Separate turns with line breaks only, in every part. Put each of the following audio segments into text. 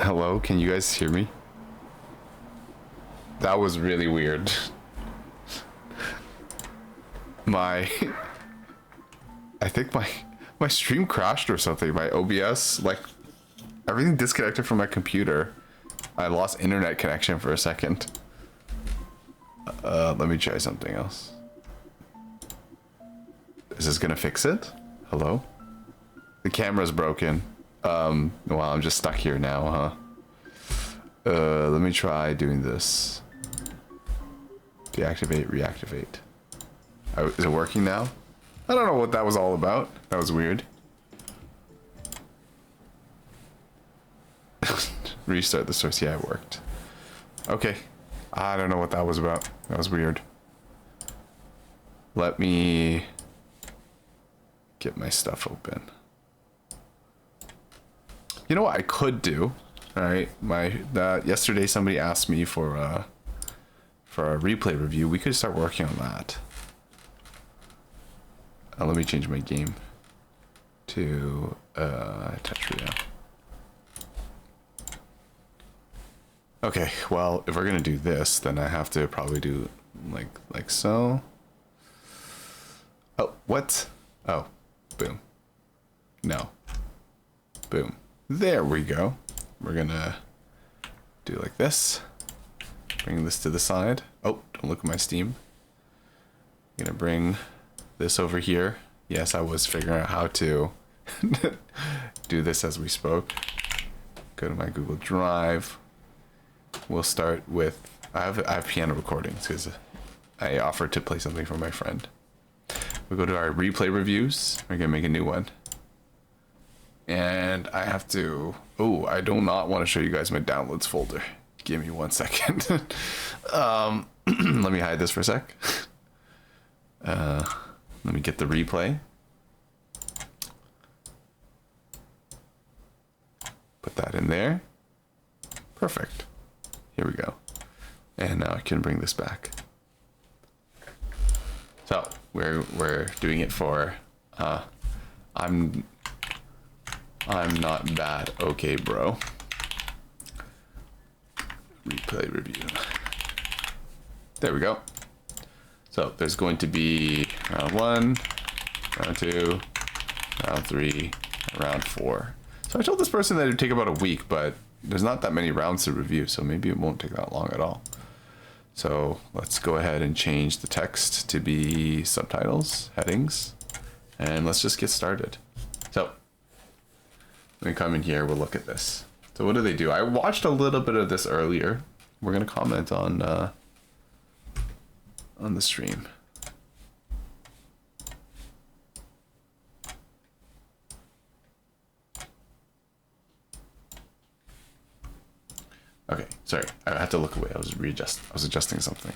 Hello, can you guys hear me? That was really weird. I think my stream crashed or something. My OBS, like, everything disconnected from my computer. I lost internet connection for a second. Let me try something else. Is this gonna fix it? Hello? The camera's broken. Well, I'm just stuck here now, huh? Let me try doing this. Deactivate, reactivate. Oh, is it working now? I don't know what that was all about. That was weird. Restart the source. Yeah, it worked. Okay. I don't know what that was about. That was weird. Let me get my stuff open. You know what I could do? All right, yesterday somebody asked me for a replay review. We could start working on that. Let me change my game to Tetria. Okay, well, if we're gonna do this, then I have to probably do like so. Oh, what? Oh, boom. No. Boom. There we go. We're gonna do like this. Bring this to the side. Oh, don't look at my Steam. I'm gonna bring this over here. Yes, I was figuring out how to do this as we spoke. Go to my Google Drive. We'll start with, I have piano recordings because I offered to play something for my friend. We'll go to our replay reviews. We're gonna make a new one. And I have to, oh, I do not want to show you guys my downloads folder. Give me 1 second. Let me hide this for a sec. Let me get the replay. Put that in there. Perfect. Here we go. And now I can bring this back. So we're doing it for I'm not bad. Okay, bro. Replay review. There we go. So there's going to be round 1, round 2, round 3, round 4. So I told this person that it would take about a week, but there's not that many rounds to review, so maybe it won't take that long at all. So let's go ahead and change the text to be subtitles, headings, and let's just get started. So let me come in here, we'll look at this. So what do they do? I watched a little bit of this earlier. We're gonna comment on the stream. Okay, sorry, I had to look away. I was adjusting something.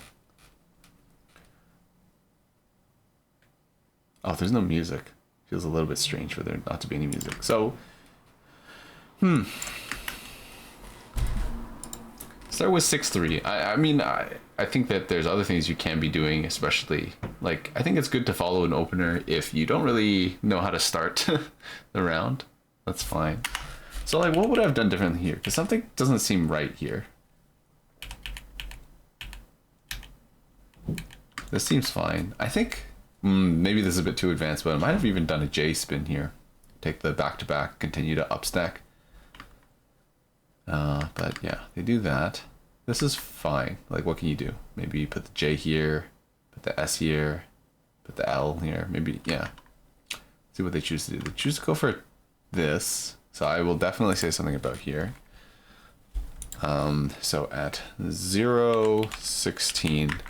Oh, there's no music. Feels a little bit strange for there not to be any music. So, start with 6-3. I mean, I think that there's other things you can be doing, especially, like, I think it's good to follow an opener if you don't really know how to start the round. That's fine. So, like, what would I have done differently here? Because something doesn't seem right here. This seems fine. I think maybe this is a bit too advanced, but I might have even done a J spin here. Take the back-to-back, continue to upstack. But yeah, they do that. This is fine. Like, what can you do? Maybe you put the J here, put the S here, put the L here. Maybe, yeah. See what they choose to do. They choose to go for this. So I will definitely say something about here. So at 0:16,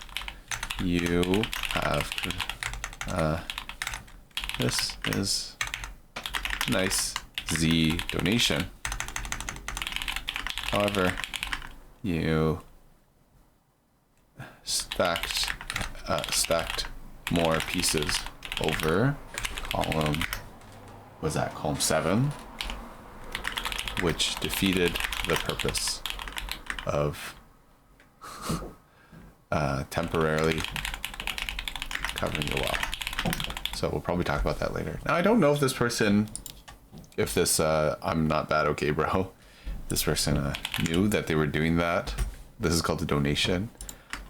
you have this is nice Z donation. However, you stacked more pieces over column. Was that column 7? Which defeated the purpose of temporarily covering the well. So we'll probably talk about that later. Now, I don't know if this person, if this I'm not bad, okay, bro, this person knew that they were doing that. This is called a donation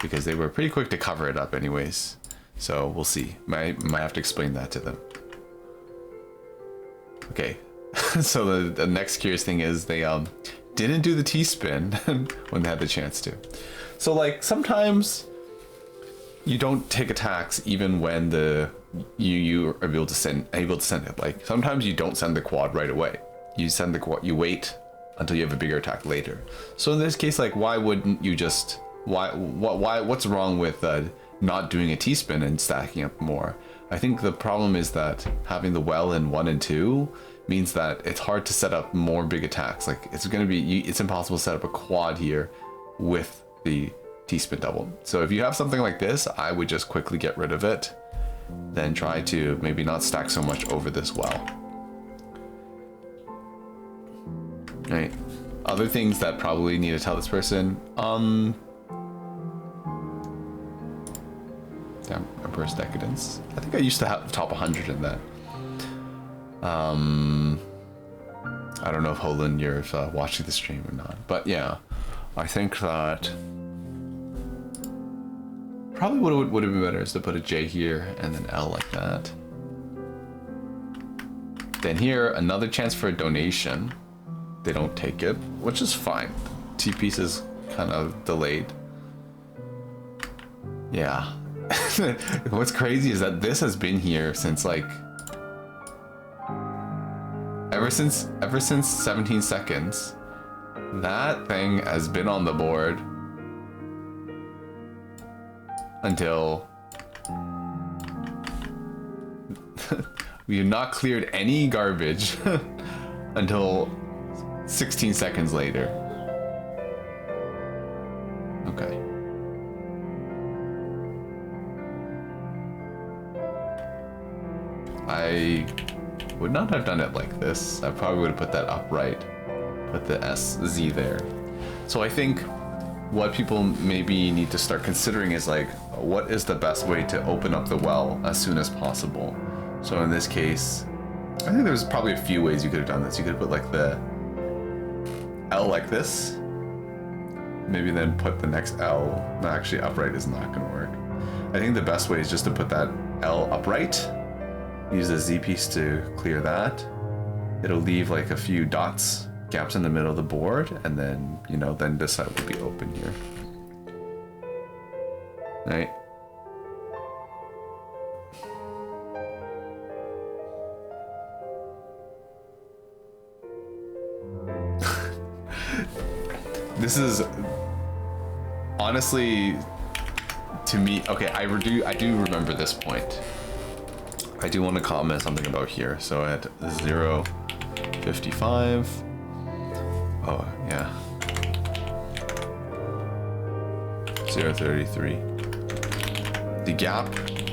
because they were pretty quick to cover it up anyways. So we'll see. Might have to explain that to them. Okay. So the next curious thing is they didn't do the T-spin when they had the chance to. So like sometimes you don't take attacks even when you are able to send it. Like sometimes you don't send the quad right away. You send the quad, you wait until you have a bigger attack later. So in this case, like why wouldn't you just what's wrong with not doing a T-spin and stacking up more? I think the problem is that having the well in 1 and 2 means that it's hard to set up more big attacks. Like it's impossible to set up a quad here with the T-spin double. So if you have something like this, I would just quickly get rid of it, then try to maybe not stack so much over this well. Right. Other things that probably need to tell this person, damn, Emperor's Decadence. I think I used to have top 100 in that. I don't know if Holland, you're watching the stream or not, but yeah, I think that probably would have been better is to put a J here and then L like that. Then here, another chance for a donation. They don't take it, which is fine. T-piece is kind of delayed. Yeah. What's crazy is that this has been here since like ever since 17 seconds. That thing has been on the board until we have not cleared any garbage until 16 seconds later. Okay. I would not have done it like this. I probably would have put that upright, put the SZ there. So I think what people maybe need to start considering is like, what is the best way to open up the well as soon as possible? So in this case, I think there's probably a few ways you could have done this. You could have put like the L like this, maybe then put the next L. No, actually upright is not gonna work. I think the best way is just to put that L upright, use the Z piece to clear that. It'll leave like a few dots, gaps in the middle of the board, and then, you know, then this side will be open here. Right? This is honestly, to me, okay, I do remember this point. I do want to comment something about here. So at 0.55, oh yeah, 0.33, the gap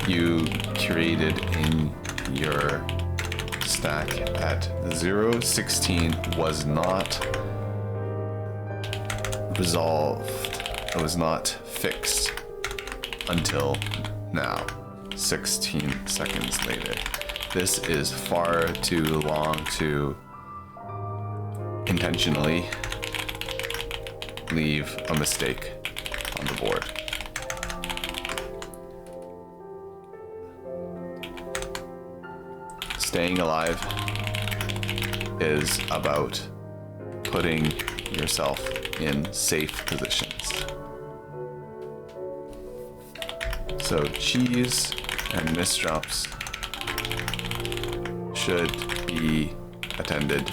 you created in your stack at 0.16 was not resolved. It was not fixed until now, 16 seconds later. This is far too long to intentionally leave a mistake on the board. Staying alive is about putting yourself in safe positions. So cheese and misdrops should be attended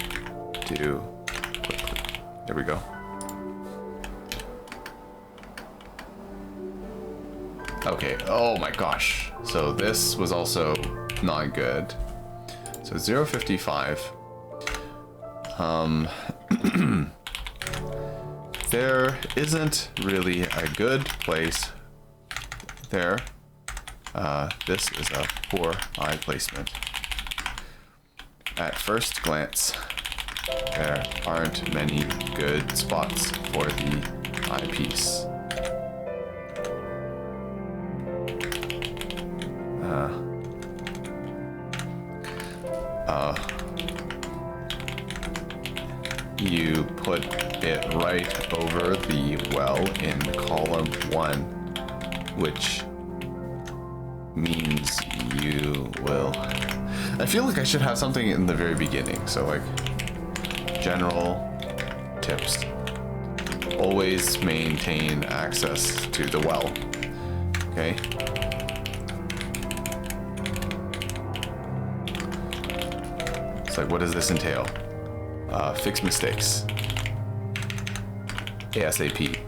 to quickly. There we go. Okay, oh my gosh. So this was also not good. So 0.55. There isn't really a good place there. This is a poor eye placement. At first glance, there aren't many good spots for the eyepiece. You put it right over the well in column 1, which means you will... I feel like I should have something in the very beginning. So like, general tips. Always maintain access to the well. Okay. It's like, what does this entail? Fix mistakes. ASAP.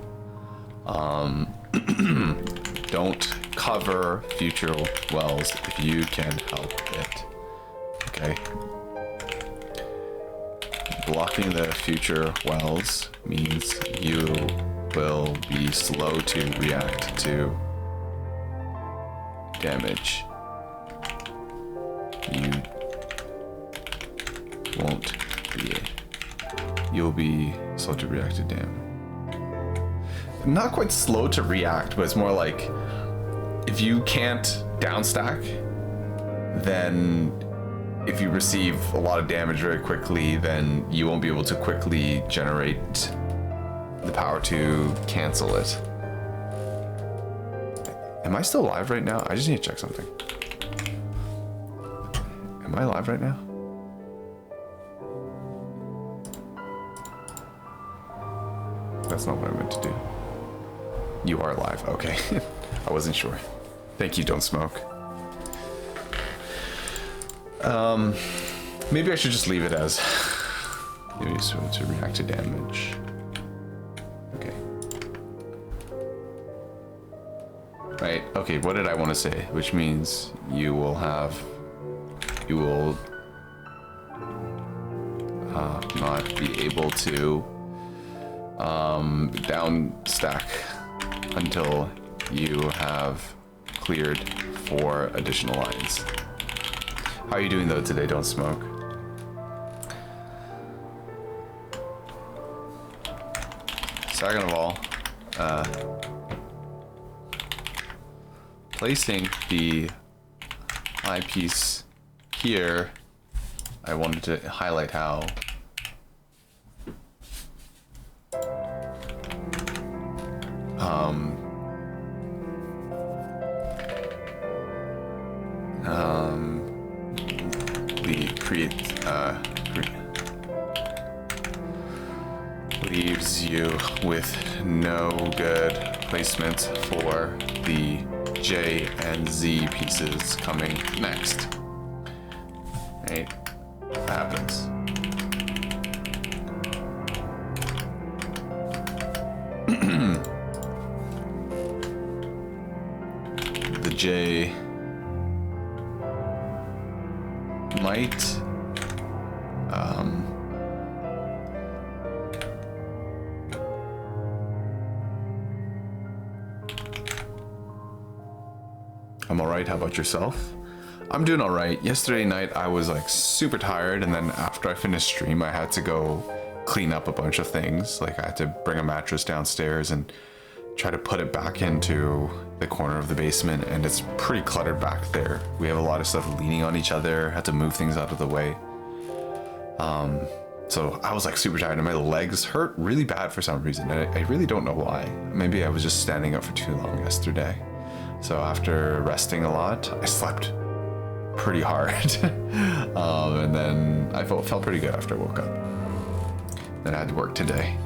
Don't cover future wells if you can help it. Okay. Blocking the future wells means you will be slow to react to damage. You'll be slow to react to damage. Not quite slow to react, but it's more like if you can't downstack, then if you receive a lot of damage very quickly, then you won't be able to quickly generate the power to cancel it. Am I still live right now? I just need to check something. Am I live right now? That's not what I meant to do. You are live. Okay. I wasn't sure. Thank you, Don't Smoke. Maybe I should just leave it as maybe so to react to damage. Okay. Right. Okay. What did I want to say? Which means you will not be able to down stack until you have cleared 4 additional lines. How are you doing though today, Don't Smoke? Second of all, placing the eyepiece here, I wanted to highlight how leaves you with no good placements for the J and Z pieces coming next. Right? That happens. The J might I'm alright, how about yourself? I'm doing alright. Yesterday night I was like super tired, and then after I finished stream I had to go clean up a bunch of things. Like I had to bring a mattress downstairs and try to put it back into the corner of the basement, and it's pretty cluttered back there. We have a lot of stuff leaning on each other, had to move things out of the way. So I was like super tired and my legs hurt really bad for some reason. I really don't know why. Maybe I was just standing up for too long yesterday. So after resting a lot, I slept pretty hard. And then I felt pretty good after I woke up. Then I had to work today.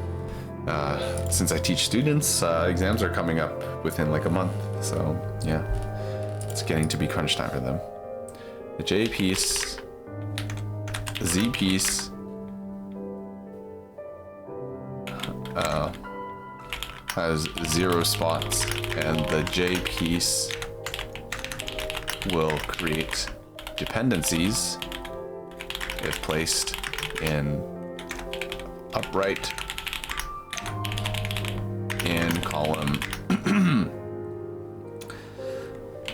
Since I teach students, exams are coming up within like a month. So yeah, it's getting to be crunch time for them. The J piece, the Z piece, has 0 spots, and the J piece will create dependencies if placed in upright in column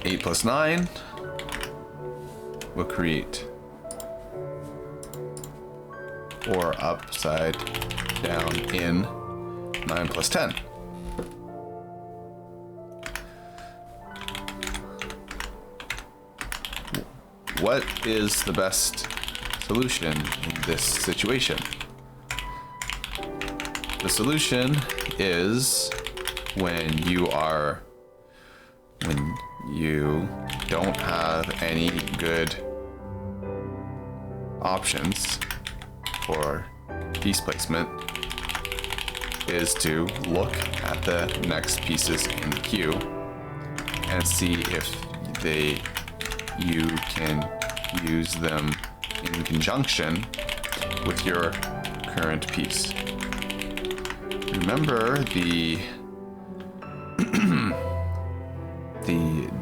8 plus 9 will create, or upside down in 9 plus 10. What is the best solution in this situation? the solution is when you don't have any good options for piece placement is to look at the next pieces in the queue and see if you can use them in conjunction with your current piece. Remember the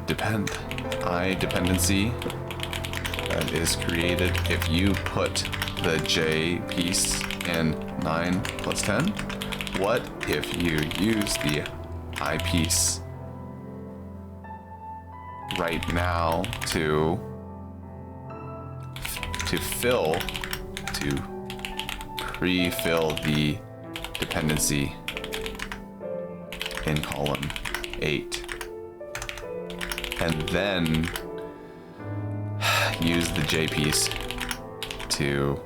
dependency that is created if you put the J piece in 9 plus 10? What if you use the I piece right now to pre-fill the dependency in column 8, and then use the J piece to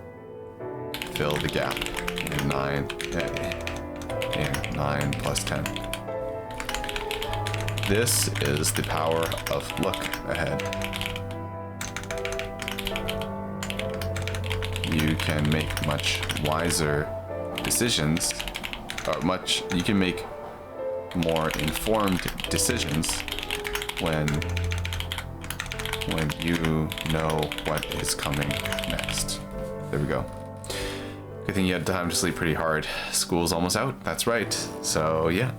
fill the gap in 9 plus 10. This is the power of look ahead. You can make much wiser decisions, you can make more informed decisions when you know what is coming next. There we go. Good thing you had time to sleep pretty hard. School's almost out, that's right. So yeah.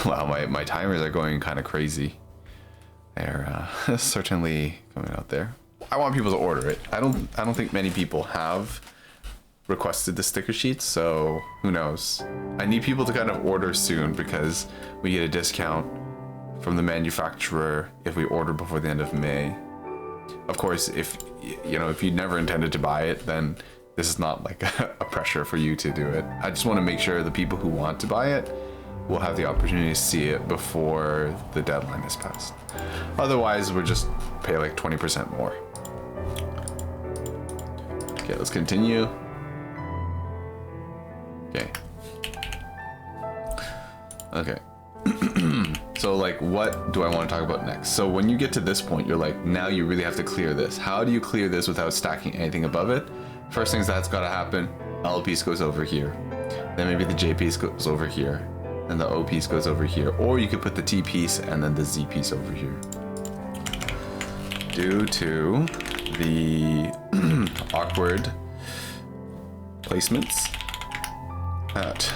Wow, my timers are going kind of crazy. They're certainly coming out there. I want people to order it. I don't think many people have requested the sticker sheets, so who knows. I need people to kind of order soon because we get a discount from the manufacturer if we order before the end of May. Of course, if you never intended to buy it, then this is not like a pressure for you to do it. I just want to make sure the people who want to buy it will have the opportunity to see it before the deadline is passed. Otherwise, we'll just pay like 20% more. Okay, let's continue. Okay. So like, what do I want to talk about next? So when you get to this point, you're like, now you really have to clear this. How do you clear this without stacking anything above it? First things that's got to happen, L piece goes over here. Then maybe the J piece goes over here. And the O piece goes over here. Or you could put the T piece and then the Z piece over here. Due to the awkward placements at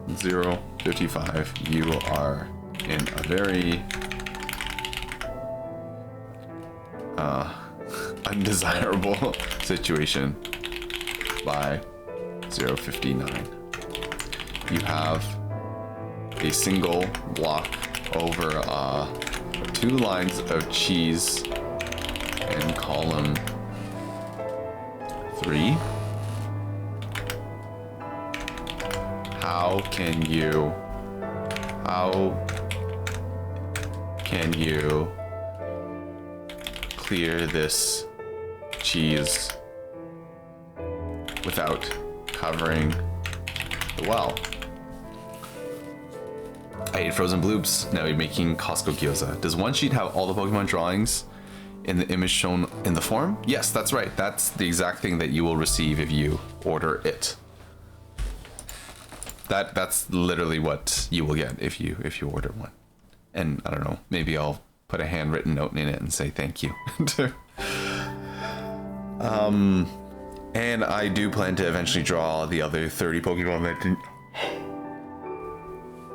0.55, you are in a very undesirable situation by 0.59. You have a single block over 2 lines of cheese in column 3. How can you clear this cheese without covering the well? I ate frozen bloops. Now you're making Costco gyoza. Does one sheet have all the Pokemon drawings in the image shown in the form? Yes, that's right. That's the exact thing that you will receive if you order it. That's literally what you will get if you order one. And I don't know, maybe I'll put a handwritten note in it and say thank you. And I do plan to eventually draw the other 30 Pokemon that didn't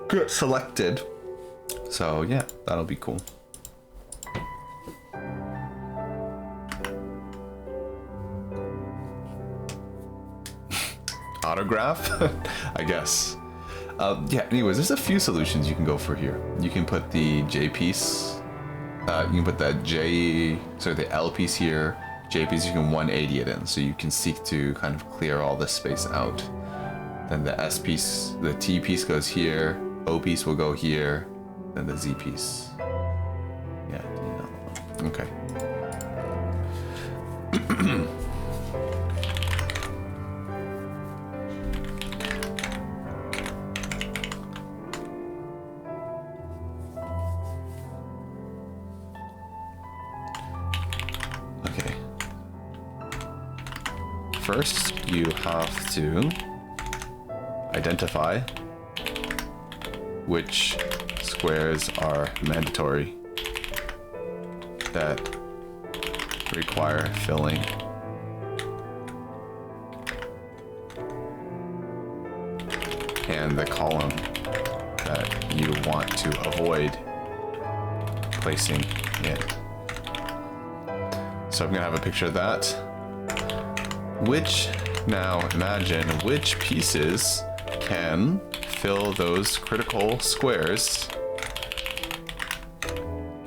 get selected. So yeah, that'll be cool. Autograph? I guess. Yeah, anyways, there's a few solutions you can go for here. You can put the J piece, you can put that the L piece here, J piece, you can 180 it in, so you can seek to kind of clear all this space out. Then the S piece, the T piece goes here, O piece will go here, then the Z piece. Yeah, okay. first you have to identify which squares are mandatory that require filling. And the column that you want to avoid placing in. So I'm gonna have a picture of that. Now imagine which pieces can fill those critical squares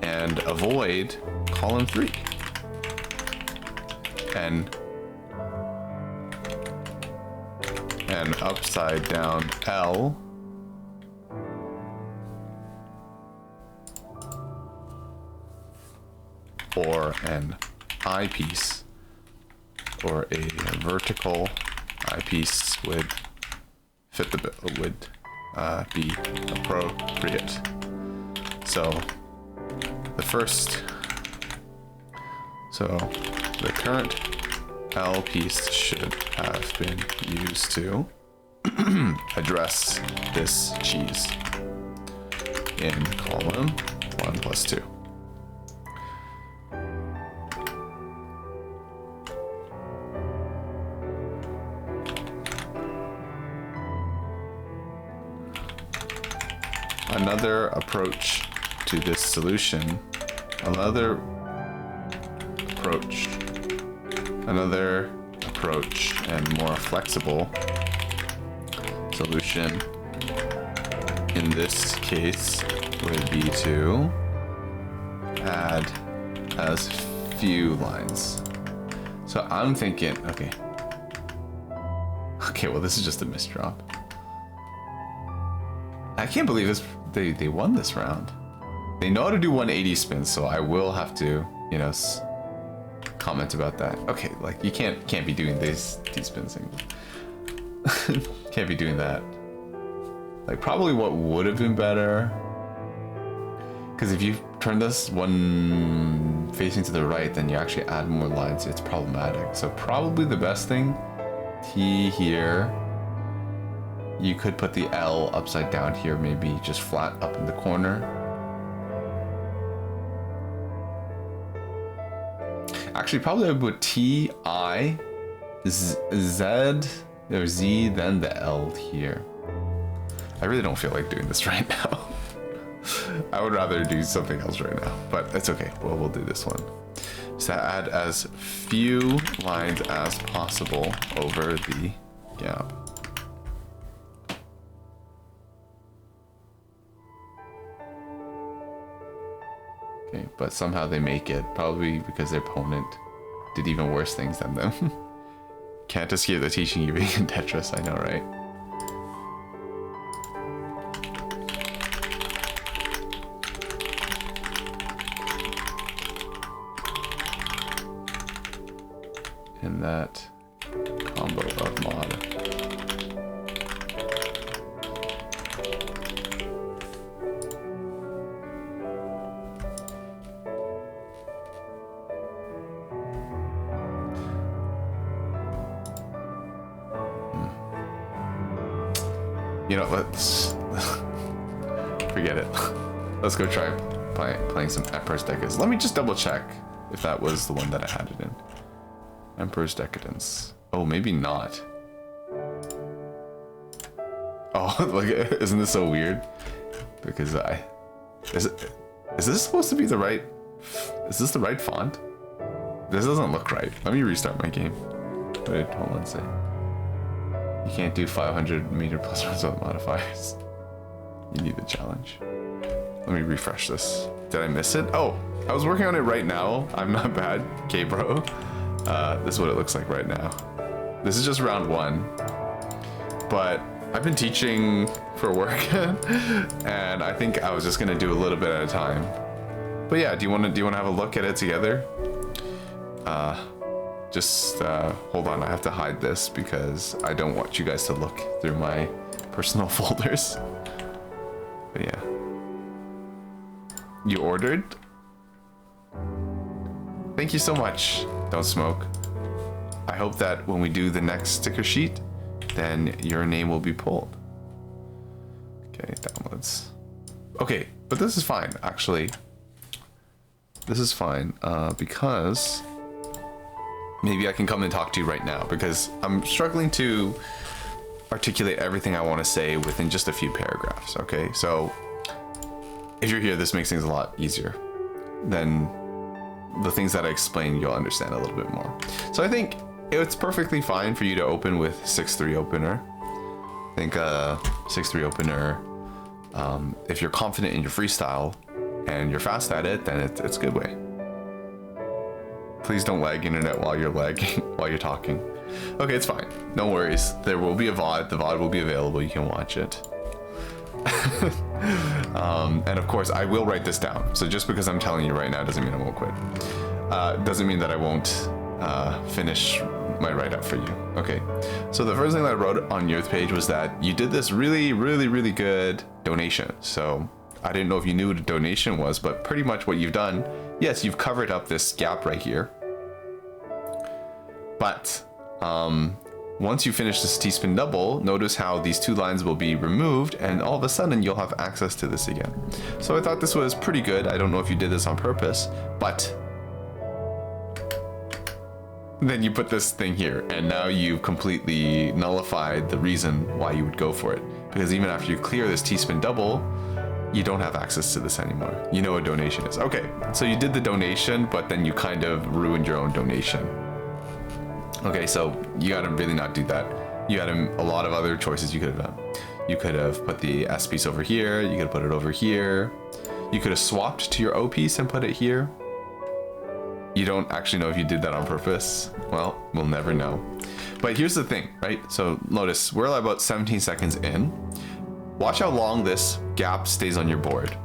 and avoid column 3. And an upside down L or an eyepiece or a vertical eyepiece would fit the would be appropriate. So the current L piece should have been used to address this cheese in column 1 plus 2. Another approach to this solution, another approach and more flexible solution in this case would be to add as few lines. So I'm thinking, okay, well, this is just a misdrop. I can't believe this. They won this round. They know how to do 180 spins, so I will have to, you know, comment about that. Okay, like you can't be doing these spins anymore. Can't be doing that. Like probably what would have been better, because if you turn this one facing to the right, then you actually add more lines. It's problematic. So probably the best thing here. You could put the L upside down here, maybe just flat up in the corner. Actually, probably I would put T, I, Z, or Z, then the L here. I really don't feel like doing this right now. I would rather do something else right now, but it's okay. Well, we'll do this one. So add as few lines as possible over the gap. Okay, but somehow they make it, probably because their opponent did even worse things than them. Can't escape the teaching you being in Tetris, I know, right? In that combo of mod. You know, let's forget it. Let's go try playing some Emperor's Decadence. Let me just double check if that was the one that I had it in. Emperor's Decadence. Oh, maybe not. Oh, like, isn't this so weird? Because is this supposed to be the right? Is this the right font? This doesn't look right. Let me restart my game. Wait, hold on a sec. You can't do 500 meter plus runs without modifiers. You need the challenge. Let me refresh this. Did I miss it? Oh, I was working on it right now. I'm not bad. Okay, bro. This is what it looks like right now. This is just round 1. But I've been teaching for work and I think I was just gonna do a little bit at a time. But yeah, do you wanna have a look at it together? Just hold on, I have to hide this because I don't want you guys to look through my personal folders. But yeah. You ordered? Thank you so much. Don't smoke. I hope that when we do the next sticker sheet, then your name will be pulled. Okay, downloads. Okay, but this is fine, actually. This is fine, because maybe I can come and talk to you right now, because I'm struggling to articulate everything I want to say within just a few paragraphs, okay? So if you're here, this makes things a lot easier. Then the things that I explain, you'll understand a little bit more. So I think it's perfectly fine for you to open with 6-3 opener. I think 6-3 opener, if you're confident in your freestyle and you're fast at it, then it's a good way. Please don't lag internet while you're lagging, while you're talking. Okay, it's fine. No worries. There will be a VOD. The VOD will be available. You can watch it. And of course, I will write this down. So just because I'm telling you right now doesn't mean I won't quit. Doesn't mean that I won't finish my write-up for you. Okay. So the first thing that I wrote on your page was that you did this really, really, really good donation. So I didn't know if you knew what a donation was, but pretty much what you've done, yes, you've covered up this gap right here. But once you finish this T-spin double, notice how these two lines will be removed, and all of a sudden you'll have access to this again. So I thought this was pretty good. I don't know if you did this on purpose, but then you put this thing here, and now you've completely nullified the reason why you would go for it. Because even after you clear this T-spin double, you don't have access to this anymore. You know what donation is. Okay, so you did the donation, but then you kind of ruined your own donation. Okay, so you gotta really not do that. You had a lot of other choices you could have done. You could have put the S piece over here. You could have put it over here. You could have swapped to your O piece and put it here. You don't actually know if you did that on purpose. Well, we'll never know. But here's the thing, right? So notice we're about 17 seconds in. Watch how long this gap stays on your board.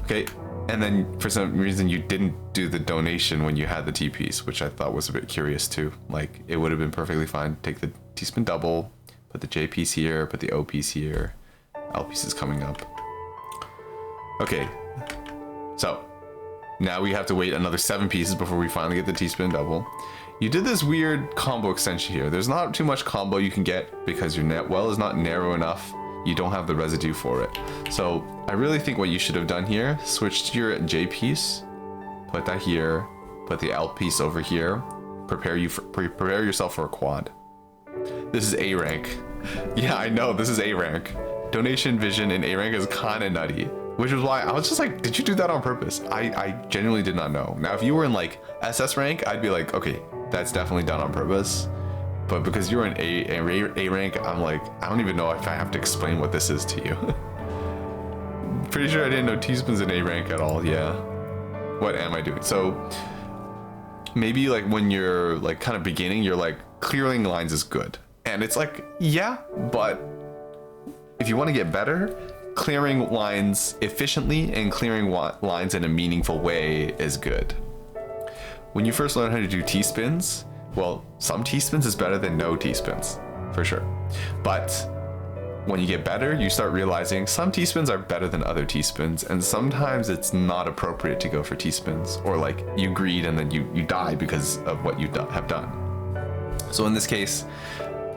Okay, and then for some reason you didn't do the donation when you had the T piece, which I thought was a bit curious too. Like, it would have been perfectly fine. Take the T-spin double, put the J piece here, put the O piece here. L piece is coming up. Okay, so now we have to wait another 7 pieces before we finally get the T-spin double. You did this weird combo extension here. There's not too much combo you can get because your net well is not narrow enough. You don't have the residue for it. So I really think what you should have done here, switch to your J piece, put that here, put the L piece over here, prepare yourself for a quad. This is A rank. Yeah, I know, this is A rank. Donation vision in A rank is kind of nutty, which is why I was just like, did you do that on purpose? I genuinely did not know. Now, if you were in like SS rank, I'd be like, okay, that's definitely done on purpose. But because you're in A rank, I'm like, I don't even know if I have to explain what this is to you. Pretty sure I didn't know T-spin's in A rank at all. Yeah. What am I doing? So maybe like when you're like kind of beginning, you're like, clearing lines is good. And it's like, yeah, but if you want to get better, clearing lines efficiently and clearing lines in a meaningful way is good. When you first learn how to do T-spins, well, some T-spins is better than no T-spins, for sure. But when you get better, you start realizing some T-spins are better than other T-spins, and sometimes it's not appropriate to go for T-spins, or like you greed and then you die because of what you have done. So in this case,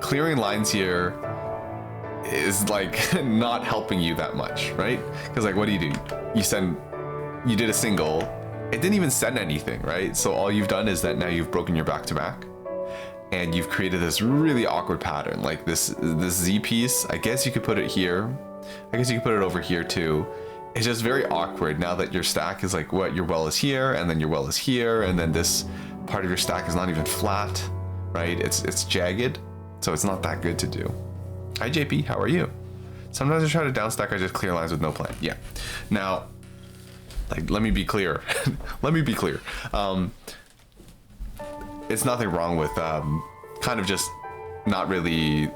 clearing lines here is like not helping you that much, right? Because like, what do? You did a single. It didn't even send anything, right? So all you've done is that now you've broken your back-to-back and you've created this really awkward pattern. Like this Z piece, I guess you could put it here. I guess you could put it over here too. It's just very awkward now that your stack is like, what, your well is here, and then your well is here, and then this part of your stack is not even flat, right? It's jagged, so it's not that good to do. Hi JP, how are you? Sometimes I try to downstack, I just clear lines with no plan. Yeah. Now, like, let me be clear. Let me be clear. It's nothing wrong with kind of just not really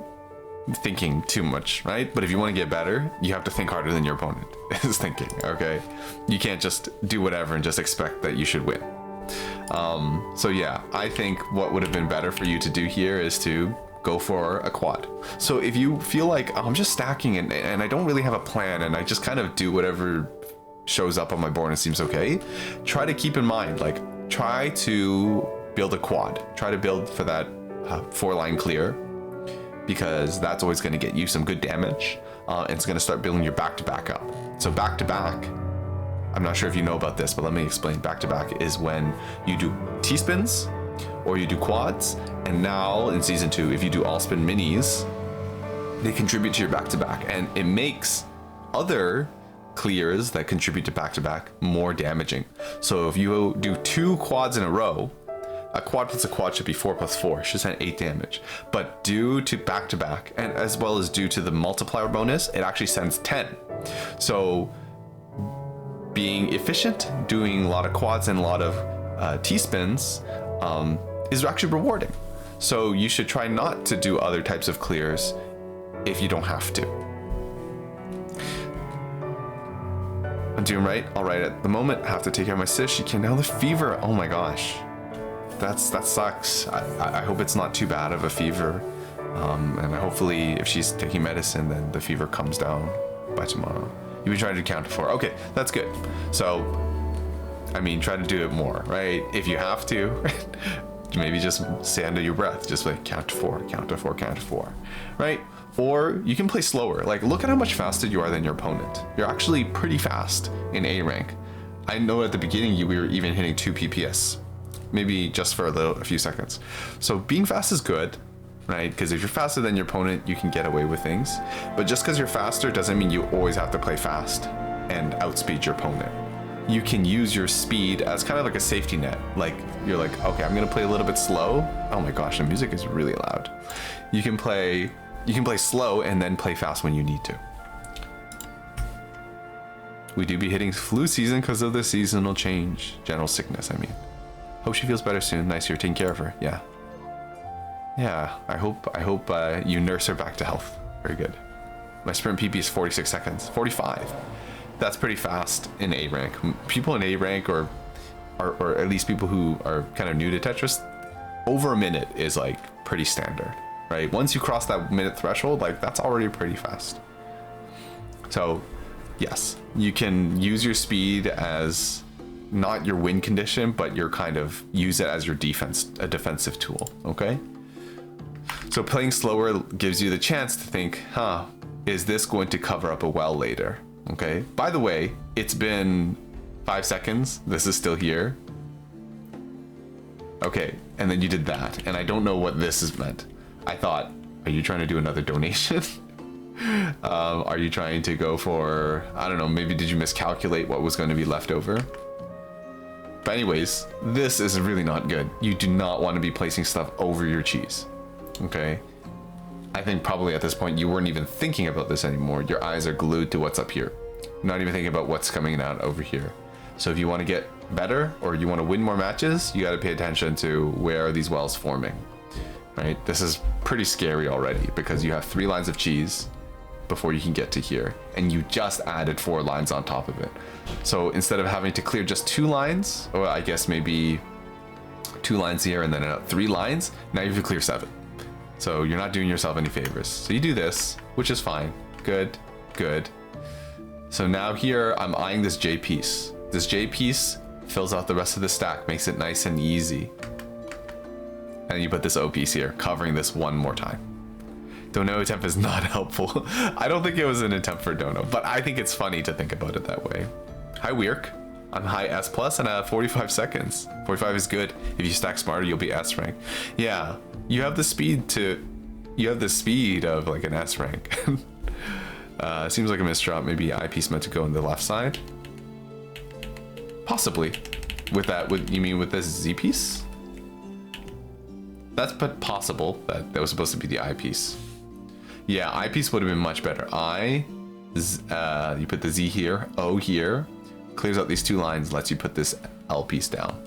thinking too much, right? But if you want to get better, you have to think harder than your opponent is thinking, okay? You can't just do whatever and just expect that you should win. So yeah, I think what would have been better for you to do here is to go for a quad. So if you feel like, oh, I'm just stacking and I don't really have a plan and I just kind of do whatever shows up on my board and it seems okay, try to keep in mind, like, try to build a quad. Try to build for that 4-line clear, because that's always going to get you some good damage, and it's going to start building your back-to-back up. So back-to-back, I'm not sure if you know about this, but let me explain. Back-to-back is when you do T-spins or you do quads, and now in season 2, if you do all spin minis, they contribute to your back-to-back, and it makes other clears that contribute to back-to-back more damaging. So if you do 2 quads in a row, a quad plus a quad should be 4 plus 4, should send 8 damage. But due to back-to-back, and as well as due to the multiplier bonus, it actually sends 10. So being efficient, doing a lot of quads and a lot of T-spins is actually rewarding. So you should try not to do other types of clears if you don't have to. I'm doing right. All right, at the moment, I have to take care of my sis. She came down with fever. Oh my gosh. That sucks. I hope it's not too bad of a fever. And hopefully if she's taking medicine, then the fever comes down by tomorrow. You've been trying to count to 4. Okay, that's good. So, I mean, try to do it more, right? If you have to, maybe just say under your breath, just like count to 4, count to 4, count to 4, right? Or you can play slower. Like, look at how much faster you are than your opponent. You're actually pretty fast in A rank. I know at the beginning we were even hitting 2 PPS, maybe just for a few seconds. So being fast is good, right? Because if you're faster than your opponent, you can get away with things. But just because you're faster doesn't mean you always have to play fast and outspeed your opponent. You can use your speed as kind of like a safety net. Like, you're like, okay, I'm gonna play a little bit slow. Oh my gosh, the music is really loud. You can play slow and then play fast when you need to. We do be hitting flu season because of the seasonal change. General sickness, I mean. Hope she feels better soon. Nice you're taking care of her. Yeah. Yeah, I hope you nurse her back to health. Very good. My sprint PP is 46 seconds. 45. That's pretty fast in A rank. People in A rank, or at least people who are kind of new to Tetris, over a minute is like pretty standard, right? Once you cross that minute threshold, like that's already pretty fast. So yes, you can use your speed as not your win condition, but you're kind of use it as your a defensive tool, okay? So playing slower gives you the chance to think, is this going to cover up a well later? Okay, by the way, it's been 5 seconds. This is still here. Okay, and then you did that, and I don't know what this is meant. I thought, are you trying to do another donation? Are you trying to go for, I don't know, maybe did you miscalculate what was going to be left over? But anyways, this is really not good. You do not want to be placing stuff over your cheese. Okay, I think probably at this point you weren't even thinking about this anymore. Your eyes are glued to what's up here, not even thinking about what's coming out over here. So if you want to get better or you want to win more matches, you got to pay attention to where are these wells forming, right? This is pretty scary already because you have 3 lines of cheese before you can get to here, and you just added 4 lines on top of it. So instead of having to clear just 2 lines, or I guess maybe 2 lines here and then 3 lines, now you have to clear 7. So you're not doing yourself any favors. So you do this, which is fine. Good, good. So now here I'm eyeing this J piece. This J piece fills out the rest of the stack, makes it nice and easy. And you put this O piece here, covering this one more time. Dono attempt is not helpful. I don't think it was an attempt for Dono, but I think it's funny to think about it that way. Hi Weirk. I'm high S plus and I have 45 seconds. 45 is good. If you stack smarter, you'll be S rank. Yeah, you have the speed of like an S rank. Seems like a misdrop. Maybe I piece meant to go on the left side. Possibly. You mean with this Z piece? That's but possible that was supposed to be the I piece. Yeah, I piece would have been much better. You put the Z here, O here, clears out these 2 lines, lets you put this L piece down.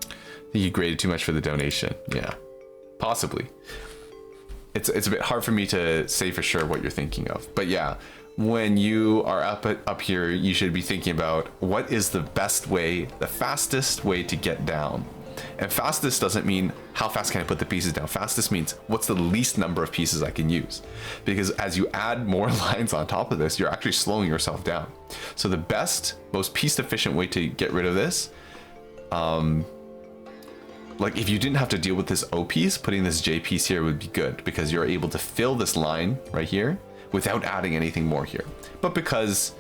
I think you graded too much for the donation. Yeah, possibly. It's a bit hard for me to say for sure what you're thinking of, but yeah, when you are up here, you should be thinking about what is the best way, the fastest way to get down. And fastest doesn't mean how fast can I put the pieces down. Fastest means what's the least number of pieces I can use. Because as you add more lines on top of this, you're actually slowing yourself down. So the best, most piece efficient way to get rid of this like if you didn't have to deal with this O piece, putting this J piece here would be good because you're able to fill this line right here without adding anything more here. But because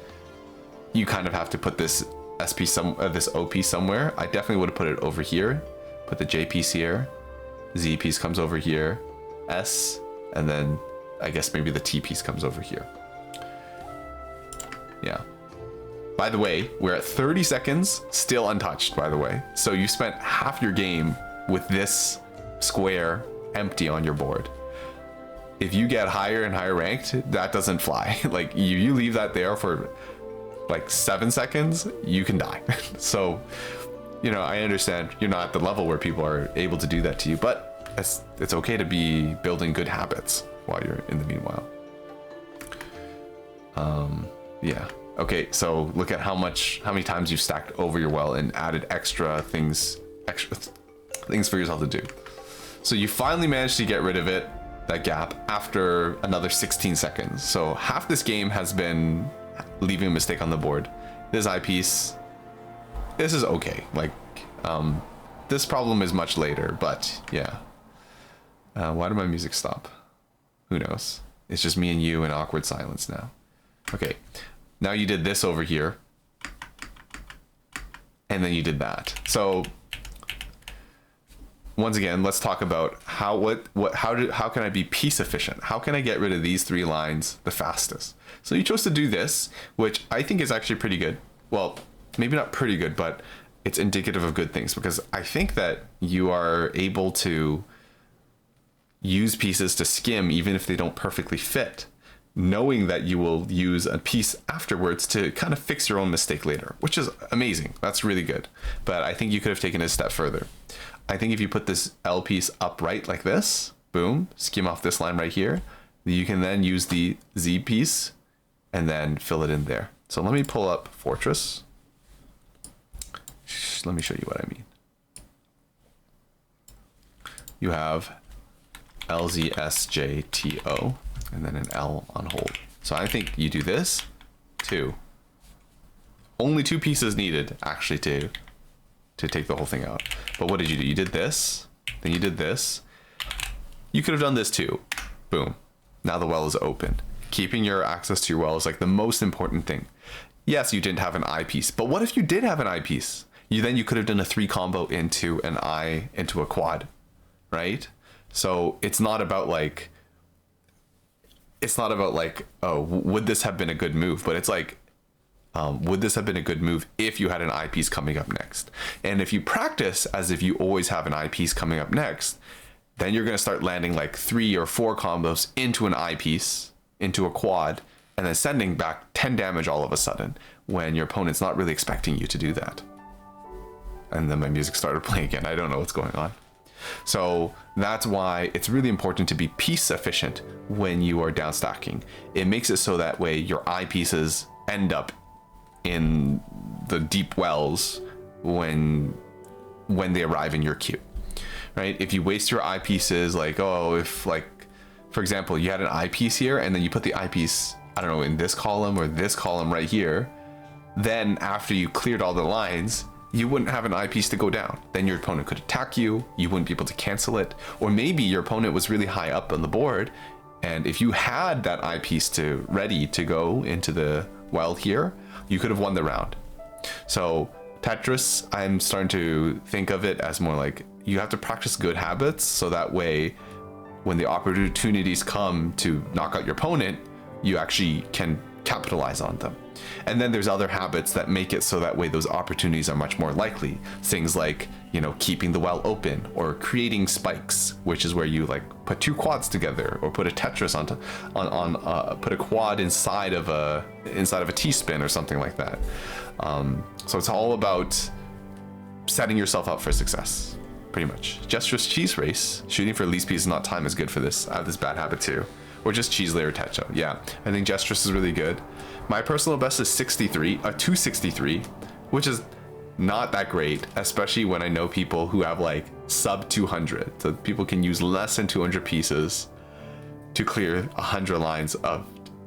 you kind of have to put this this O piece somewhere, I definitely would have put it over here. Put the J piece here, Z piece comes over here, S, and then I guess maybe the T piece comes over here. Yeah. By the way, we're at 30 seconds, still untouched, by the way. So you spent half your game with this square empty on your board. If you get higher and higher ranked, that doesn't fly. Like you leave that there for like 7 seconds, you can die. So, you know, I understand you're not at the level where people are able to do that to you, but it's okay to be building good habits while you're in the meanwhile. Yeah. Okay, so look at how many times you've stacked over your well and added extra things for yourself to do. So you finally managed to get rid of it, that gap, after another 16 seconds. So half this game has been leaving a mistake on the board. This eyepiece, this is okay. Like, this problem is much later, but yeah. Why did my music stop? Who knows? It's just me and you in awkward silence now. Okay. Now you did this over here, and then you did that. So once again, let's talk about how can I be piece efficient? How can I get rid of these 3 lines the fastest? So you chose to do this, which I think is actually pretty good. Well, maybe not pretty good, but it's indicative of good things because I think that you are able to use pieces to skim even if they don't perfectly fit, knowing that you will use a piece afterwards to kind of fix your own mistake later, which is amazing. That's really good. But I think you could have taken it a step further. I think if you put this L piece upright like this, boom, skim off this line right here, you can then use the Z piece and then fill it in there. So let me pull up Fortress. Let me show you what I mean. You have LZSJTO and then an L on hold. So I think you do this, 2. Only 2 pieces needed actually to take the whole thing out. But what did you do? You did this, then you did this. You could have done this too. Boom. Now the well is open. Keeping your access to your well is like the most important thing. Yes, you didn't have an eyepiece, but what if you did have an eyepiece? You could have done a 3 combo into an eye into a quad, right? So it's not about like, oh, would this have been a good move? But it's like, would this have been a good move if you had an eyepiece coming up next? And if you practice as if you always have an eyepiece coming up next, then you're going to start landing like 3 or 4 combos into an eyepiece, into a quad, and then sending back 10 damage all of a sudden when your opponent's not really expecting you to do that. And then my music started playing again. I don't know what's going on. So that's why it's really important to be piece efficient when you are down stacking. It makes it so that way your eyepieces end up in the deep wells when they arrive in your queue, right? If you waste your eyepieces, like, oh, if like, for example, you had an eyepiece here and then you put the eyepiece, I don't know, in this column or this column right here, then after you cleared all the lines, you wouldn't have an eyepiece to go down. Then your opponent could attack you, you wouldn't be able to cancel it, or maybe your opponent was really high up on the board, and if you had that eyepiece ready to go into the well here, you could have won the round. So Tetris, I'm starting to think of it as more like you have to practice good habits so that way when the opportunities come to knock out your opponent, you actually can capitalize on them. And then there's other habits that make it so that way those opportunities are much more likely. Things like, you know, keeping the well open or creating spikes, which is where you like put 2 quads together or put a Tetris put a quad inside of a T-spin or something like that. So it's all about setting yourself up for success, pretty much. Gesture's cheese race, shooting for least pieces not time is good for this. I have this bad habit too. Or just cheese layer teto. Yeah, I think Gestress is really good. My personal best is 263, which is not that great, especially when I know people who have like sub 200. So people can use less than 200 pieces to clear 100 lines of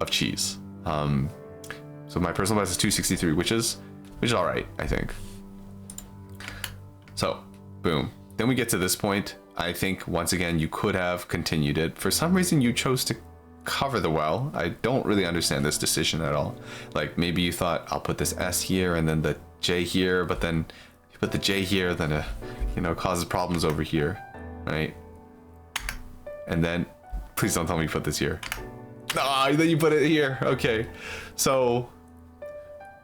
cheese. So my personal best is 263, which is all right, I think. So, boom. then we get to this point. I think once again you could have continued it. For some reason you chose to cover the well. I don't really understand this decision at all. Like maybe you thought I'll put this S here and then the J here, but then you put the J here, then it, you know, causes problems over here, right? And then please don't tell me you put this here. Ah, then you put it here. Okay, so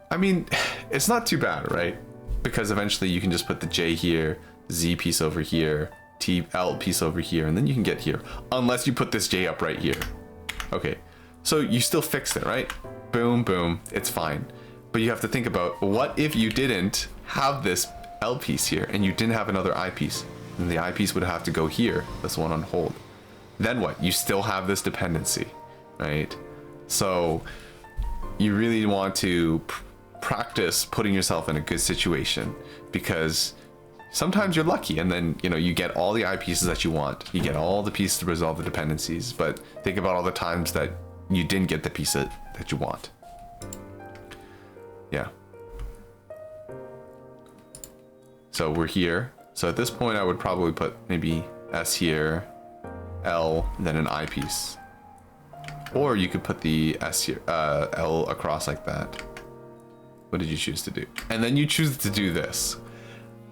I mean, it's not too bad, right? Because eventually you can just put the J here, Z piece over here, T L piece over here, and then you can get here. Unless you put this J up right here. Okay, so you still fixed it, right? Boom, boom, it's fine. But you have to think about, what if you didn't have this L piece here and you didn't have another I piece? And the I piece would have to go here, this one on hold. Then what? You still have this dependency, right? So you really want to practice putting yourself in a good situation, because sometimes you're lucky and then, you know, you get all the I pieces that you want. You get all the pieces to resolve the dependencies, but think about all the times that you didn't get the piece that you want. Yeah. So we're here. So at this point I would probably put maybe S here, L, then an I piece. Or you could put the S here, L across like that. What did you choose to do? And then you choose to do this.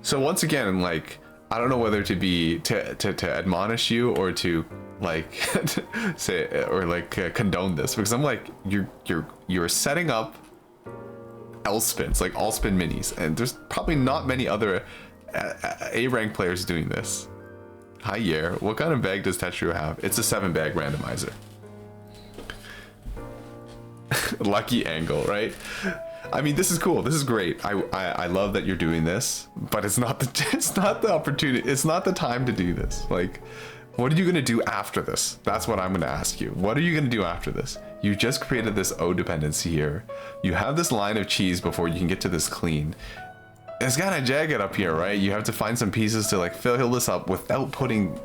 So once again, like, I don't know whether to be to admonish you or to like say or like condone this, because I'm like, you're setting up L spins, like all spin minis, and there's probably not many other A rank players doing this. Hi Yer, what kind of bag does Tetrio have? It's a 7-bag randomizer. Lucky angle, right? I mean, this is cool. This is great. I love that you're doing this, but it's not the opportunity. It's not the time to do this. Like, what are you gonna do after this? That's what I'm gonna ask you. What are you gonna do after this? You just created this O dependency here. You have this line of cheese before you can get to this clean. It's kind of jagged up here, right? You have to find some pieces to like fill this up without putting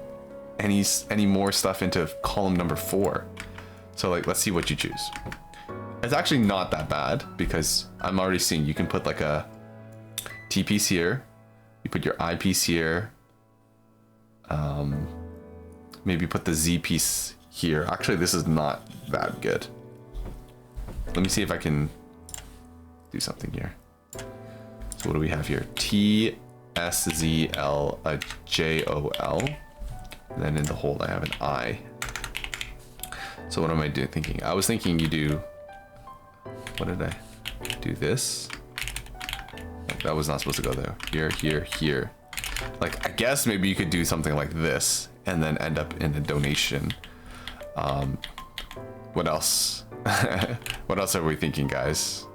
any more stuff into column number 4. So like, let's see what you choose. It's actually not that bad, because I'm already seeing you can put like a T piece here, you put your I piece here, maybe put the Z piece here. Actually, this is not that good. Let me see if I can do something here. So what do we have here? T, S, Z, L, a J, O, L. And then in the hold, I have an I. So what am I thinking? I was thinking you do, what did I do? This? Like, that was not supposed to go there. Here, here, here. Like, I guess maybe you could do something like this and then end up in a donation. What else? What else are we thinking, guys?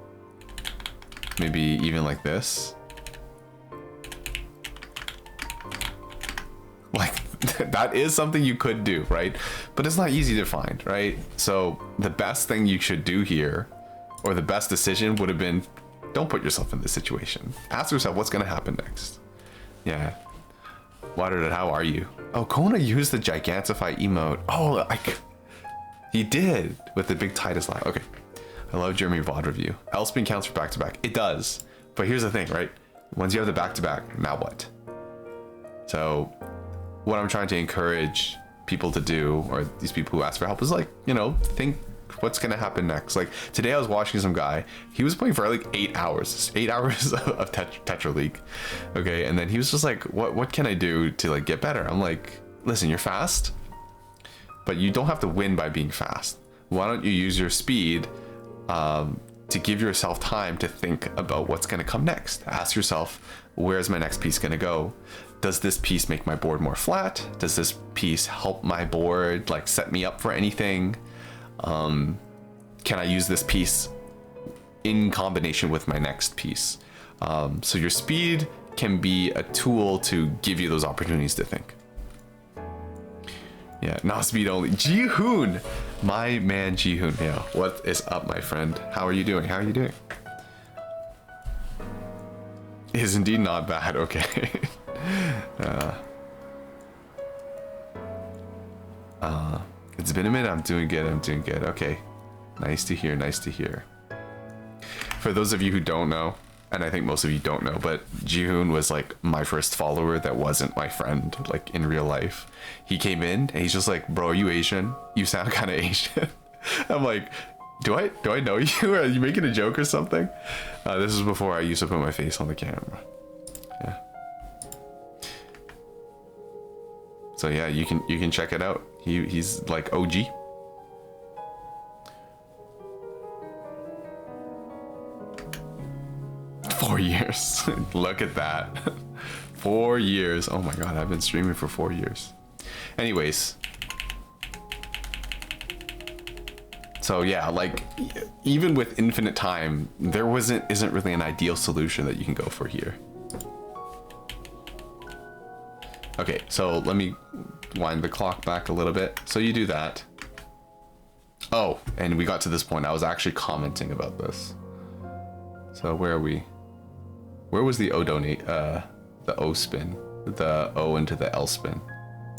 Maybe even like this. Like, that is something you could do, right? But it's not easy to find, right? So the best thing you should do here, or the best decision, would have been, don't put yourself in this situation. Ask yourself what's gonna happen next. Yeah. Watered, how are you? Oh, Kona used the Gigantify emote. Oh, he did with the big Titus line. Okay. I love Jeremy VOD review. L-spin counts for back-to-back. It does. But here's the thing, right? Once you have the back-to-back, now what? So what I'm trying to encourage people to do, or these people who ask for help, is like, you know, think what's gonna happen next. Like today I was watching some guy, he was playing for like 8 hours of Tetra League. Okay, and then he was just like, what can I do to like get better? I'm like, listen, you're fast, but you don't have to win by being fast. Why don't you use your speed to give yourself time to think about what's going to come next? Ask yourself, where's my next piece going to go? Does this piece make my board more flat? Does this piece help my board, like set me up for anything? Can I use this piece in combination with my next piece? So your speed can be a tool to give you those opportunities to think. Yeah, not speed only. Jihoon, my man Jihoon. Yeah, what is up, my friend? How are you doing? How are you doing? Is indeed not bad. Okay. It's been a minute. I'm doing good. I'm doing good. Okay. Nice to hear. Nice to hear. For those of you who don't know, and I think most of you don't know, but Jihoon was like my first follower that wasn't my friend, like in real life. He came in and he's just like, bro, are you Asian? You sound kind of Asian. I'm like, do I know you? Are you making a joke or something? This is before I used to put my face on the camera. Yeah. So yeah, you can check it out. He's like OG. Four years. Look at that. 4 years. Oh my god, I've been streaming for 4 years. Anyways. So yeah, like even with infinite time, there isn't really an ideal solution that you can go for here. Okay, so let me wind the clock back a little bit. So you do that. Oh, and we got to this point. I was actually commenting about this. So where are we? Where was the O donate? The O spin, the O into the L spin.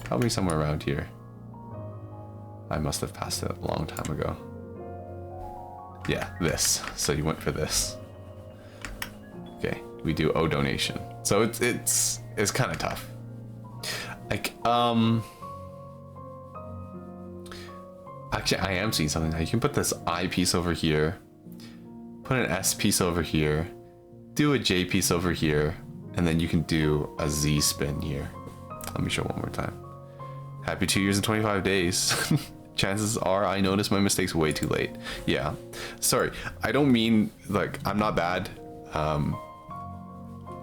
Probably somewhere around here. I must have passed it a long time ago. Yeah, this. So you went for this. Okay, we do O donation. So it's kind of tough. Like actually I am seeing something now. You can put this I piece over here, put an S piece over here, do a J piece over here, and then you can do a Z spin here. Let me show one more time. Happy 2 years and 25 days. Chances are I noticed my mistakes way too late. Yeah, sorry, I don't mean like I'm not bad.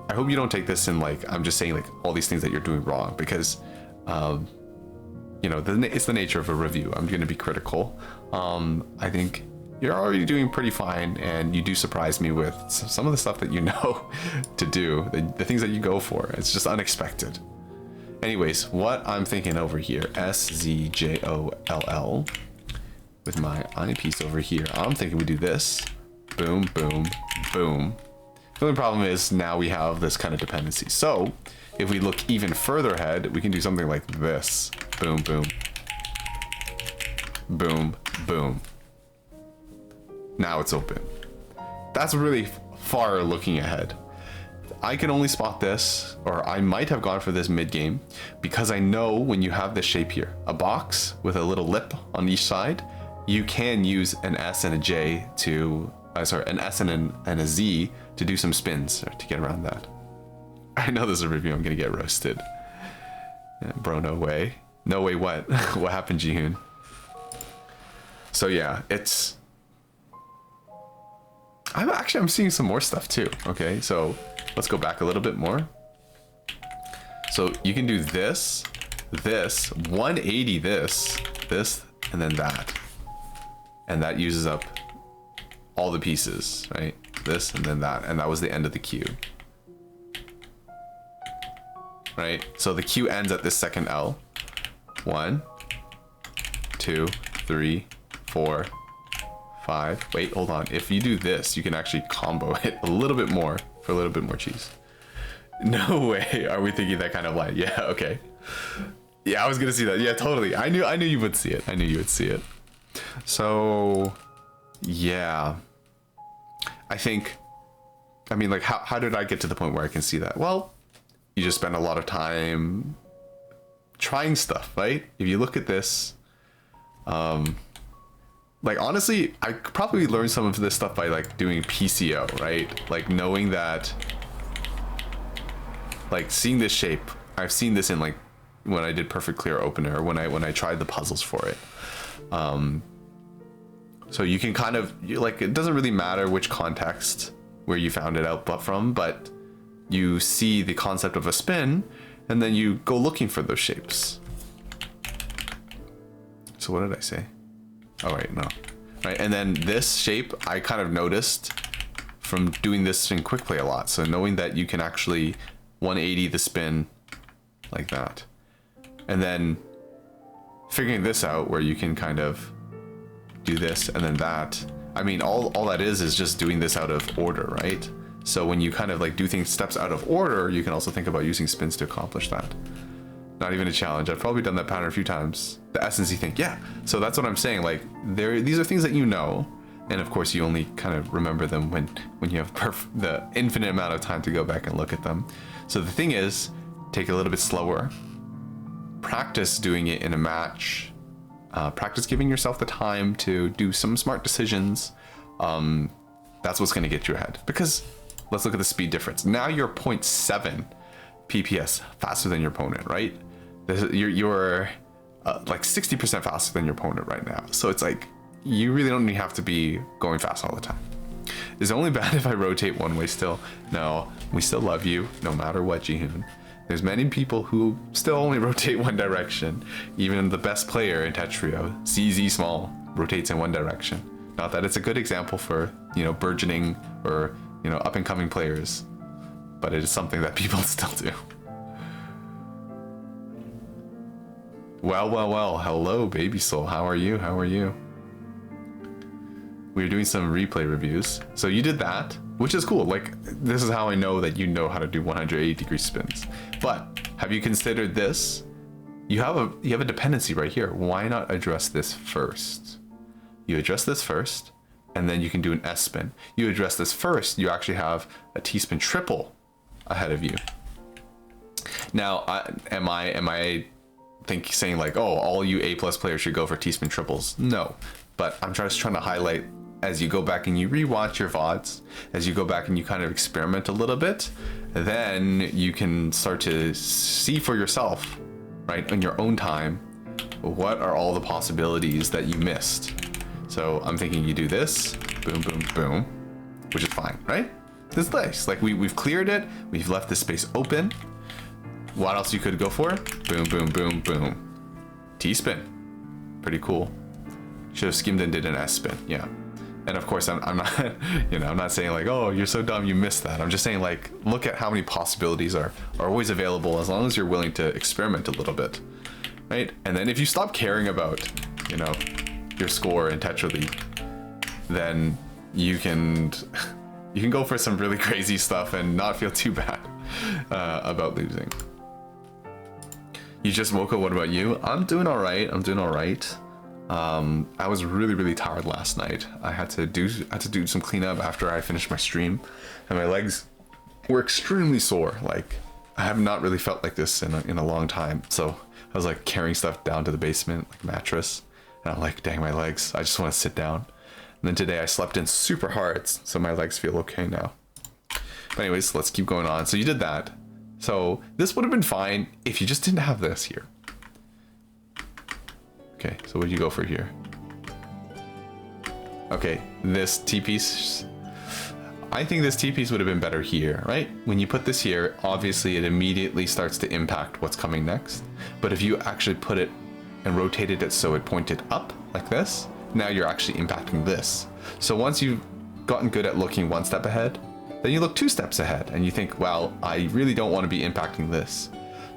I hope you don't take this in like I'm just saying like all these things that you're doing wrong, because you know, it's the nature of a review. I'm going to be critical. I think you're already doing pretty fine, and you do surprise me with some of the stuff that you know to do, the things that you go for. It's just unexpected. Anyways, what I'm thinking over here, SZJOLL, with my eyepiece over here, I'm thinking we do this. Boom, boom, boom. The only problem is now we have this kind of dependency. So if we look even further ahead, we can do something like this. Boom, boom. Boom, boom. Now it's open. That's really far looking ahead. I can only spot this, or I might have gone for this mid-game, because I know when you have this shape here, a box with a little lip on each side, you can use an S and a J to, an S and a Z to do some spins to get around that. I know this is a review, I'm gonna get roasted. Yeah, bro, no way. No way what? What happened, Jihoon? So yeah, it's... I'm seeing some more stuff too. Okay, so let's go back a little bit more. So you can do this, 180 this, and then that. And that uses up all the pieces, right? This and then that, and that was the end of the queue. Right? So the queue ends at this second L. 1, 2, 3, 4, 5. Wait, hold on. If you do this, you can actually combo it a little bit more for a little bit more cheese. No way. Are we thinking that kind of line? Yeah, okay. Yeah, I was gonna see that. Yeah, totally. I knew you would see it. I knew you would see it. So yeah. I mean, like, how did I get to the point where I can see that? Well, you just spend a lot of time trying stuff, right? If you look at this, like, honestly, I could probably learn some of this stuff by like doing PCO, right? Like knowing that, like seeing this shape, I've seen this in like when I did Perfect Clear Opener, when I tried the puzzles for it. So you can kind of, like, it doesn't really matter which context where you found it out from, but you see the concept of a spin, and then you go looking for those shapes. So what did I say? Oh wait, no. Right, and then this shape I kind of noticed from doing this in quick play a lot. So knowing that you can actually 180 the spin like that. And then figuring this out where you can kind of do this and then that. I mean, all that is just doing this out of order, right? So when you kind of like do things steps out of order, you can also think about using spins to accomplish that. Not even a challenge. I've probably done that pattern a few times. The S and Z thing, yeah. So that's what I'm saying. Like, these are things that you know And of course, you only kind of remember them when you have the infinite amount of time to go back and look at them. So the thing is, take it a little bit slower. Practice doing it in a match. Practice giving yourself the time to do some smart decisions. That's what's going to get you ahead. Because let's look at the speed difference. Now you're 0.7 PPS faster than your opponent, right? You're like 60% faster than your opponent right now. So it's like, you really don't have to be going fast all the time. Is it only bad if I rotate one way still? No, we still love you no matter what, Jihoon. There's many people who still only rotate one direction. Even the best player in Tetrio, CZ Small, rotates in one direction. Not that it's a good example for, burgeoning or, up and coming players, but it is something that people still do. Well, hello, baby soul. How are you? We're doing some replay reviews. So you did that, which is cool. Like, this is how I know that you know how to do 180-degree spins. But have you considered this? You have a dependency right here. Why not address this first? You address this first, and then you can do an S spin. You address this first, you actually have a T spin triple ahead of you. Now, am I saying like, oh, all you A+ players should go for T spin triples? No, but I'm just trying to highlight, as you go back and you rewatch your VODs, as you go back and you kind of experiment a little bit, then you can start to see for yourself, right, in your own time, what are all the possibilities that you missed. So I'm thinking you do this, boom, boom, boom, which is fine, right? This is nice. Like we've cleared it, we've left the space open. What else you could go for? Boom, boom, boom, boom. T-spin, pretty cool. Should have skimmed and did an S spin, yeah. And of course, I'm not, I'm not saying like, oh, you're so dumb, you missed that. I'm just saying like, look at how many possibilities are always available as long as you're willing to experiment a little bit, right? And then if you stop caring about, your score in Tetra League, then you can go for some really crazy stuff and not feel too bad about losing. You just woke up. What about you? I'm doing all right. I was really tired last night. I had to do some cleanup after I finished my stream, and my legs were extremely sore. Like, I have not really felt like this in a long time. So I was like carrying stuff down to the basement, like mattress, and I'm like, dang, my legs, I just want to sit down. And then today I slept in super hard, so my legs feel okay now. But anyways, let's keep going on. So you did that. So this would have been fine if you just didn't have this here. Okay, so what did you go for here? Okay, this T-piece. I think this T-piece would have been better here, right? When you put this here, obviously it immediately starts to impact what's coming next. But if you actually put it and rotated it so it pointed up like this, now you're actually impacting this. So once you've gotten good at looking one step ahead, then you look 2 steps ahead and you think, well, I really don't want to be impacting this.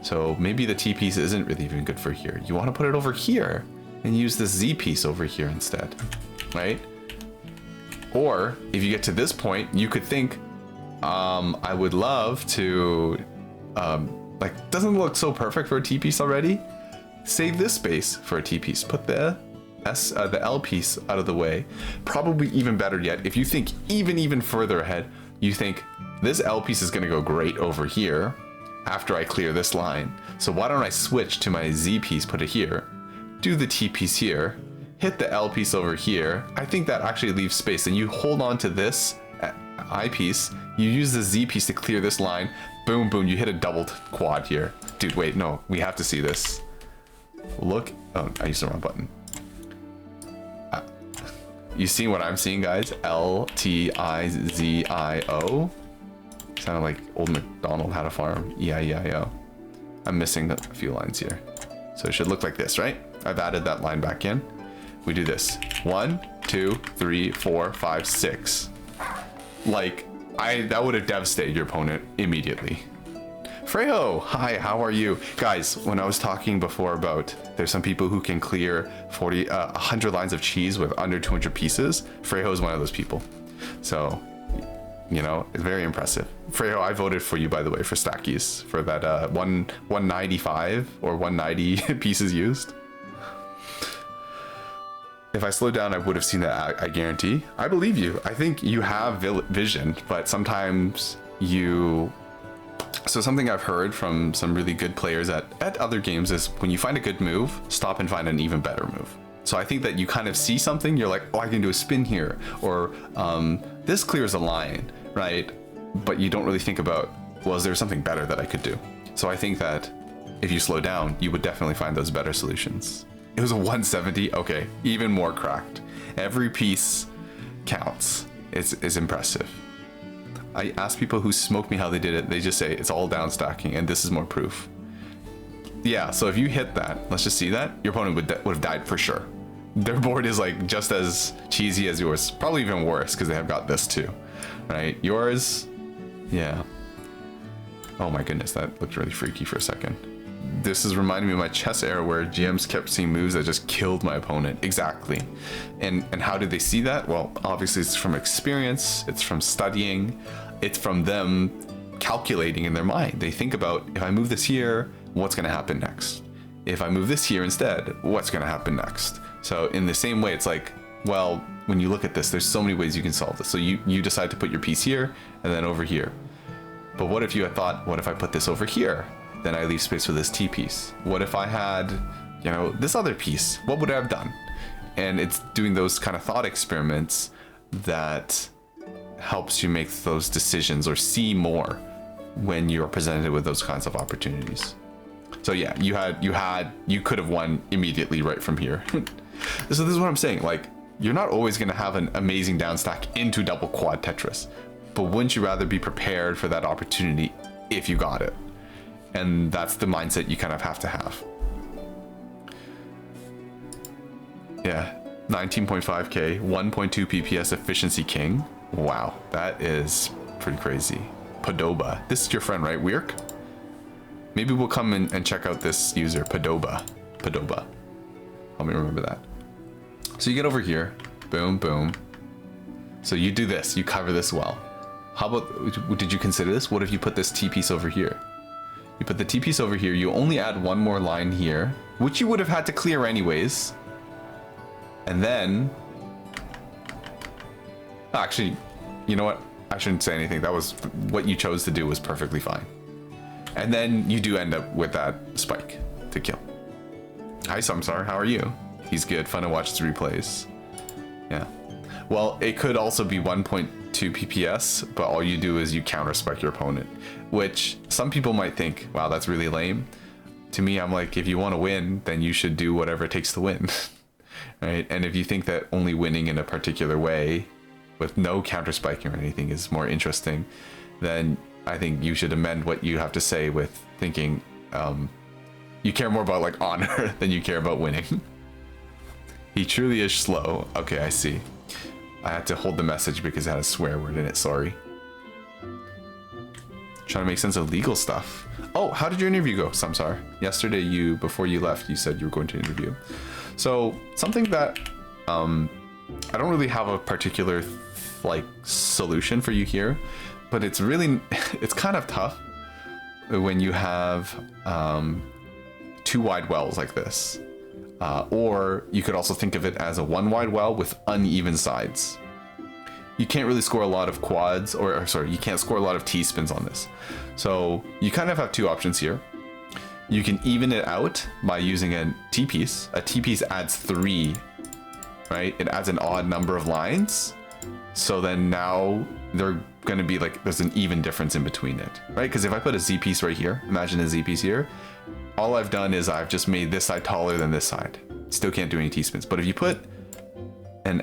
So maybe the T piece isn't really even good for here. You want to put it over here and use this Z piece over here instead, right? Or if you get to this point, you could think, I would love to, like, doesn't it look so perfect for a T piece already? Save this space for a T piece. Put the L piece out of the way. Probably even better yet, if you think even further ahead, you think this L piece is going to go great over here after I clear this line. So why don't I switch to my Z piece, put it here, do the T piece here, hit the L piece over here. I think that actually leaves space, and you hold on to this I piece, you use the Z piece to clear this line, boom, boom, you hit a double quad here. Dude, wait, no, we have to see this. Look, oh, I used the wrong button. You see what I'm seeing, guys? L-T-I-Z-I-O. Sounded like old MacDonald had a farm. E-I-E-I-O. I'm missing a few lines here. So it should look like this, right? I've added that line back in. We do this. 1, 2, 3, 4, 5, 6. Like, that would have devastated your opponent immediately. Freyo, hi, how are you? Guys, when I was talking before about there's some people who can clear 100 lines of cheese with under 200 pieces, Freyo is one of those people. So, it's very impressive. Freyo, I voted for you, by the way, for Stackies, for that 195 or 190 pieces used. If I slowed down, I would have seen that, I guarantee. I believe you. I think you have vision, but sometimes you... So something I've heard from some really good players at other games is when you find a good move, stop and find an even better move. So I think that you kind of see something, you're like, oh, I can do a spin here, or this clears a line, right? But you don't really think about, well, is there something better that I could do? So I think that if you slow down, you would definitely find those better solutions. It was a 170, okay, even more cracked. Every piece counts. It's impressive. I ask people who smoke me how they did it, they just say it's all down stacking, and this is more proof. Yeah, so if you hit that, let's just see that, your opponent would have died for sure. Their board is like just as cheesy as yours, probably even worse because they have got this too, right? Yours, yeah. Oh my goodness, that looked really freaky for a second. This is reminding me of my chess era where GMs kept seeing moves that just killed my opponent. Exactly. And how did they see that? Well, obviously it's from experience, it's from studying, it's from them calculating in their mind. They think about, if I move this here, what's going to happen next? If I move this here instead, what's going to happen next? So in the same way, it's like, well, when you look at this, there's so many ways you can solve this. So you decide to put your piece here and then over here. But what if you had thought, what if I put this over here? Then I leave space for this T piece. What if I had, you know, this other piece? What would I have done? And it's doing those kind of thought experiments that helps you make those decisions or see more when you're presented with those kinds of opportunities. So yeah, you could have won immediately right from here. So this is what I'm saying. Like, you're not always going to have an amazing downstack into double quad Tetris, but wouldn't you rather be prepared for that opportunity if you got it? And that's the mindset you kind of have to have. Yeah, 19.5k, 1.2 PPS efficiency king. Wow, that is pretty crazy. Padoba. This is your friend, right, Weirk? Maybe we'll come in and check out this user, Padoba. Let me remember that. So you get over here, boom, boom. So you do this, you cover this well. How about, did you consider this? What if you put this T piece over here? You put the T piece over here, you only add one more line here, which you would have had to clear anyways. And then, actually, you know what? I shouldn't say anything. That was, what you chose to do was perfectly fine. And then you do end up with that spike to kill. Hi, Samsar, how are you? He's good, fun to watch his replays. Yeah. Well, it could also be 1.2 PPS, but all you do is you counter spike your opponent, which some people might think, wow, that's really lame. To me, I'm like, if you want to win, then you should do whatever it takes to win. Right? And if you think that only winning in a particular way with no counter spiking or anything is more interesting, then I think you should amend what you have to say with thinking you care more about like honor than you care about winning. He truly is slow. Okay, I see. I had to hold the message because it had a swear word in it, sorry. Trying to make sense of legal stuff. Oh, how did your interview go, Samsar? Yesterday, before you left, you said you were going to interview. So something that I don't really have a particular like solution for you here, but it's really, it's kind of tough when you have two wide wells like this. Or you could also think of it as a one wide well with uneven sides. You can't really score a lot of quads, or sorry, you can't score a lot of T-spins on this. So you kind of have two options here. You can even it out by using a T-piece. A T-piece adds 3, right? It adds an odd number of lines. So then now they're going to be like, there's an even difference in between it, right? Because if I put a Z-piece right here, imagine a Z-piece here, all I've done is I've just made this side taller than this side. Still can't do any T-spins. But if you put an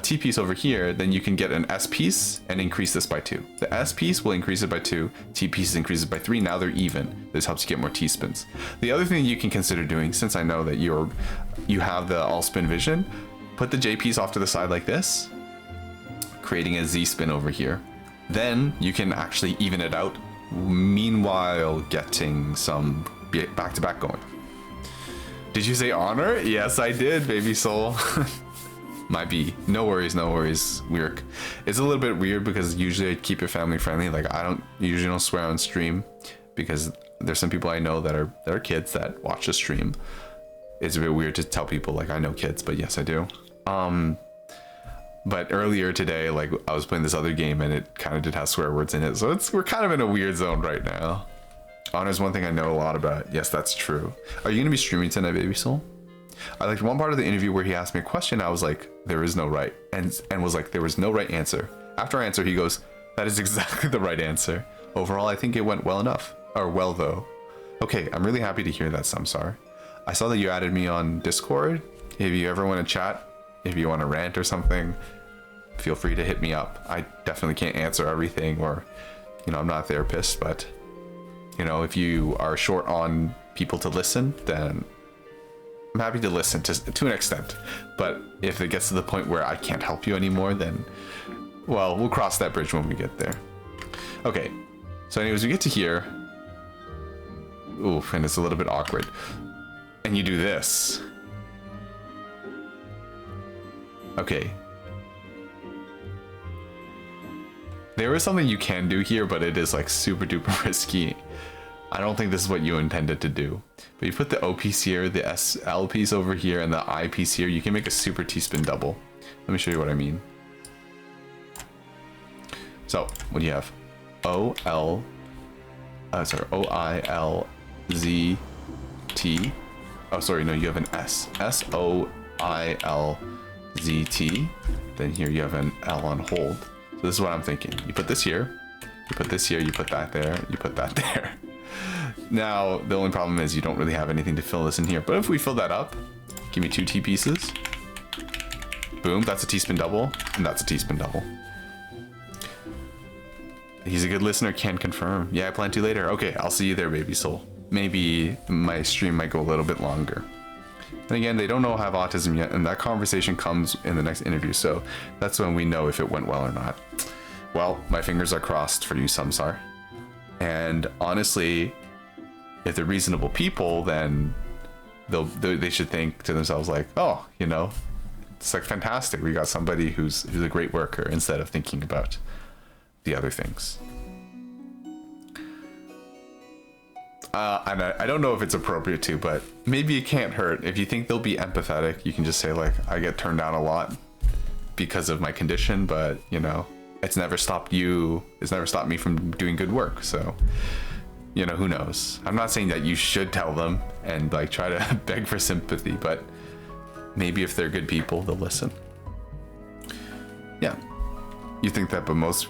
T-piece over here, then you can get an S-piece and increase this by 2. The S-piece will increase it by 2. T-piece increases by 3. Now they're even. This helps you get more T-spins. The other thing you can consider doing, since I know that you have the all-spin vision, put the J-piece off to the side like this, creating a Z-spin over here. Then you can actually even it out, meanwhile getting some back-to-back going. Did you say honor? Yes, I did, baby soul. Might be. No worries, no worries. Weird. It's a little bit weird because usually I keep it family friendly. Like I usually don't swear on stream because there's some people I know that are kids that watch the stream. It's a bit weird to tell people like I know kids, but yes, I do. But earlier today, like, I was playing this other game and it kind of did have swear words in it. So we're kind of in a weird zone right now. Honor's one thing I know a lot about. Yes, that's true. Are you going to be streaming tonight, Baby Soul? I liked one part of the interview where he asked me a question. I was like, there is no right. And was like, there was no right answer. After I answered, he goes, that is exactly the right answer. Overall, I think it went well enough. Or well, though. Okay, I'm really happy to hear that, Samsar. I saw that you added me on Discord. If you ever want to chat, if you want to rant or something, feel free to hit me up. I definitely can't answer everything, or, you know, I'm not a therapist, but, you know, if you are short on people to listen, then I'm happy to listen to an extent. But if it gets to the point where I can't help you anymore, then, well, we'll cross that bridge when we get there. Okay, so anyways, we get to here. Oof, and it's a little bit awkward. And you do this. Okay. There is something you can do here, but it is like super duper risky. I don't think this is what you intended to do. But you put the O piece here, the SL piece over here, and the I piece here. You can make a super T-spin double. Let me show you what I mean. So, what do you have? O-I-L-Z-T. Oh, sorry, no, you have an S. S-O-I-L-Z-T. Then here you have an L on hold. So this is what I'm thinking. You put this here, you put this here, you put that there, you put that there. Now, the only problem is you don't really have anything to fill this in here. But if we fill that up, give me 2 T pieces. Boom, that's a T-spin double, and that's a T-spin double. He's a good listener, can confirm. Yeah, I plan to later. Okay, I'll see you there, Baby Soul. Maybe my stream might go a little bit longer. And again, they don't know I have autism yet, and that conversation comes in the next interview, so that's when we know if it went well or not. Well, my fingers are crossed for you, Samsar. And honestly, if they're reasonable people, then they should think to themselves like, oh, you know, it's like fantastic. We got somebody who's a great worker, instead of thinking about the other things. And I don't know if it's appropriate to, but maybe it can't hurt. If you think they'll be empathetic, you can just say like, I get turned down a lot because of my condition, but you know, it's never stopped you. It's never stopped me from doing good work. So, you know, who knows? I'm not saying that you should tell them and like try to beg for sympathy, but maybe if they're good people, they'll listen. Yeah. You think that, but most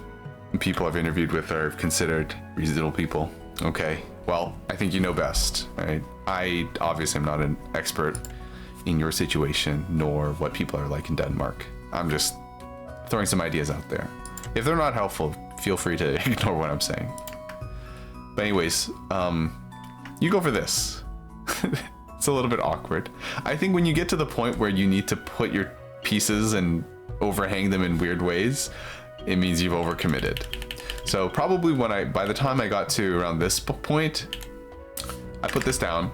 people I've interviewed with are considered reasonable people. Okay. Well, I think you know best, right? I obviously am not an expert in your situation, nor what people are like in Denmark. I'm just throwing some ideas out there. If they're not helpful, feel free to ignore what I'm saying. But anyways, you go for this. It's a little bit awkward. I think when you get to the point where you need to put your pieces and overhang them in weird ways, it means you've overcommitted. So probably by the time I got to around this point, I put this down.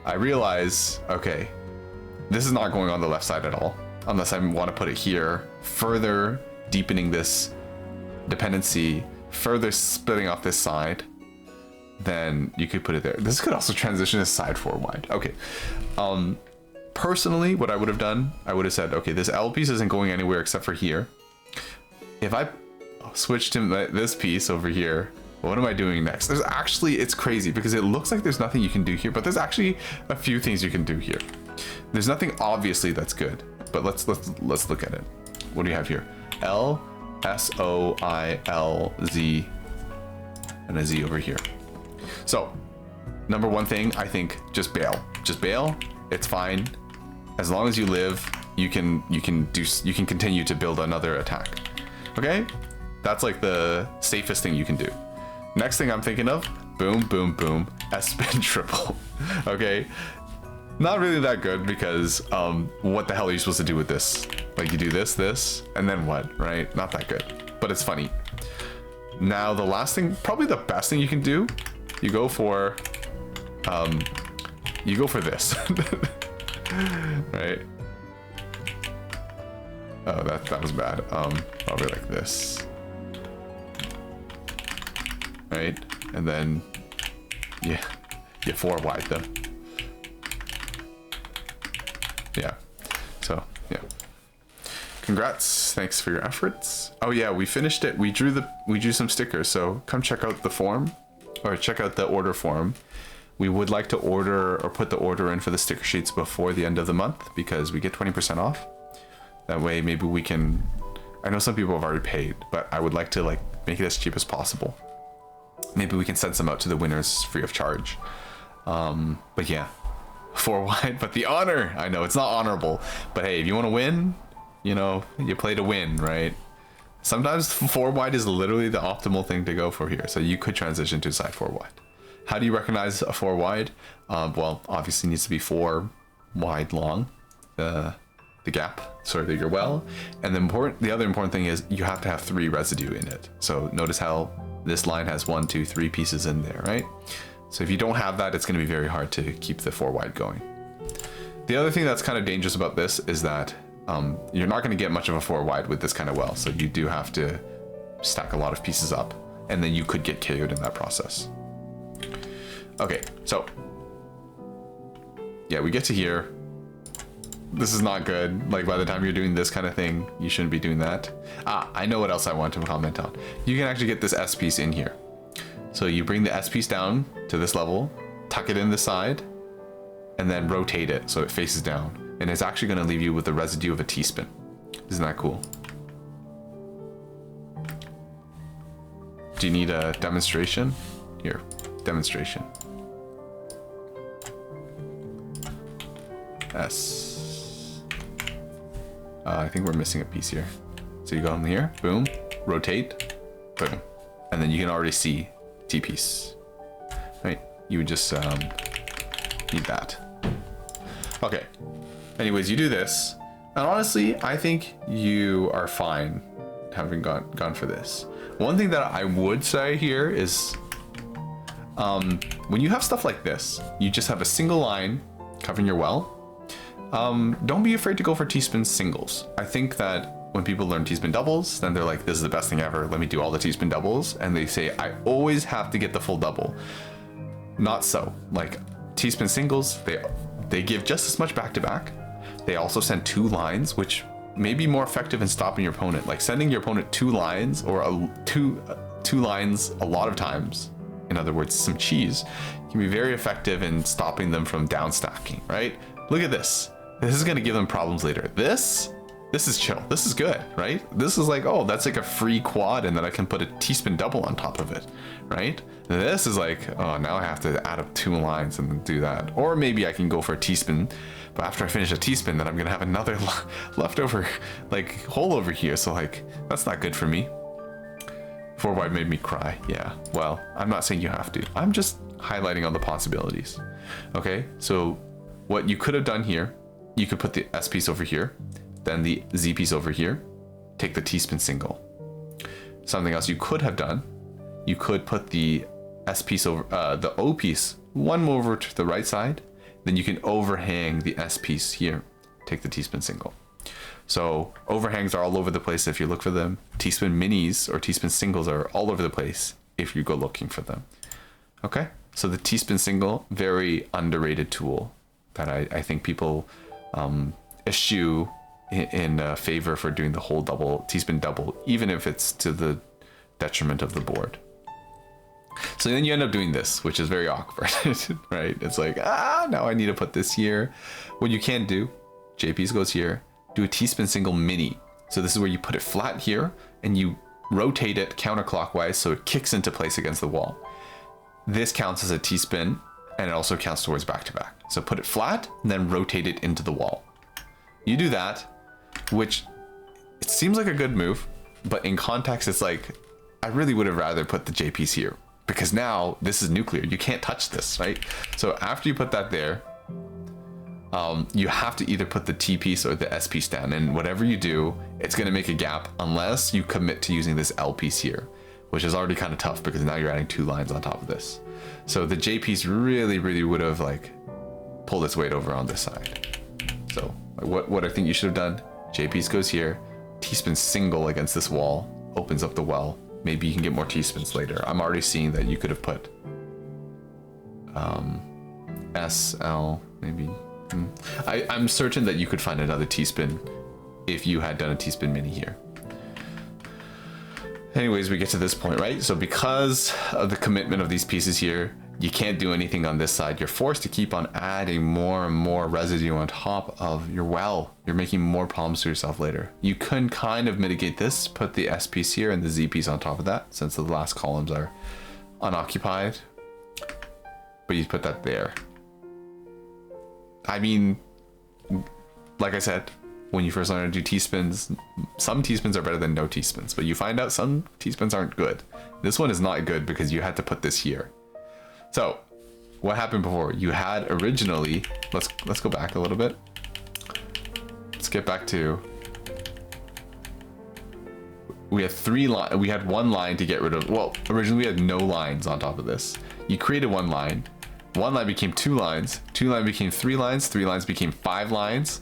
I realize, okay, this is not going on the left side at all, unless I want to put it here, further deepening this dependency, further splitting off this side. Then you could put it there. This could also transition to side 4 wide. Okay. Personally, what I would have done, I would have said, okay, this L piece isn't going anywhere except for here. If I switch to this piece over here, what am I doing next? There's actually, it's crazy because it looks like there's nothing you can do here, but there's actually a few things you can do here. There's nothing obviously that's good, but let's look at it. What do you have here? L, S, O, I, L, Z, and a Z over here. So, number one thing, I think just bail. Just bail. It's fine. As long as you live, you can continue to build another attack. Okay? That's like the safest thing you can do. Next thing I'm thinking of, boom, boom, boom, S-spin triple. Okay? Not really that good because what the hell are you supposed to do with this? Like you do this, and then what, right? Not that good, but it's funny. Now the last thing, probably the best thing you can do, you go for this, right? Oh, that was bad. Probably like this, right? And then, yeah, 4 wide though. Yeah. So yeah. Congrats. Thanks for your efforts. Oh yeah, we finished it. We drew some stickers. So come check out the form, or check out the order form. We would like to order or put the order in for the sticker sheets before the end of the month because we get 20% off. That way maybe we can, I know some people have already paid, but I would like to like make it as cheap as possible. Maybe we can send some out to the winners free of charge. But yeah, 4 wide, but the honor, I know it's not honorable, but hey, if you want to win, you know, you play to win, right? Sometimes 4 wide is literally the optimal thing to go for here. So you could transition to side 4 wide. How do you recognize a 4 wide? Well, obviously it needs to be 4 wide long, the gap, sort of your well. And the other important thing is you have to have 3 residue in it. So notice how this line has 1, 2, 3 pieces in there, right? So if you don't have that, it's going to be very hard to keep the 4 wide going. The other thing that's kind of dangerous about this is that you're not going to get much of a 4 wide with this kind of well. So you do have to stack a lot of pieces up, and then you could get KO'd in that process. Okay, so yeah, we get to here. This is not good. Like by the time you're doing this kind of thing, you shouldn't be doing that. I know what else I want to comment on. You can actually get this S piece in here. So you bring the S piece down to this level, tuck it in the side, and then rotate it so it faces down. And it's actually going to leave you with the residue of a teaspoon. Isn't that cool? Do you need a demonstration? Here, demonstration. S. I think we're missing a piece here. So you go in here, boom, rotate, boom. And then you can already see T-piece, right? You would just need that. Okay, anyways, you do this. And honestly, I think you are fine having gone for this. One thing that I would say here is when you have stuff like this, you just have a single line covering your well. Don't be afraid to go for teaspoon singles. I think that when people learn teaspoon doubles, then they're like, this is the best thing ever. Let me do all the teaspoon doubles. And they say, I always have to get the full double. Not so. Like teaspoon singles, they give just as much back to back. They also send 2 lines, which may be more effective in stopping your opponent. Like sending your opponent 2 lines or two lines a lot of times. In other words, some cheese can be very effective in stopping them from down stacking, right? Look at this. This is going to give them problems later. This is chill. This is good, right? This is like, oh, that's like a free quad and then I can put a teaspoon double on top of it, right? This is like, oh, now I have to add up 2 lines and do that. Or maybe I can go for a teaspoon, but after I finish a teaspoon, then I'm going to have another leftover like hole over here. So like, that's not good for me. 4 wide made me cry. Yeah, well, I'm not saying you have to. I'm just highlighting all the possibilities. Okay, so what you could have done here, you could put the S piece over here, then the Z piece over here, take the teaspoon single. Something else you could have done, you could put the S piece over, the O piece, one over to the right side, then you can overhang the S piece here, take the teaspoon single. So overhangs are all over the place if you look for them. Teaspoon minis or teaspoon singles are all over the place if you go looking for them. Okay, so the teaspoon single, very underrated tool that I think people eschew in favor for doing the whole double teaspoon double, even if it's to the detriment of the board. So then you end up doing this, which is very awkward, right? It's like, now I need to put this here. What you can do, JP's goes here, do a teaspoon single mini. So this is where you put it flat here and you rotate it counterclockwise so it kicks into place against the wall. This counts as a teaspoon and it also counts towards back to back. So put it flat and then rotate it into the wall. You do that, which it seems like a good move, but in context, it's like, I really would have rather put the J piece here because now this is nuclear. You can't touch this, right? So after you put that there, you have to either put the T piece or the S piece down, and whatever you do, it's going to make a gap unless you commit to using this L piece here, which is already kind of tough because now you're adding 2 lines on top of this. So the J piece really would have like pulled its weight over on this side. So what I think you should have done, J piece goes here, teaspoon single against this wall, opens up the well. Maybe you can get more teaspoons later. I'm already seeing that you could have put S, L, maybe. I'm certain that you could find another teaspoon if you had done a T-spin mini here. Anyways, we get to this point, right? So because of the commitment of these pieces here, you can't do anything on this side. You're forced to keep on adding more and more residue on top of your well. You're making more problems for yourself later. You can kind of mitigate this, put the S piece here and the Z piece on top of that, since the last columns are unoccupied. But you put that there. I mean, like I said, when you first learn to do T-spins, some T-spins are better than no T-spins, but you find out some T-spins aren't good. This one is not good because you had to put this here. So what happened before? You had originally, let's go back a little bit. Let's get back to, we had one line to get rid of. Well, originally we had no lines on top of this. You created one line became 2 lines, 2 lines became 3 lines, 3 lines became 5 lines,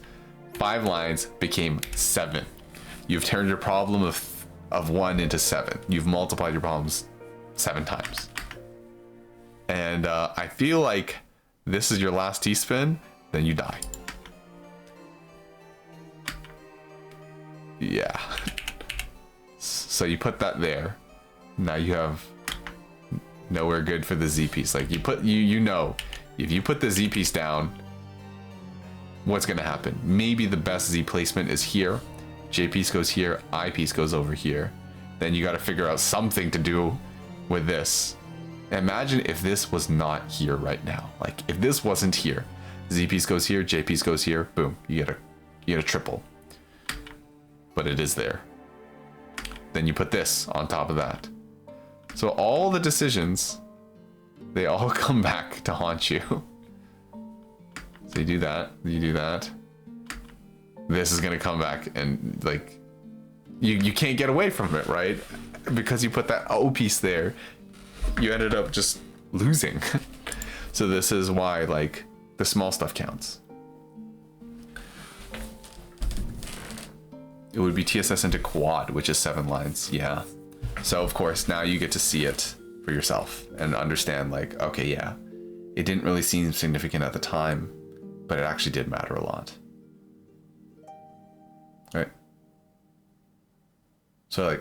5 lines became 7. You've turned your problem of 1 into 7. You've multiplied your problems 7 times. And I feel like this is your last T-spin, then you die. Yeah. So you put that there. Now you have nowhere good for the Z piece. Like you know, if you put the Z piece down, what's gonna happen? Maybe the best Z placement is here. J piece goes here, I piece goes over here. Then you got to figure out something to do with this. Imagine if this was not here right now. Like if this wasn't here, Z piece goes here, J piece goes here, boom, you get a triple. But it is there. Then you put this on top of that. So all the decisions, they all come back to haunt you. So you do that, you do that. This is gonna come back and like, you can't get away from it, right? Because you put that O piece there, you ended up just losing. So this is why like the small stuff counts. It would be TSS into quad, which is 7 lines, yeah. So of course, now you get to see it for yourself and understand like, okay, yeah, it didn't really seem significant at the time, but it actually did matter a lot. Right? So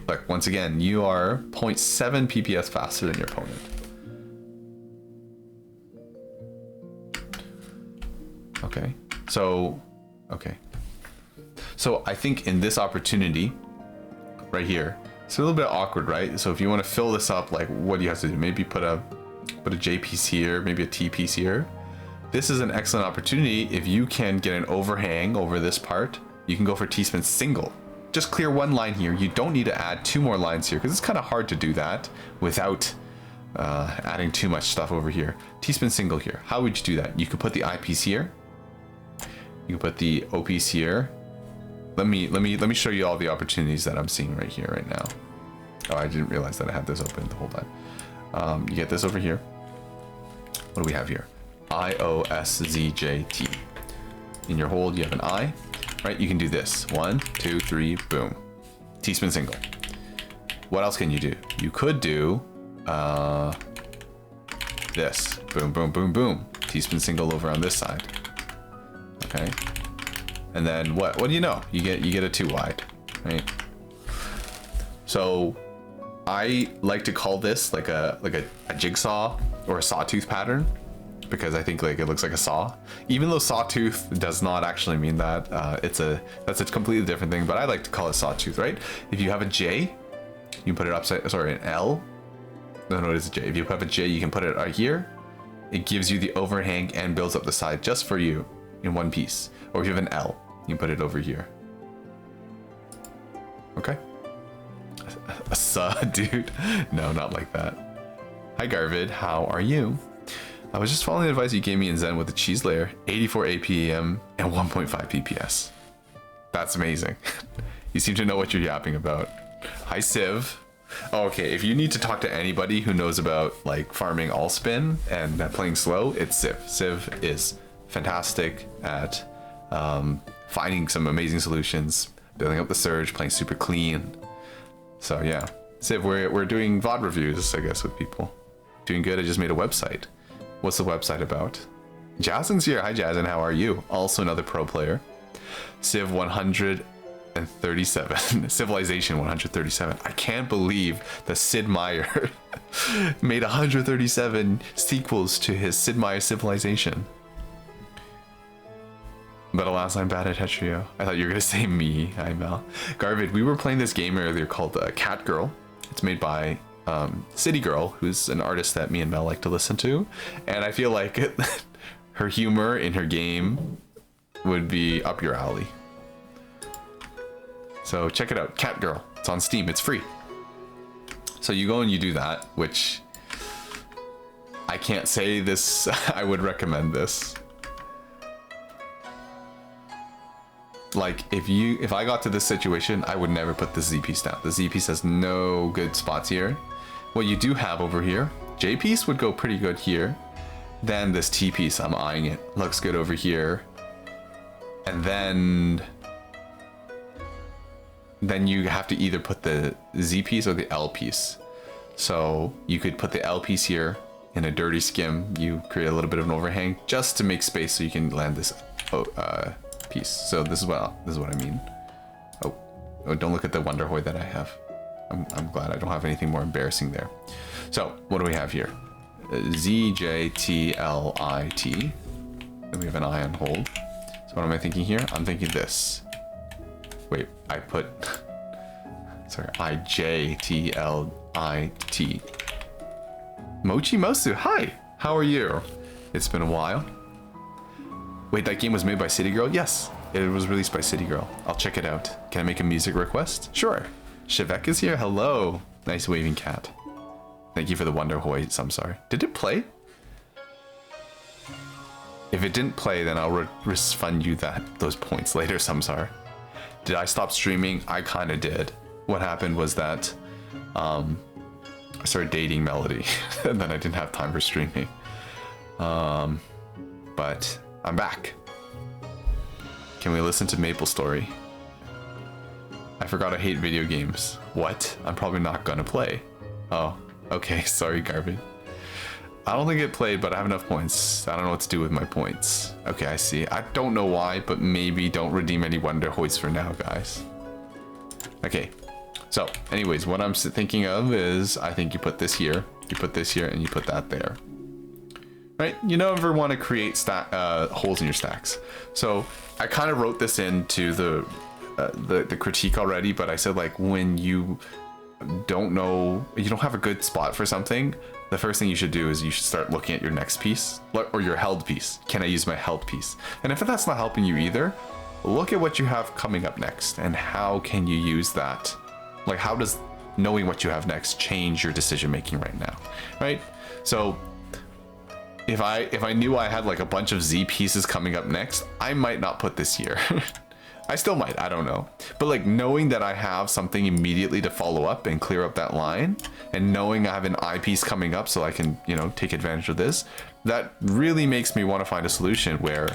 like once again, you are 0.7 PPS faster than your opponent. Okay, so, okay. So I think in this opportunity, right here, it's a little bit awkward, right? So if you want to fill this up, like what do you have to do? Maybe put a J piece here, maybe a T piece here. This is an excellent opportunity. If you can get an overhang over this part, you can go for T-spin single. Just clear 1 line here. You don't need to add 2 more lines here because it's kind of hard to do that without adding too much stuff over here. T-spin single here. How would you do that? You could put the I piece here. You can put the O piece here. Let me show you all the opportunities that I'm seeing right here, right now. Oh, I didn't realize that I had this open the whole time. You get this over here. What do we have here? I, O, S, Z, J, T. In your hold, you have an I, right? You can do this. 1, 2, 3, boom. T-spin single. What else can you do? You could do this. Boom, boom, boom, boom. T-spin single over on this side. Okay. And then what do you know? You get a 2 wide, right? So I like to call this like a jigsaw or a sawtooth pattern because I think like it looks like a saw. Even though sawtooth does not actually mean that, that's a completely different thing, but I like to call it sawtooth, right? If you have a J, you can put it upside, sorry, an L. No, it is a J. If you have a J, you can put it right here. It gives you the overhang and builds up the side just for you in one piece. Or if you have an L, you put it over here. Okay. A saw, dude. No, not like that. Hi, Garvid. How are you? I was just following the advice you gave me in Zen with the cheese layer, 84 APM and 1.5 PPS. That's amazing. You seem to know what you're yapping about. Hi, Civ. Okay, if you need to talk to anybody who knows about like farming all spin and playing slow, it's Civ. Civ is fantastic at finding some amazing solutions, building up the surge, playing super clean. So yeah, Civ, we're doing VOD reviews, I guess, with people. Doing good. I just made a website. What's the website about? Jazin's here. Hi, Jazin. How are you? Also another pro player. Civ 137. Civilization 137. I can't believe that Sid Meier made 137 sequels to his Sid Meier Civilization. But alas, I'm bad at Tetrio. I thought you were gonna say me. Hi, Mel. Garvid, we were playing this game earlier called Cat Girl. It's made by City Girl, who's an artist that me and Mel like to listen to. And I feel like her humor in her game would be up your alley. So check it out, Cat Girl. It's on Steam, it's free. So you go and you do that, which I can't say this, I would recommend this. Like, if I got to this situation, I would never put the Z piece down. The Z piece has no good spots here. What you do have over here, J piece would go pretty good here. Then this T piece, I'm eyeing it. Looks good over here. And then you have to either put the Z piece or the L piece. So you could put the L piece here in a dirty skim. You create a little bit of an overhang just to make space so you can land this piece. So this is what I mean. Oh, don't look at the Wonder Hoy that I have. I'm glad I don't have anything more embarrassing there. So what do we have here? Z, J, T, L, I, T. And we have an I on hold. So what am I thinking here? I'm thinking this. Wait, I put, sorry, I, J, T, L, I, T. Mochi Mosu, hi, how are you? It's been a while. Wait, that game was made by City Girl? Yes, it was released by City Girl. I'll check it out. Can I make a music request? Sure. Shivek is here, hello. Nice waving cat. Thank you for the Wonder Hoy, Samsar. Did it play? If it didn't play, then I'll refund you those points later, Samsar. Did I stop streaming? I kind of did. What happened was that I started dating Melody, and then I didn't have time for streaming. But I'm back. Can we listen to Maple Story? I forgot I hate video games. What? I'm probably not gonna play. Oh, okay, sorry, Garvin. I don't think it played, but I have enough points. I don't know what to do with my points. Okay, I see. I don't know why, but maybe don't redeem any Wonder Hoys for now, guys. Okay, so anyways, what I'm thinking of is I think you put this here, you put this here, and you put that there. Right? You never want to create holes in your stacks. So I kind of wrote this into the critique already, but I said like when you don't know, you don't have a good spot for something, the first thing you should do is you should start looking at your next piece or your held piece. Can I use my held piece? And if that's not helping you either, look at what you have coming up next and how can you use that? Like how does knowing what you have next change your decision making right now, right? So if I knew I had like a bunch of Z pieces coming up next, I might not put this here. I still might, I don't know. But like knowing that I have something immediately to follow up and clear up that line, and knowing I have an I piece coming up so I can, you know, take advantage of this, that really makes me want to find a solution where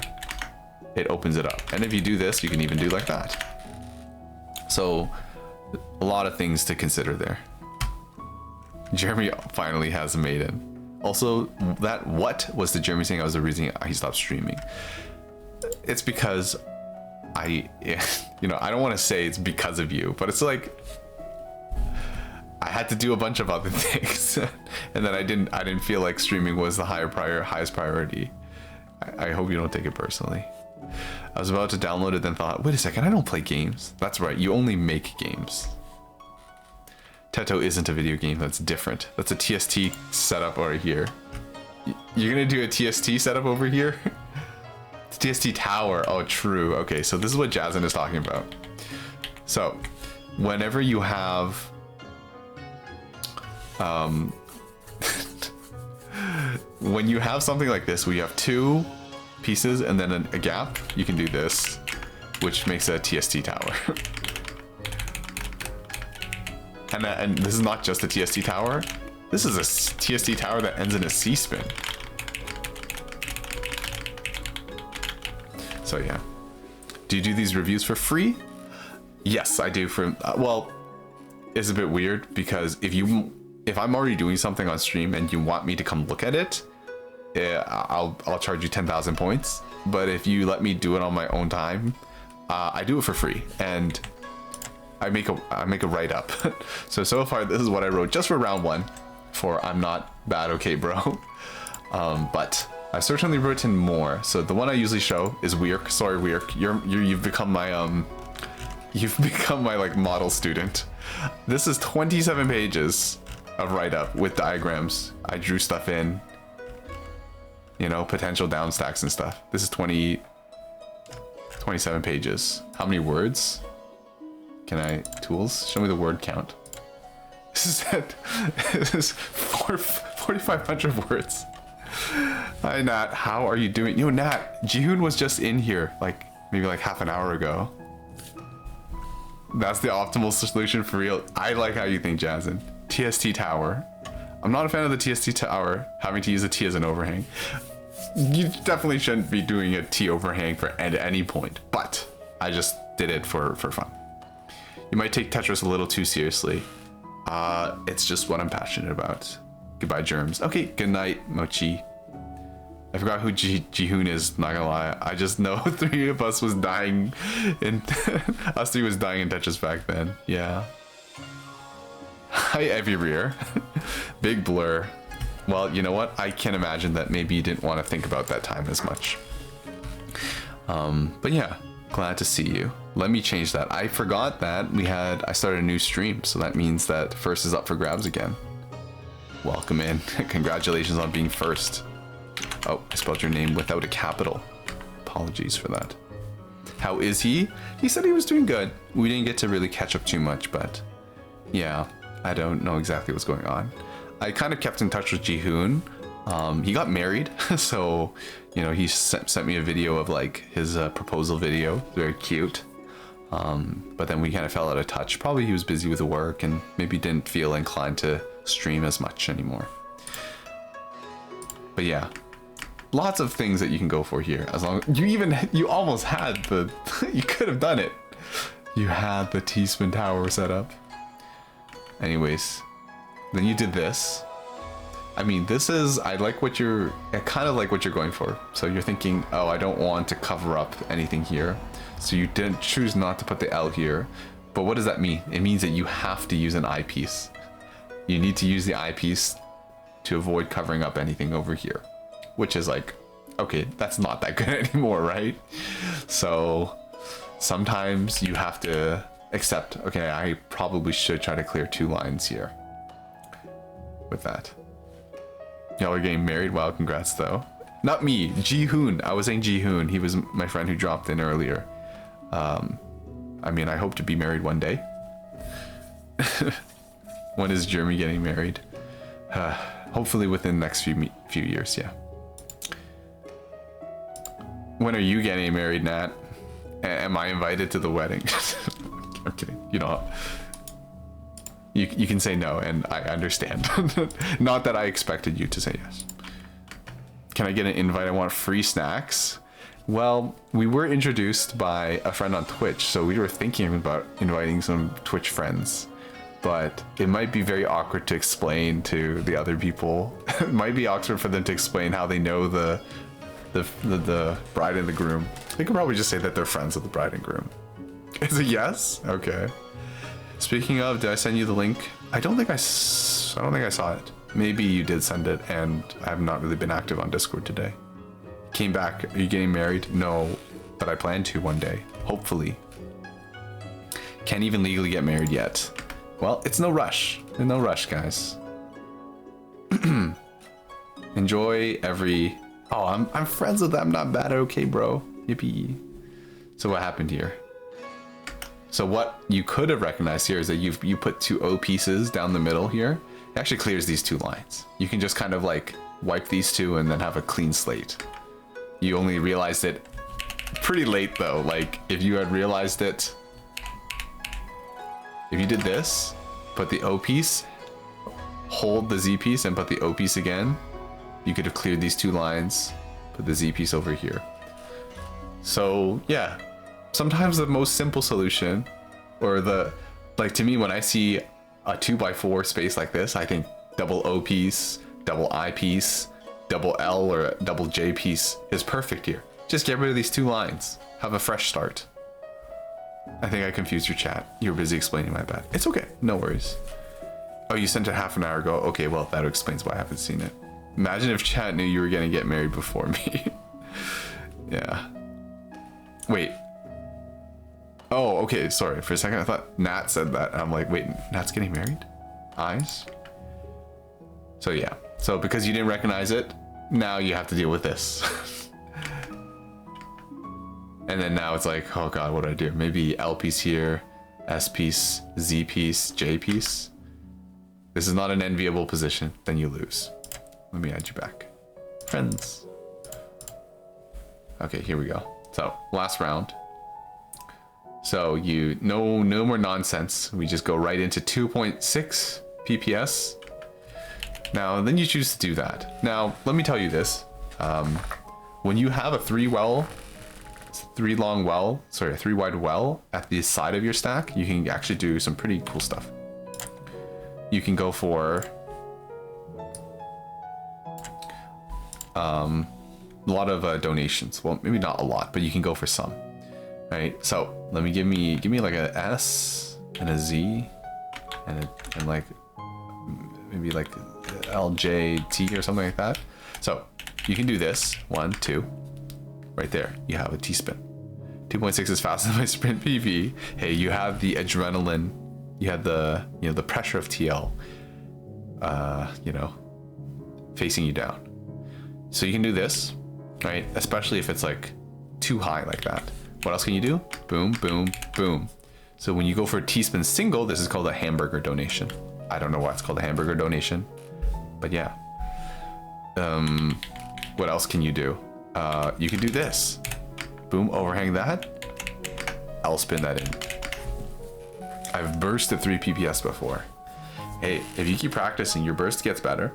it opens it up. And if you do this, you can even do like that. So a lot of things to consider there. Jeremy finally has a maiden. Also, that what was the Jeremy saying I was the reason he stopped streaming. It's because you know, I don't want to say it's because of you, but it's like I had to do a bunch of other things, and then I didn't feel like streaming was the highest priority. I hope you don't take it personally. I was about to download it, then thought, wait a second, I don't play games. That's right, you only make games. Teto isn't a video game, that's different. That's a TST setup over here. You're gonna do a TST setup over here? TST tower, oh true. Okay, so this is what Jazzin is talking about. So, whenever you have when you have something like this, where you have two pieces and then a gap, you can do this, which makes a TST tower. And this is not just a TST tower. This is a TST tower that ends in a C-spin. So yeah. Do you do these reviews for free? Yes, I do. For well, it's a bit weird because if I'm already doing something on stream and you want me to come look at it, I'll charge you 10,000 points. But if you let me do it on my own time, I do it for free, and I make a write-up. So far this is what I wrote just for round 1 for I'm not bad, okay bro. But I've certainly written more. So the one I usually show is Weirk. Sorry Weirk, you've become my like model student. This is 27 pages of write-up with diagrams. I drew stuff in, you know, potential downstacks and stuff. This is 27 pages. How many words? Can I tools? Show me the word count. This is 4,500 words. Hi Nat, how are you doing? Yo Nat, Jihoon was just in here like maybe like half an hour ago. That's the optimal solution for real. I like how you think, Jazzin. TST tower. I'm not a fan of the TST tower having to use a T as an overhang. You definitely shouldn't be doing a T overhang at any point, but I just did it for fun. You might take Tetris a little too seriously. It's just what I'm passionate about. Goodbye, germs. Okay, good night, Mochi. I forgot who Jihoon is, not gonna lie. I just know 3 of us was dying in us 3 was dying in Tetris back then. Yeah. Hi, Everywhere. Big blur. Well, you know what? I can imagine that maybe you didn't want to think about that time as much. But yeah, glad to see you. Let me change that. I forgot that I started a new stream, so that means that first is up for grabs again. Welcome in. Congratulations on being first. Oh, I spelled your name without a capital. Apologies for that. How is he? He said he was doing good. We didn't get to really catch up too much, but yeah, I don't know exactly what's going on. I kind of kept in touch with Jihoon. He got married, so, you know, he sent me a video of like his proposal video. Very cute. But then we kind of fell out of touch. Probably he was busy with the work and maybe didn't feel inclined to stream as much anymore. But yeah, lots of things that you can go for here. As long as you almost had the, you could have done it. You had the teaspoon tower set up. Anyways, then you did this. I mean, I kind of like what you're going for. So you're thinking, oh, I don't want to cover up anything here. So you didn't choose not to put the L here. But what does that mean? It means that you have to use an eyepiece. You need to use the eyepiece to avoid covering up anything over here. Which is like, okay, that's not that good anymore, right? So sometimes you have to accept, okay, I probably should try to clear 2 lines here. With that. Y'all are getting married? Wow, congrats though. Not me, Jihoon. I was saying Jihoon. He was my friend who dropped in earlier. I mean, I hope to be married one day. When is Jeremy getting married? Hopefully within the next few years, yeah. When are you getting married, Nat? Am I invited to the wedding? I'm kidding. You know, you can say no, and I understand. Not that I expected you to say yes. Can I get an invite? I want free snacks. Well, we were introduced by a friend on Twitch, so we were thinking about inviting some Twitch friends. But it might be very awkward to explain to the other people. It might be awkward for them to explain how they know the bride and the groom. They could probably just say that they're friends of the bride and groom. Is it yes? Okay. Speaking of, did I send you the link? I don't think I saw it. Maybe you did send it, and I have not really been active on Discord today. Came back. Are you getting married? No, but I plan to one day. Hopefully. Can't even legally get married yet. Well, it's no rush. There's no rush, guys. Enjoy every... Oh, I'm friends with them. Not bad. Okay, bro. Yippee. So what happened here? So what you could have recognized here is that you put 2 O pieces down the middle here. It actually clears these 2 lines. You can just kind of like wipe these 2 and then have a clean slate. You only realized it pretty late though. Like if you had realized it, if you did this, put the O piece, hold the Z piece and put the O piece again, you could have cleared these 2 lines, put the Z piece over here. So yeah, sometimes the most simple solution, or like to me, when I see a 2x4 space like this, I think double O piece, double I piece, double L or double J piece is perfect here. Just get rid of these 2 lines. Have a fresh start. I think I confused your chat. You were busy explaining, my bad. It's okay, no worries. Oh, you sent it half an hour ago. Okay, well, that explains why I haven't seen it. Imagine if chat knew you were gonna get married before me. Yeah. Wait. Oh, okay, sorry. For a second, I thought Nat said that. And I'm like, wait, Nat's getting married? Eyes? So yeah. So because you didn't recognize it, now you have to deal with this. And then now it's like, oh god, what do I do? Maybe L piece here, S piece, Z piece, J piece. This is not an enviable position. Then you lose. Let me add you back. Friends. Okay, here we go. So, last round. So you, no more nonsense. We just go right into 2.6 PPS. Now, then you choose to do that. Now, let me tell you this. When you have a three wide well at the side of your stack, you can actually do some pretty cool stuff. You can go for a lot of donations. Well, maybe not a lot, but you can go for some. Right? So let me give me like a S and a Z and like maybe like LJT or something like that. So you can do this. 1, 2. Right there. You have a T-spin. 2.6 is faster than my sprint PV. Hey, you have the adrenaline. You have the, you know, the pressure of TL, you know, facing you down. So you can do this, right? Especially if it's like too high like that. What else can you do? Boom, boom, boom. So when you go for a T-spin single, this is called a hamburger donation. I don't know why it's called a hamburger donation, but yeah. What else can you do? You can do this. Boom, overhang that. I'll spin that in. I've bursted 3 PPS before. Hey, if you keep practicing, your burst gets better.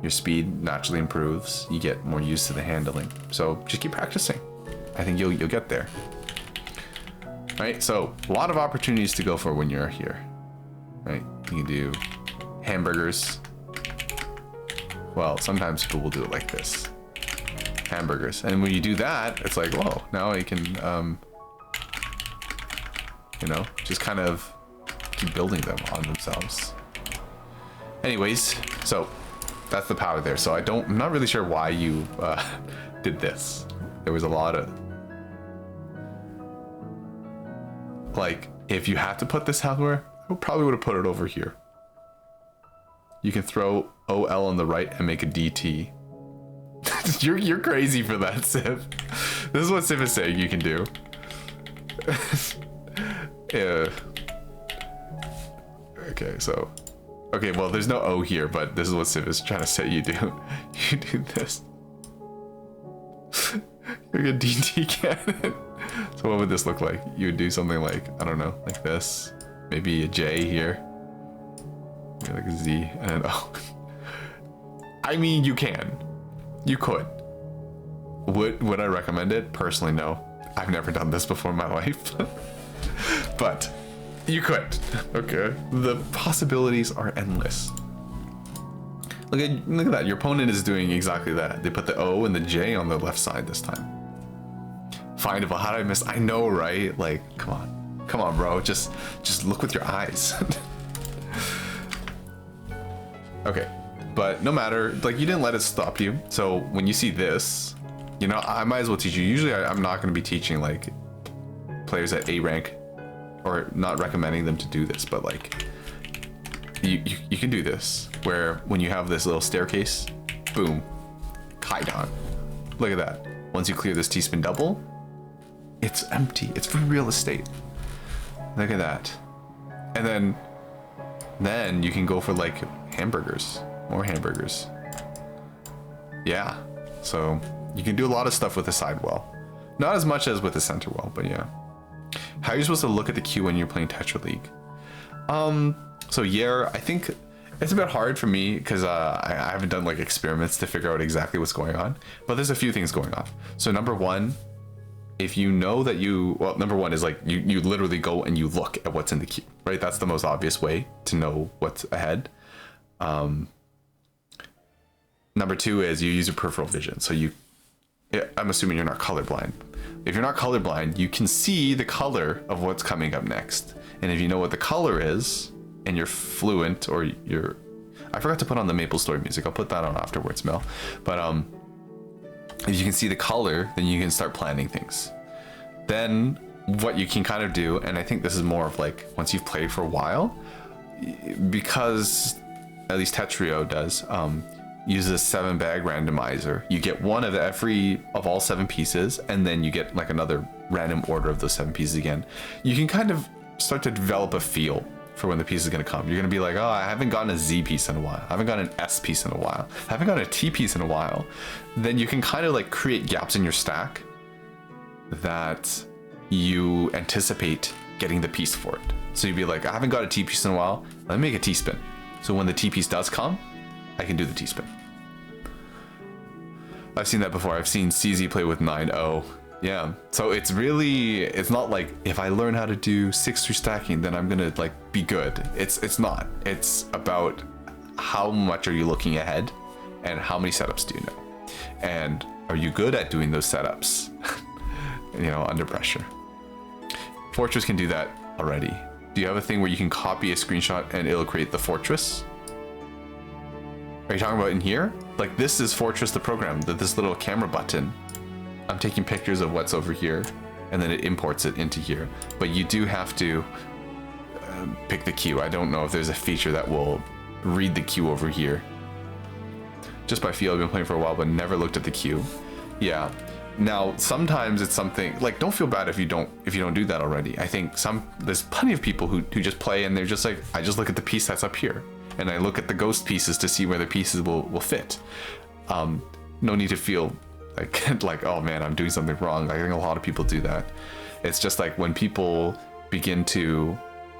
Your speed naturally improves. You get more used to the handling. So just keep practicing. I think you'll get there. Right, so a lot of opportunities to go for when you're here. Right, you can do hamburgers. Well, sometimes people will do it like this. Hamburgers. And when you do that, it's like, whoa, now I can, you know, just kind of keep building them on themselves. Anyways, so that's the power there. So I'm not really sure why you did this. There was a lot of, like, if you had to put this elsewhere, I probably would have put it over here. You can throw OL on the right and make a DT. You're crazy for that, Civ. This is what Civ is saying you can do. Yeah. Okay, so. Okay, well, there's no O here, but this is what Civ is trying to say you do. You do this. You're a DT cannon. So what would this look like? You would do something like, I don't know, like this. Maybe a J here. Maybe like a Z and an O. I mean, you can. You could. Would I recommend it? Personally, no. I've never done this before in my life. But you could. Okay. The possibilities are endless. Look at that. Your opponent is doing exactly that. They put the O and the J on the left side this time. Findable. How did I miss? I know, right? Like, come on. Come on, bro. Just look with your eyes. Okay. But no matter, like, you didn't let it stop you. So when you see this, you know, I might as well teach you. Usually I'm not going to be teaching like players at A rank, or not recommending them to do this, but like you can do this where when you have this little staircase, boom, Kaidan. Look at that. Once you clear this T-spin double, it's empty. It's free real estate. Look at that. And then you can go for like hamburgers. More hamburgers. Yeah. So you can do a lot of stuff with the side well. Not as much as with the center well, but yeah. How are you supposed to look at the queue when you're playing Tetra League? So yeah, I think it's a bit hard for me because I haven't done like experiments to figure out exactly what's going on. But there's a few things going on. So number one, if you know that number one is like you literally go and you look at what's in the queue, right? That's the most obvious way to know what's ahead. Number two is you use your peripheral vision. So you Yeah, I'm assuming you're not colorblind. If you're not colorblind, you can see the color of what's coming up next. And if you know what the color is, and you're fluent, or you're... I forgot to put on the Maple Story music. I'll put that on afterwards, Mel. But if you can see the color, then you can start planning things. Then what you can kind of do, and I think this is more of like, once you've played for a while, because at least Tetrio does, uses a 7-bag randomizer. You get one of every of all 7 pieces, and then you get like another random order of those 7 pieces again. You can kind of start to develop a feel for when the piece is going to come. You're going to be like, oh, I haven't gotten a Z piece in a while. I haven't gotten an S piece in a while. I haven't gotten a T piece in a while. Then you can kind of like create gaps in your stack that you anticipate getting the piece for it. So you'd be like, I haven't got a T piece in a while. Let me make a T spin. So when the T piece does come, I can do the T spin. I've seen that before. I've seen CZ play with 9-0. Yeah. So it's really, it's not like if I learn how to do 6-3 stacking, then I'm gonna like be good. It's not. It's about how much are you looking ahead and how many setups do you know? And are you good at doing those setups? You know, under pressure. Fortress can do that already. Do you have a thing where you can copy a screenshot and it'll create the fortress? Are you talking about in here? Like this is Fortress the program, this little camera button. I'm taking pictures of what's over here and then it imports it into here. But you do have to pick the queue. I don't know if there's a feature that will read the queue over here. Just by feel, I've been playing for a while, but never looked at the queue. Yeah. Now, sometimes it's something like, don't feel bad if you don't do that already. I think there's plenty of people who just play and they're just like, I just look at the piece that's up here and I look at the ghost pieces to see where the pieces will fit. No need to feel like, oh man, I'm doing something wrong. I think a lot of people do that. It's just like when people begin to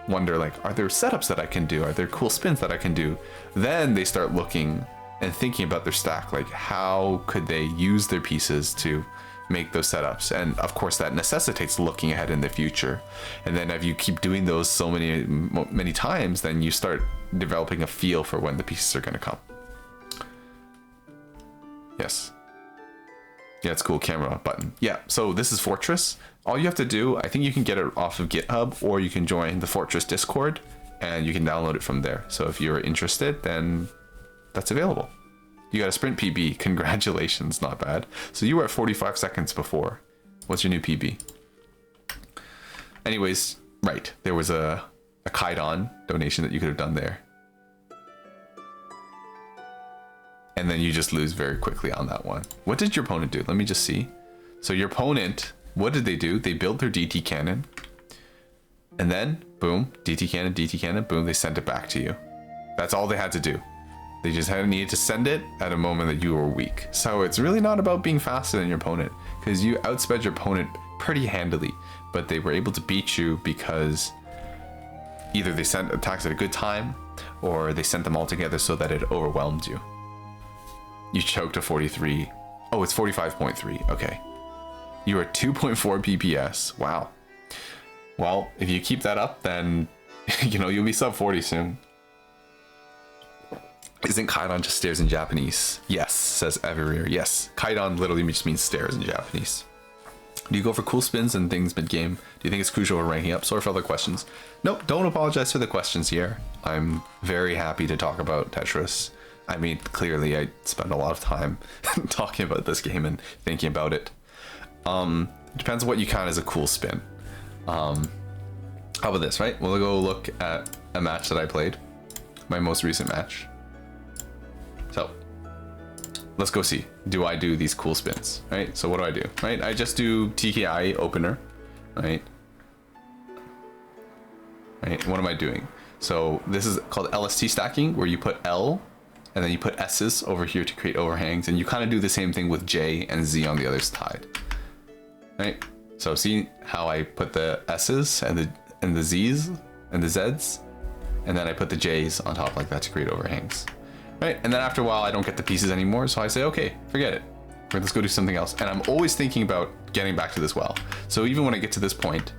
wonder, like, are there setups that I can do? Are there cool spins that I can do? Then they start looking and thinking about their stack, like how could they use their pieces to make those setups. And of course that necessitates looking ahead in the future. And then if you keep doing those so many times, then you start developing a feel for when the pieces are going to come. Yes. Yeah, it's cool. Camera button. Yeah, so this is Fortress. All you have to do, I think you can get it off of GitHub, or you can join the Fortress Discord and you can download it from there. So if you're interested, then that's available. You got a sprint PB. Congratulations, not bad. So you were at 45 seconds before. What's your new PB? Anyways, right, there was a Kaidon donation that you could have done there. And then you just lose very quickly on that one. What did your opponent do? Let me just see. So your opponent, what did they do? They built their DT cannon. And then, boom, DT cannon, boom, they sent it back to you. That's all they had to do. They just needed to send it at a moment that you were weak. So it's really not about being faster than your opponent, because you outsped your opponent pretty handily, but they were able to beat you because either they sent attacks at a good time or they sent them all together so that it overwhelmed you. You choked to 43. Oh, it's 45.3. Okay. You are 2.4 PPS. Wow. Well, if you keep that up, then you know, you'll be sub 40 soon. Isn't Kaidon just stairs in Japanese? Yes, says Everear. Yes, Kaidon literally just means stairs in Japanese. Do you go for cool spins and things mid-game? Do you think it's crucial for ranking up? Sorry for other questions. Nope, don't apologize for the questions here. I'm very happy to talk about Tetris. I mean, clearly I spend a lot of time talking about this game and thinking about it. Depends on what you count as a cool spin. How about this, right? We'll go look at a match that I played. My most recent match. So let's go see, do I do these cool spins, right? So what do I do, right? I just do TKI opener, right? What am I doing? So this is called LST stacking, where you put L and then you put S's over here to create overhangs, and you kind of do the same thing with J and Z on the other side, right? So see how I put the S's and the Z's and the Z's, and then I put the J's on top like that to create overhangs. Right, and then after a while I don't get the pieces anymore, so I say, okay, forget it. Let's go do something else. And I'm always thinking about getting back to this well. So even when I get to this point,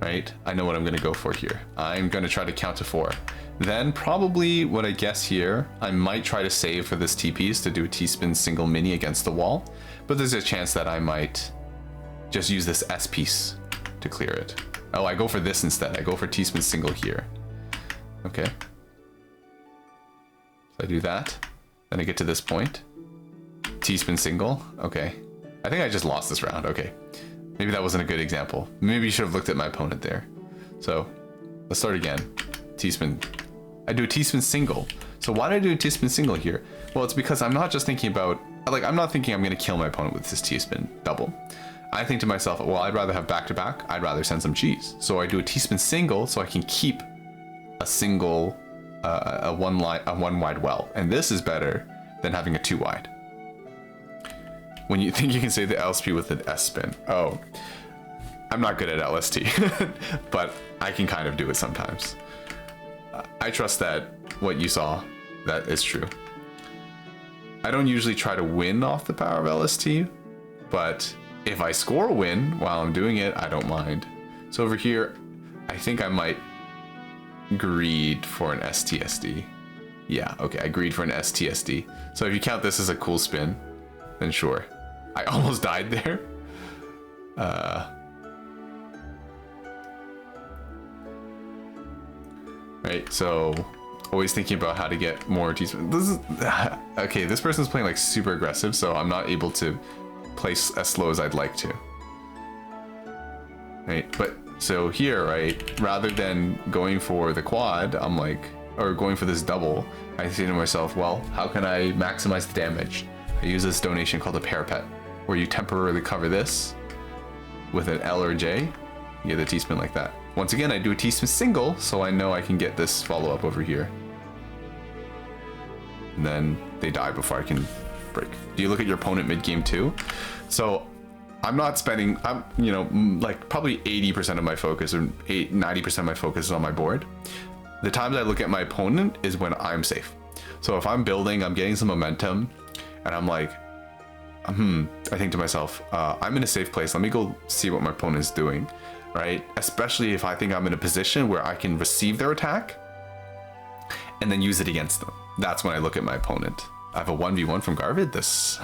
right? I know what I'm gonna go for here. I'm gonna try to count to 4. Then probably what I guess here, I might try to save for this T-piece to do a T-spin single mini against the wall, but there's a chance that I might just use this S piece to clear it. Oh, I go for this instead. I go for T-spin single here. Okay. So I do that. Then I get to this point. T-spin single. Okay. I think I just lost this round. Okay. Maybe that wasn't a good example. Maybe you should have looked at my opponent there. So let's start again. T-spin. I do a T-spin single. So why did I do a T-spin single here? Well, it's because I'm not just thinking about, like, I'm not thinking I'm going to kill my opponent with this T-spin double. I think to myself, well, I'd rather have back-to-back. I'd rather send some cheese. So I do a T-spin single so I can keep a single, a one wide well. And this is better than having a 2 wide. When you think you can say the LSP with an S spin. Oh, I'm not good at LST, but I can kind of do it sometimes. I trust that what you saw, that is true. I don't usually try to win off the power of LST, but if I score a win while I'm doing it, I don't mind. So over here, I think I might greed for an STSD. Yeah, okay, I greed for an STSD. So if you count this as a cool spin, then sure. I almost died there. Right, so always thinking about how to get more T-spin. This is okay. This person's playing like super aggressive, so I'm not able to play as slow as I'd like to. Right, but so here, right, rather than going for the quad, I'm like, or going for this double, I say to myself, well, how can I maximize the damage? I use this donation called a parapet, where you temporarily cover this with an L or a J, you get a T-spin like that. Once again, I do a T-spin single, so I know I can get this follow-up over here. And then they die before I can break. Do you look at your opponent mid-game too? So I'm not spending, you know, like probably 80% of my focus or 90% of my focus is on my board. The times I look at my opponent is when I'm safe. So if I'm building, I'm getting some momentum, and I'm like, I think to myself, I'm in a safe place. Let me go see what my opponent is doing, right? Especially if I think I'm in a position where I can receive their attack and then use it against them. That's when I look at my opponent. I have a 1v1 from Garvid. This.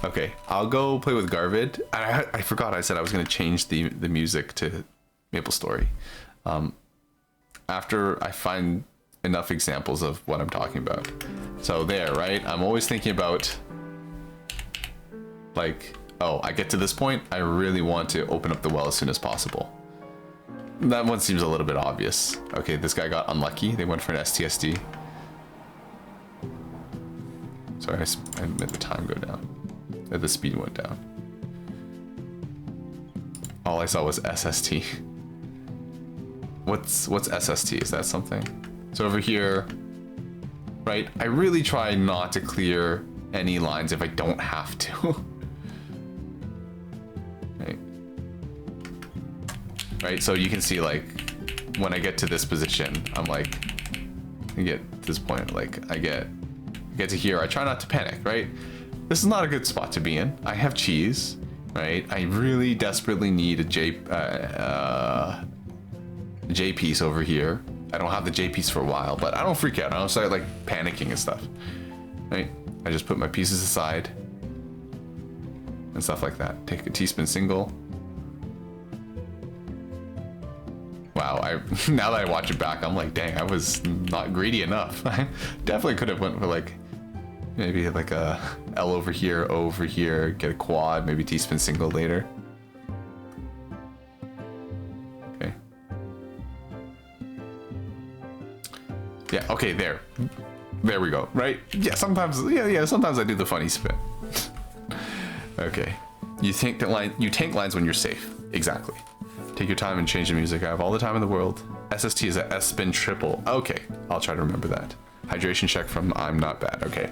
Okay, I'll go play with Garvid. I forgot I said I was going to change the music to Maple Story. After I find enough examples of what I'm talking about. So there, right? I'm always thinking about, like, oh, I get to this point, I really want to open up the well as soon as possible. That one seems a little bit obvious. Okay, this guy got unlucky. They went for an STSD. Sorry, I made the time go down. The speed went down. All I saw was SST. What's SST? Is that something? So over here, right? I really try not to clear any lines if I don't have to. Right, so you can see, like, when I get to this position, I'm like, I get to this point, like, I get to here, I try not to panic, right? This is not a good spot to be in. I have cheese, right? I really desperately need a J piece over here. I don't have the J piece for a while, but I don't freak out. I don't start, like, panicking and stuff, right? I just put my pieces aside and stuff like that. Take a T-spin single. Wow, now that I watch it back, I'm like, dang, I was not greedy enough. I definitely could have went for, like, maybe like a L over here, O over here, get a quad, maybe T-spin single later. Okay. Yeah, okay, there we go, right? Yeah, sometimes I do the funny spin. Okay. You tank lines when you're safe. Exactly. Take your time and change the music. I have all the time in the world. SST is a S-spin triple. Okay, I'll try to remember that. Hydration check from I'm Not Bad. Okay.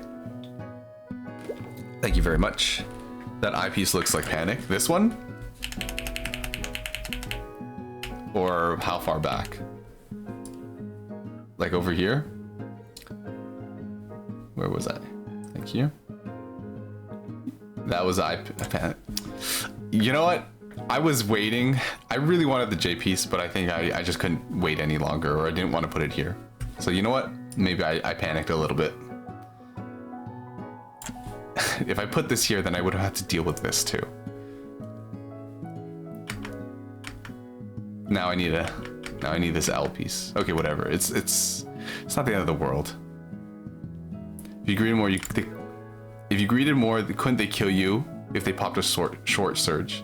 Thank you very much. That eyepiece looks like Panic. This one? Or how far back? Like over here? Where was I? Thank you. That was Panic. You know what? I was waiting. I really wanted the J piece, but I think I just couldn't wait any longer, or I didn't want to put it here. So you know what? Maybe I panicked a little bit. If I put this here, then I would have had to deal with this too. Now I need this L piece. Okay, whatever. It's not the end of the world. If you greeted more, if you greeted more, couldn't they kill you if they popped a short surge?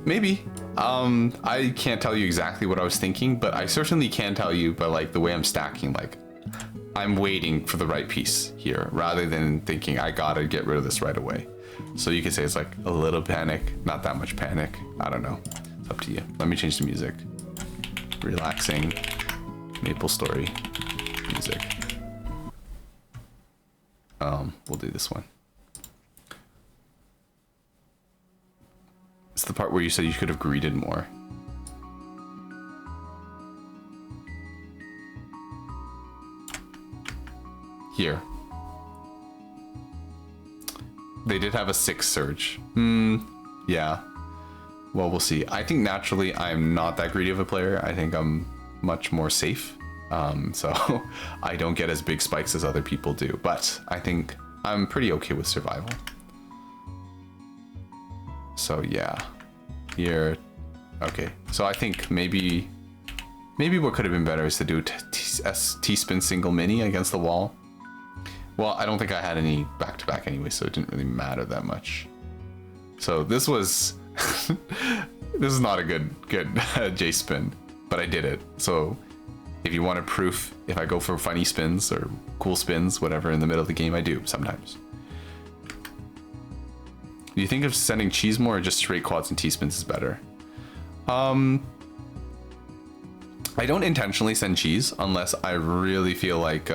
Maybe. I can't tell you exactly what I was thinking, but I certainly can tell you by like the way I'm stacking, like I'm waiting for the right piece here rather than thinking I gotta get rid of this right away. So you could say it's like a little panic, not that much panic. I don't know. It's up to you. Let me change the music. Relaxing Maple Story music. We'll do this one. It's the part where you said you could have greeted more. Here. They did have a 6 surge. Yeah. Well, we'll see. I think naturally I'm not that greedy of a player. I think I'm much more safe. So I don't get as big spikes as other people do. But I think I'm pretty okay with survival. So yeah. Here. Okay. So I think maybe what could have been better is to do T-spin single mini against the wall. Well, I don't think I had any back-to-back anyway, so it didn't really matter that much. So this was... this is not a good J-spin, but I did it. So if you want a proof, if I go for funny spins or cool spins, whatever, in the middle of the game, I do sometimes. Do you think of sending cheese more or just straight quads and T-spins is better? I don't intentionally send cheese unless I really feel like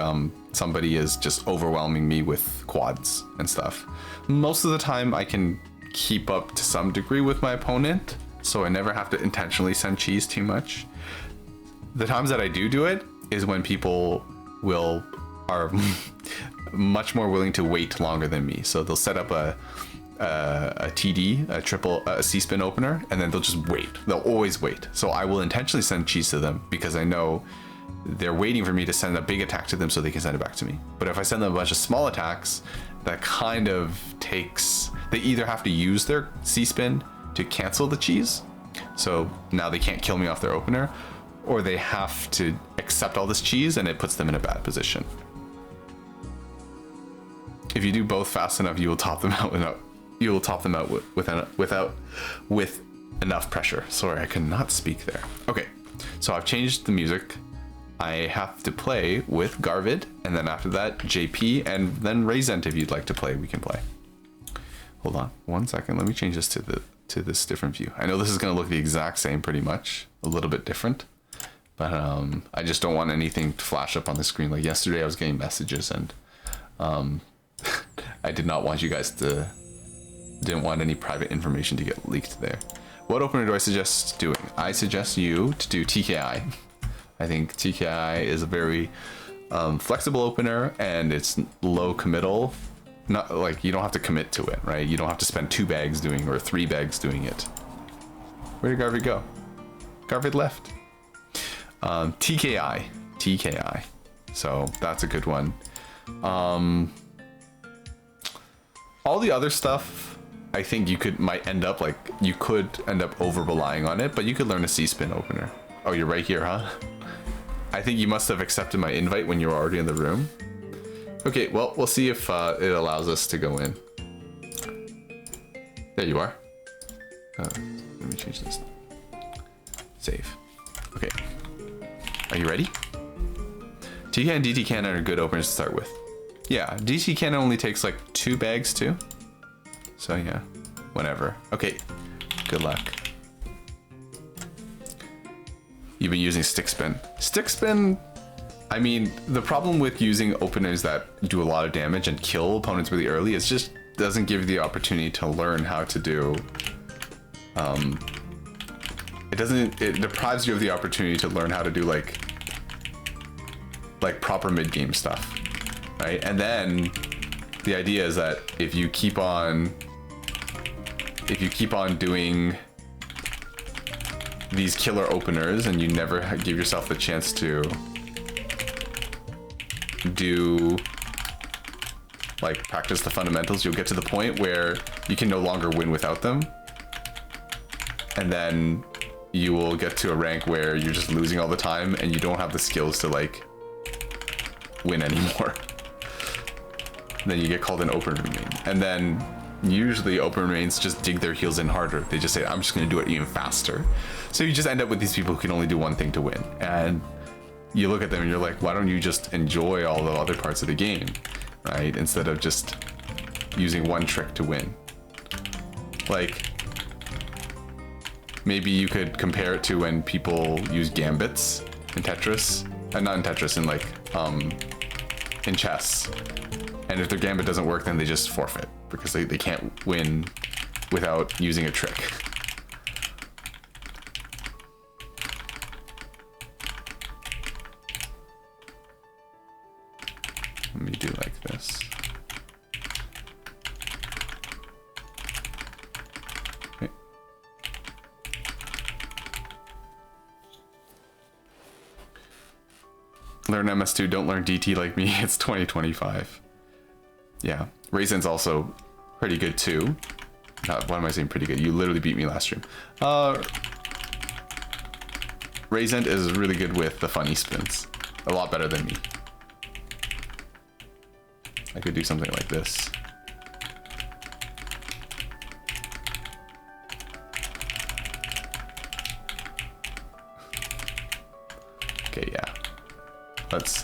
somebody is just overwhelming me with quads and stuff. Most of the time I can keep up to some degree with my opponent, so I never have to intentionally send cheese too much. The times that I do it is when people are much more willing to wait longer than me. So they'll set up a TD, a C-spin opener, and then they'll just wait. They'll always wait. So I will intentionally send cheese to them because I know they're waiting for me to send a big attack to them so they can send it back to me. But if I send them a bunch of small attacks, that kind of takes... They either have to use their C-spin to cancel the cheese, so now they can't kill me off their opener, or they have to accept all this cheese and it puts them in a bad position. If you do both fast enough, you will top them out with enough pressure. Sorry, I could not speak there. Okay, so I've changed the music. I have to play with Garvid, and then after that, JP, and then Razent. If you'd like to play, we can play. Hold on 1 second. Let me change this to this different view. I know this is going to look the exact same, pretty much, a little bit different, but I just don't want anything to flash up on the screen. Like yesterday, I was getting messages, and I did not want you guys to. Didn't want any private information to get leaked there. What opener do I suggest doing? I suggest you to do TKI. I think TKI is a very flexible opener, and it's low committal. Not like you don't have to commit to it, right? You don't have to spend 2 bags doing or 3 bags doing it. Where did Garvid go? Garvid left. TKI. So that's a good one. All the other stuff, I think you could end up over relying on it, but you could learn a C-spin opener. Oh, you're right here, huh? I think you must have accepted my invite when you were already in the room. Okay, well, we'll see if it allows us to go in. There you are. Let me change this. Save. Okay. Are you ready? TK and DT cannon are good openers to start with. Yeah, DT cannon only takes like 2 bags too. So yeah, whatever. Okay, good luck. You've been using stick spin. Stick spin, I mean, the problem with using openers that do a lot of damage and kill opponents really early is just doesn't give you the opportunity to learn how to do. It deprives you of the opportunity to learn how to do like proper mid-game stuff, right? And then the idea is that if you keep on doing these killer openers and you never give yourself the chance to do, like, practice the fundamentals, you'll get to the point where you can no longer win without them. And then you will get to a rank where you're just losing all the time and you don't have the skills to, like, win anymore. Then you get called an opener main. And then usually opener mains just dig their heels in harder. They just say, I'm just going to do it even faster. So you just end up with these people who can only do one thing to win. And you look at them and you're like, why don't you just enjoy all the other parts of the game, right? Instead of just using one trick to win. Like, maybe you could compare it to when people use gambits in Tetris, and not in Tetris, in like, in chess. And if their gambit doesn't work, then they just forfeit because they can't win without using a trick. Let me do like this. Okay. Learn MS2, don't learn DT like me. It's 2025. Yeah, Raisin's also pretty good too. What am I saying pretty good? You literally beat me last stream. Raisin is really good with the funny spins. A lot better than me. I could do something like this. Okay, yeah. Let's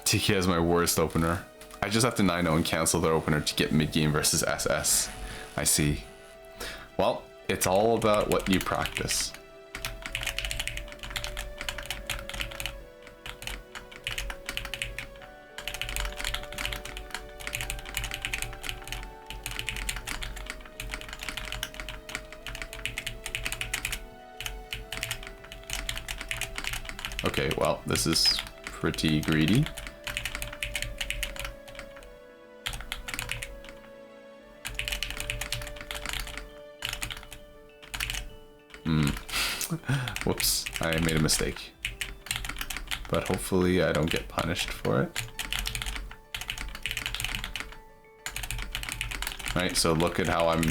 TK is my worst opener. I just have to 9-0 and cancel their opener to get mid-game versus SS. I see. Well, it's all about what you practice. Okay, well, this is pretty greedy. Whoops, I made a mistake. But hopefully I don't get punished for it. Right, so look at how I'm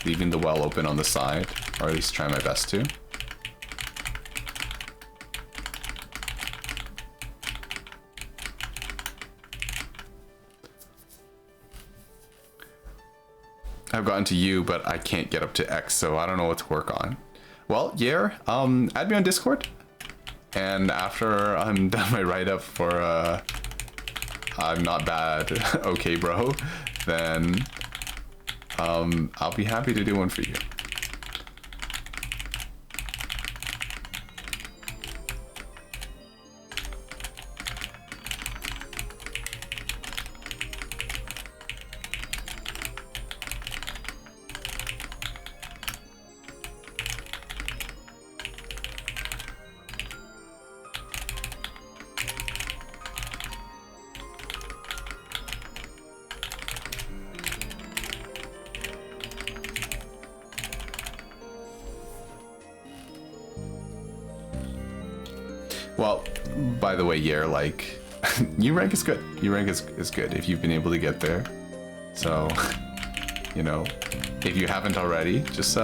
leaving the well open on the side, or at least try my best to. I've gotten to U, but I can't get up to X, so I don't know what to work on. Well, Yair, add me on Discord, and after I'm done my write-up for I'm not bad, okay bro, then I'll be happy to do one for you. Well, by the way, Yair, like, U rank is good. U rank is good if you've been able to get there. So, you know, if you haven't already, just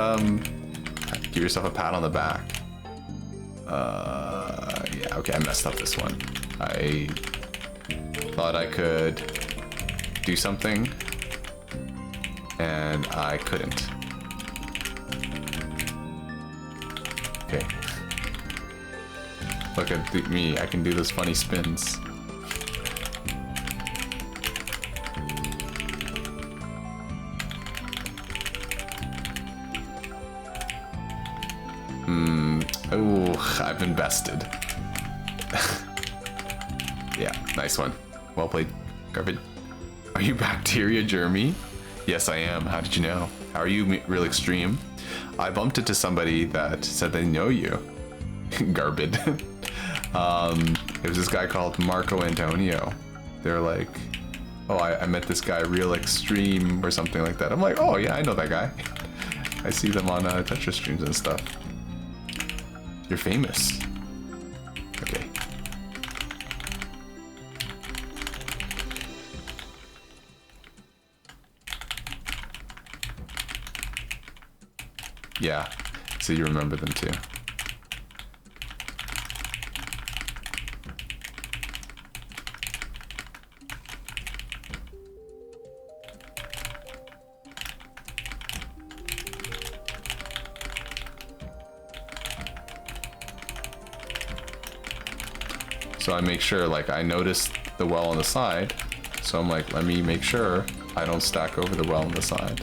give yourself a pat on the back. Yeah, okay, I messed up this one. I thought I could do something, and I couldn't. Okay. Look at me, I can do those funny spins. Oh, I've invested. Yeah, nice one. Well played, Garvin. Are you bacteria, Jeremy? Yes, I am. How did you know? How are you, Real Extreme? I bumped into somebody that said they know you. Garbage. It was this guy called Marco Antonio. They're like, oh, I met this guy, Real Extreme, or something like that. I'm like, oh yeah, I know that guy. I see them on Tetris streams and stuff. You're famous. Okay. Yeah, so you remember them too. So I make sure, like, I noticed the well on the side, so I'm like, let me make sure I don't stack over the well on the side.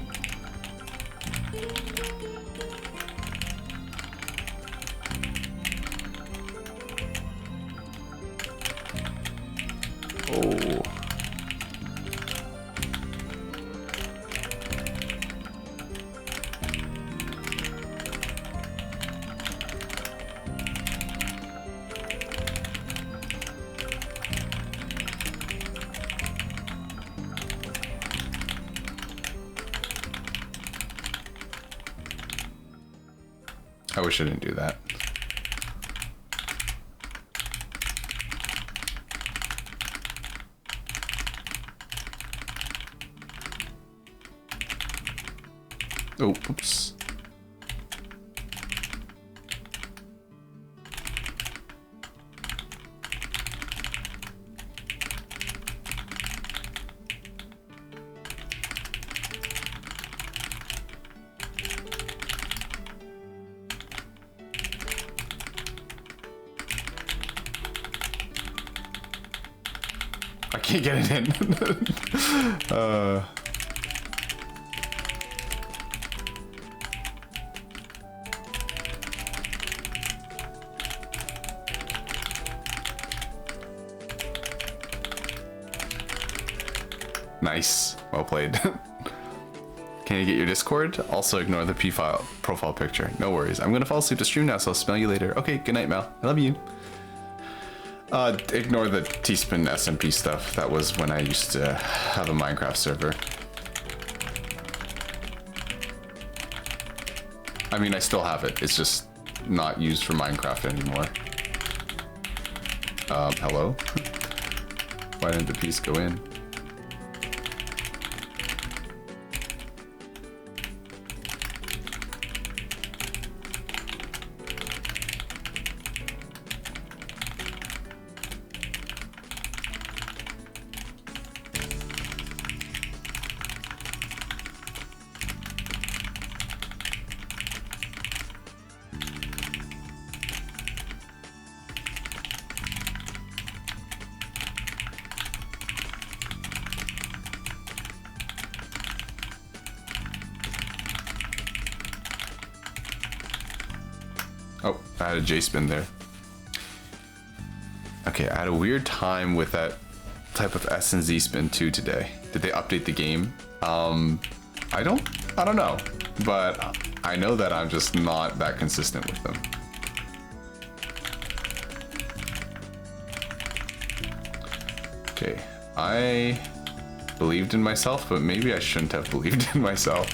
Oh. I wish I didn't do that. Oh, oops. I can't get it in. Nice. Well played. Can you get your Discord? Also ignore the profile picture. No worries. I'm gonna fall asleep to stream now, so I'll smell you later. Okay, good night, Mel. I love you. Ignore the Teespin SMP stuff. That was when I used to have a Minecraft server. I mean, I still have it. It's just not used for Minecraft anymore. Hello? Why didn't the piece go in? Oh, I had a J-spin there. Okay, I had a weird time with that type of S and Z spin too today. Did they update the game? I don't know, but I know that I'm just not that consistent with them. Okay, I believed in myself, but maybe I shouldn't have believed in myself.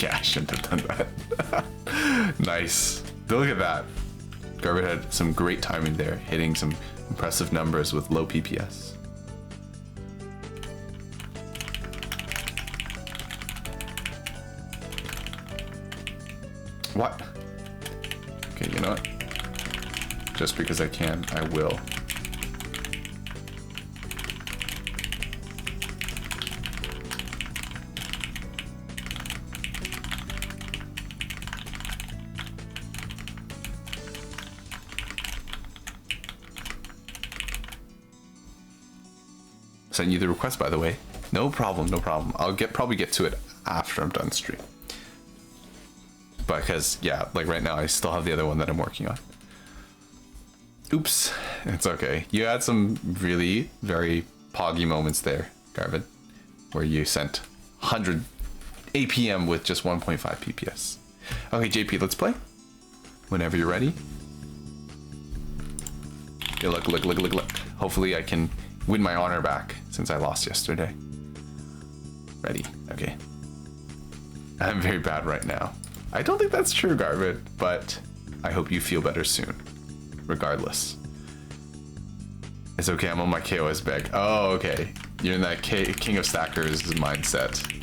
Yeah, I shouldn't have done that. Nice. Look at that. Garbage had some great timing there, hitting some impressive numbers with low PPS. What? Okay, you know what? Just because I can, I will. Send you the request, by the way. No problem, no problem. I'll probably get to it after I'm done stream. Because yeah, like right now I still have the other one that I'm working on. Oops. It's okay. You had some really very poggy moments there, Garvin, where you sent 100 APM with just 1.5 PPS. Okay, JP, let's play. Whenever you're ready. Okay, look. Hopefully I can win my honor back since I lost yesterday. Ready. Okay. I'm very bad right now. I don't think that's true, Garvin, but I hope you feel better soon. Regardless. It's okay, I'm on my KOS bag. Oh, okay. You're in that King of Stackers mindset.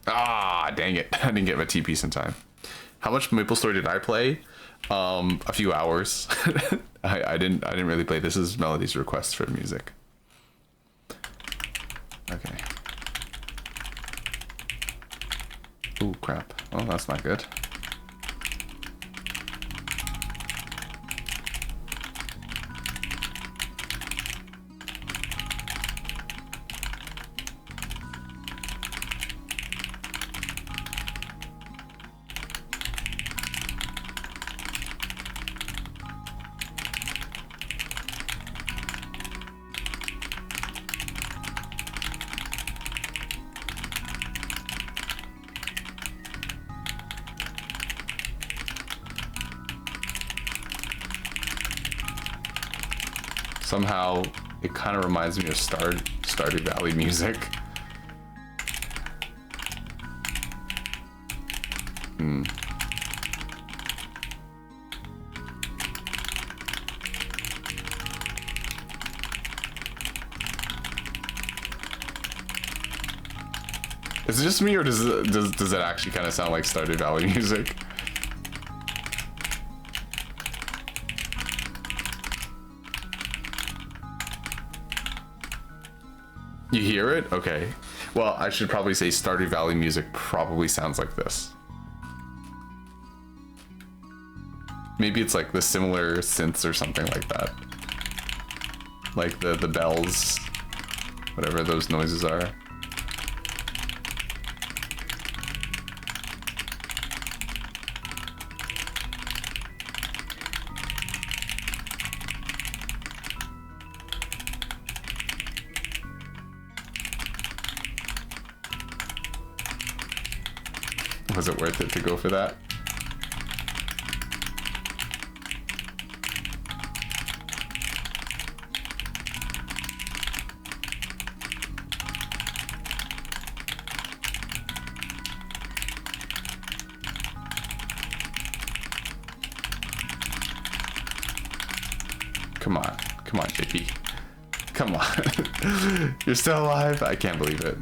Ah, dang it. I didn't get my TP in time. How much MapleStory did I play? A few hours. I didn't really play. This is Melody's request for music. Okay. Ooh, crap. Oh, that's not good. Somehow, it kind of reminds me of Stardew Valley music. Is it just me, or does it actually kind of sound like Stardew Valley music? You hear it? Okay. Well, I should probably say Stardew Valley music probably sounds like this. Maybe it's like the similar synths or something like that. Like the bells, whatever those noises are. Was it worth it to go for that? Come on, JP. Come on. You're still alive? I can't believe it.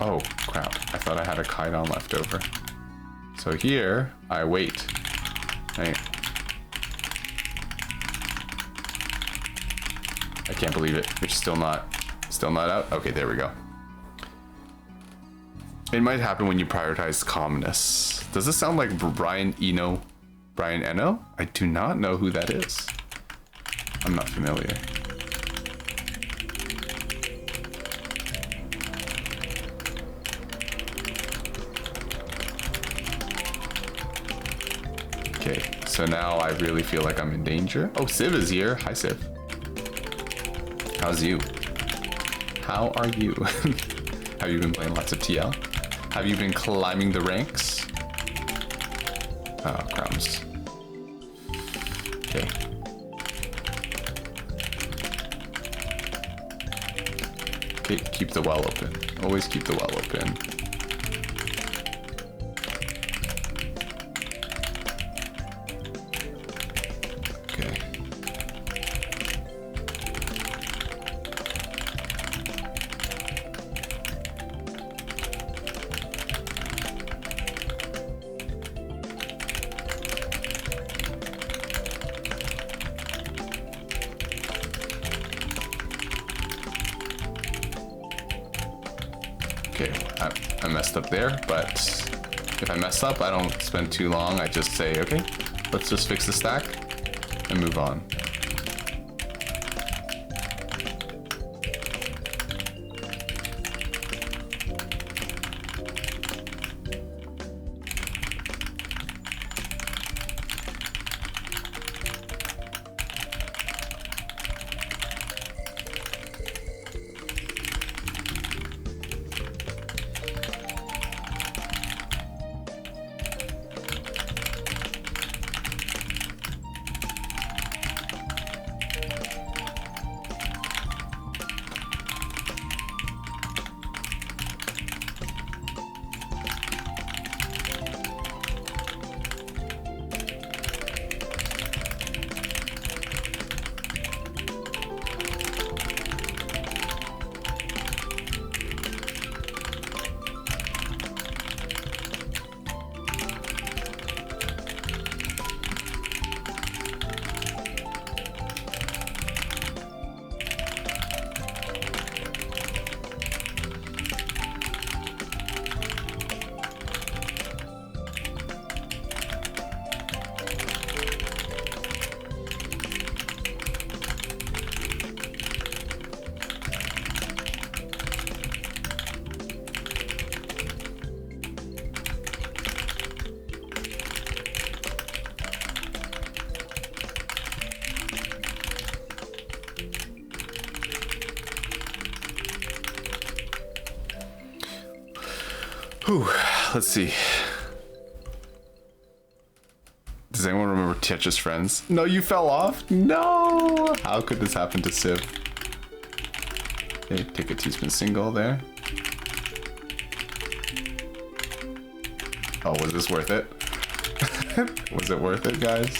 Oh, crap. I thought I had a Kaidan left over. So here, I wait. Right. I can't believe it. You're still not out? Okay, there we go. It might happen when you prioritize calmness. Does this sound like Brian Eno? Brian Eno? I do not know who that is. I'm not familiar. Okay, so now I really feel like I'm in danger. Oh, Civ is here. Hi, Civ. How's you? How are you? Have you been playing lots of TL? Have you been climbing the ranks? Oh, crumbs. Okay. Okay, keep the well open. Always keep the well open. Okay, I messed up there, but if I mess up, I don't spend too long. I just say, okay, let's just fix the stack and move on. Whew, let's see. Does anyone remember Tetris Friends? No, you fell off? No! How could this happen to Civ? Okay, take a teaspoon single there. Oh, was this worth it? Was it worth it, guys?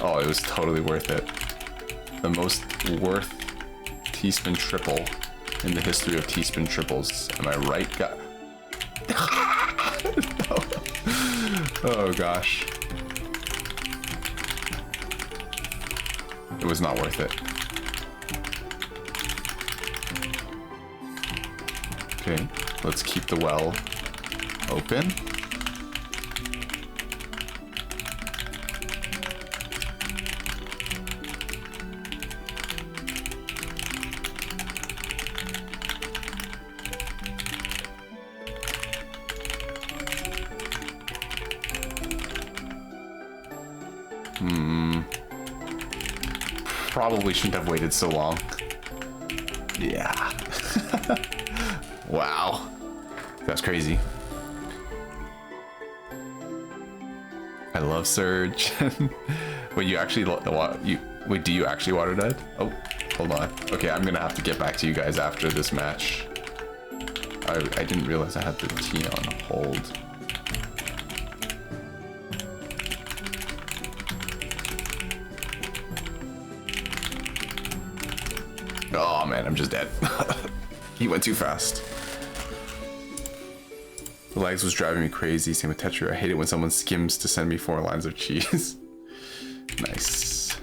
Oh, it was totally worth it. The most worth teaspoon triple in the history of teaspoon triples. Am I right, guys? No. Oh gosh. It was not worth it. Okay, let's keep the well open. Probably shouldn't have waited so long. Yeah. Wow. That's crazy. I love Surge. Wait, you actually wait, do you actually water dive? Oh, hold on. Okay, I'm gonna have to get back to you guys after this match. I didn't realize I had the T on hold. Oh man, I'm just dead. He went too fast. The lags was driving me crazy. Same with Tetra. I hate it when someone skims to send me 4 lines of cheese. Nice.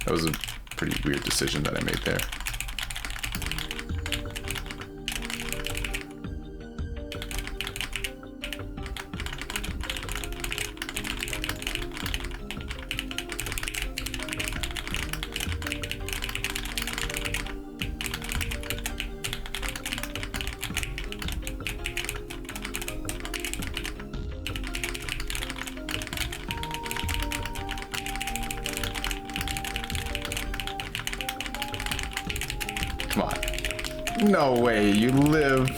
That was a pretty weird decision that I made there. Come on. No way, you live.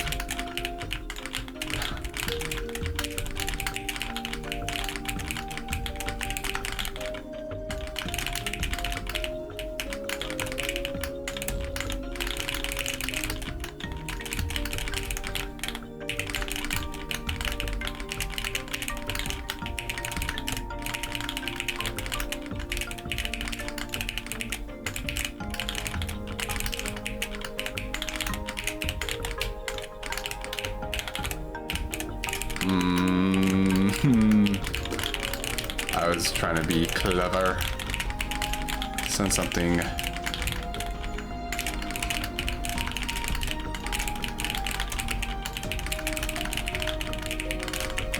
I was trying to be clever. Send something.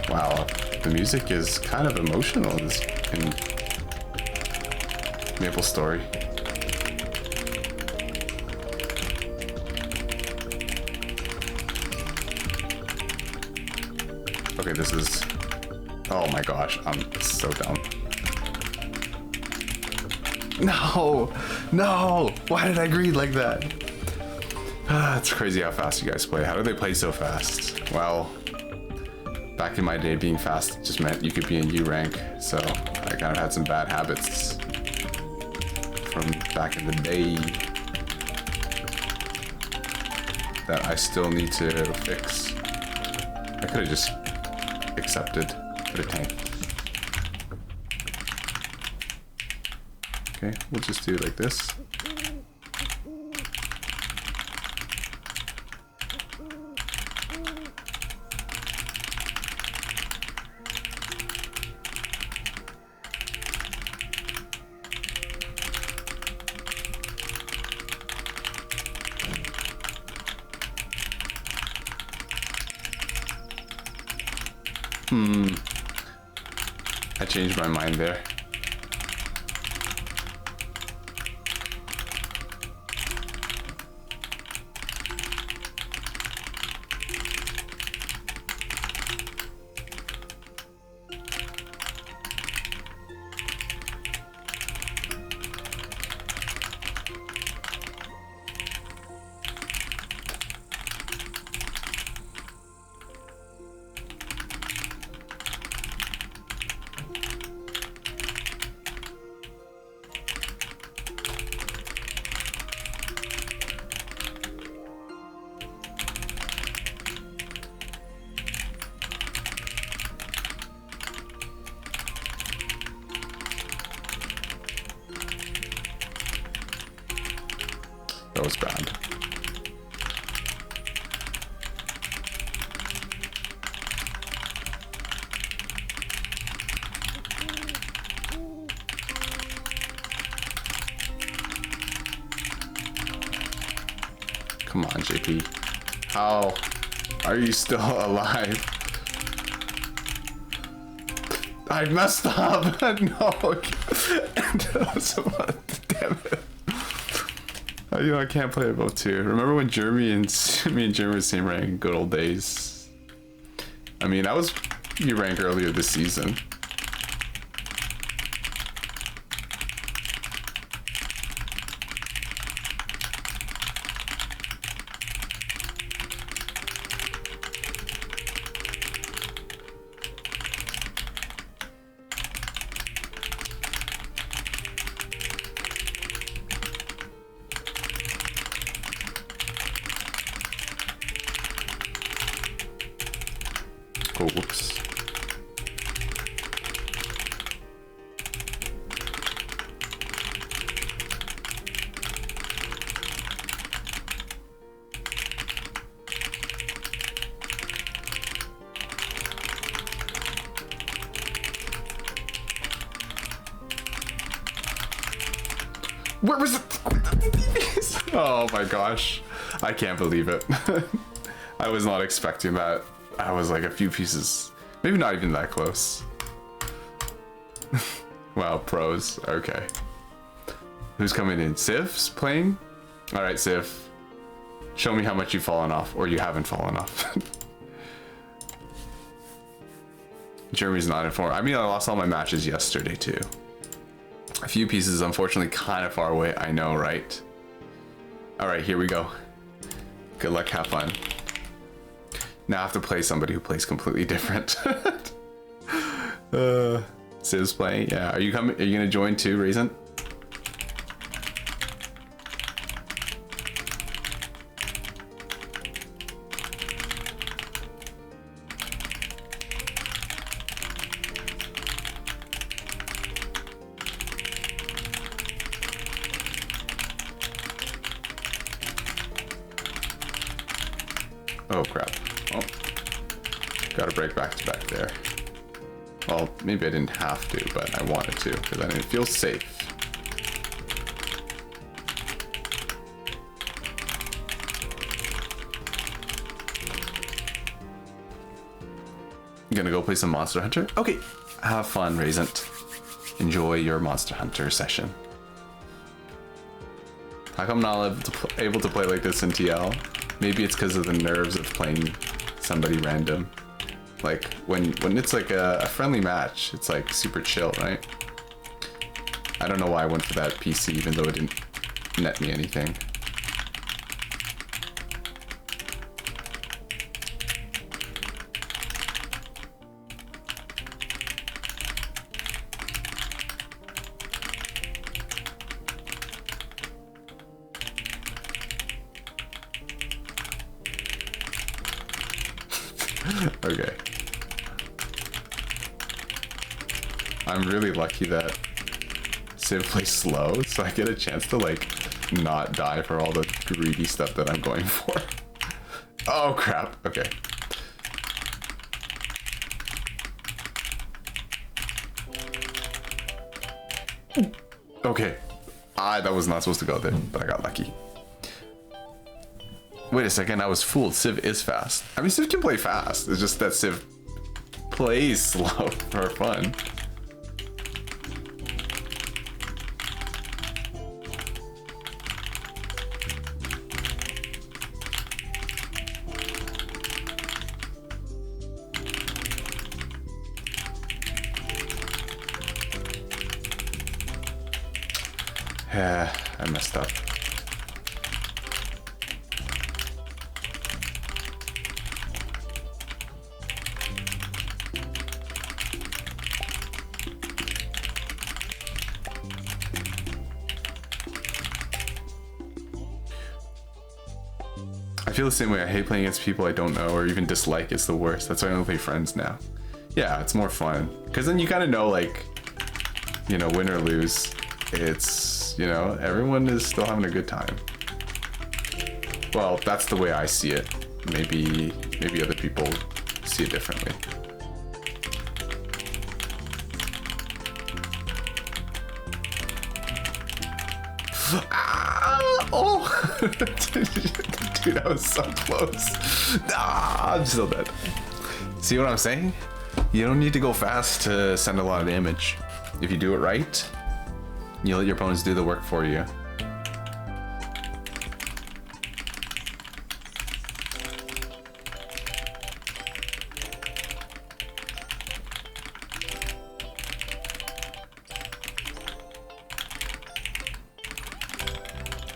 Wow, the music is kind of emotional in Maple Story. Okay, this is... Oh my gosh, I'm so dumb. No! No! Why did I greed like that? It's crazy how fast you guys play. How do they play so fast? Well, back in my day, being fast just meant you could be in U rank, so I kind of had some bad habits from back in the day that I still need to fix. I could have just accepted the tank. Okay, we'll just do it like this. I changed my mind there. That was bad. Come on, JP. How are you still alive? I messed up. No. Damn it. You know, I can't play both two. Remember when Jeremy and me and Jeremy were the same rank? Good old days. I mean, I was U rank earlier this season. Oh, whoops. Where was it? Oh my gosh. I can't believe it. I was not expecting that. I was like a few pieces, maybe not even that close. Wow, pros. Okay. Who's coming in? Siv's playing? All right, Siv. Show me how much you've fallen off, or you haven't fallen off. Jeremy's not informed. I mean, I lost all my matches yesterday too. A few pieces, unfortunately, kind of far away. I know, right? All right, here we go. Good luck, have fun. Now I have to play somebody who plays completely different. Siv's playing. Yeah, are you coming? Are you gonna join too, Raisin? Oh crap. Oh, gotta break back to back there. Well, maybe I didn't have to, but I wanted to, because then it feels safe. I'm gonna go play some Monster Hunter. Okay, have fun, Raisint. Enjoy your Monster Hunter session. How come I'm not able to play like this in TL? Maybe it's because of the nerves of playing somebody random. Like when it's like a friendly match, it's like super chill, right? I don't know why I went for that PC even though it didn't net me anything. Okay. I'm really lucky that Civ plays slow, so I get a chance to like not die for all the greedy stuff that I'm going for. Oh crap, okay. Okay. That was not supposed to go there, but I got lucky. Wait a second, I was fooled. Civ is fast. I mean, Civ can play fast. It's just that Civ plays slow for fun. Yeah, I messed up. I feel the same way. I hate playing against people I don't know or even dislike. It's the worst. That's why I only play friends now. Yeah, it's more fun. Because then you kind of know, like, you know, win or lose. It's, you know, everyone is still having a good time. Well, that's the way I see it. Maybe other people see it differently. Oh! Dude, I was so close. I'm still dead. See what I'm saying? You don't need to go fast to send a lot of damage. If you do it right, you let your opponents do the work for you.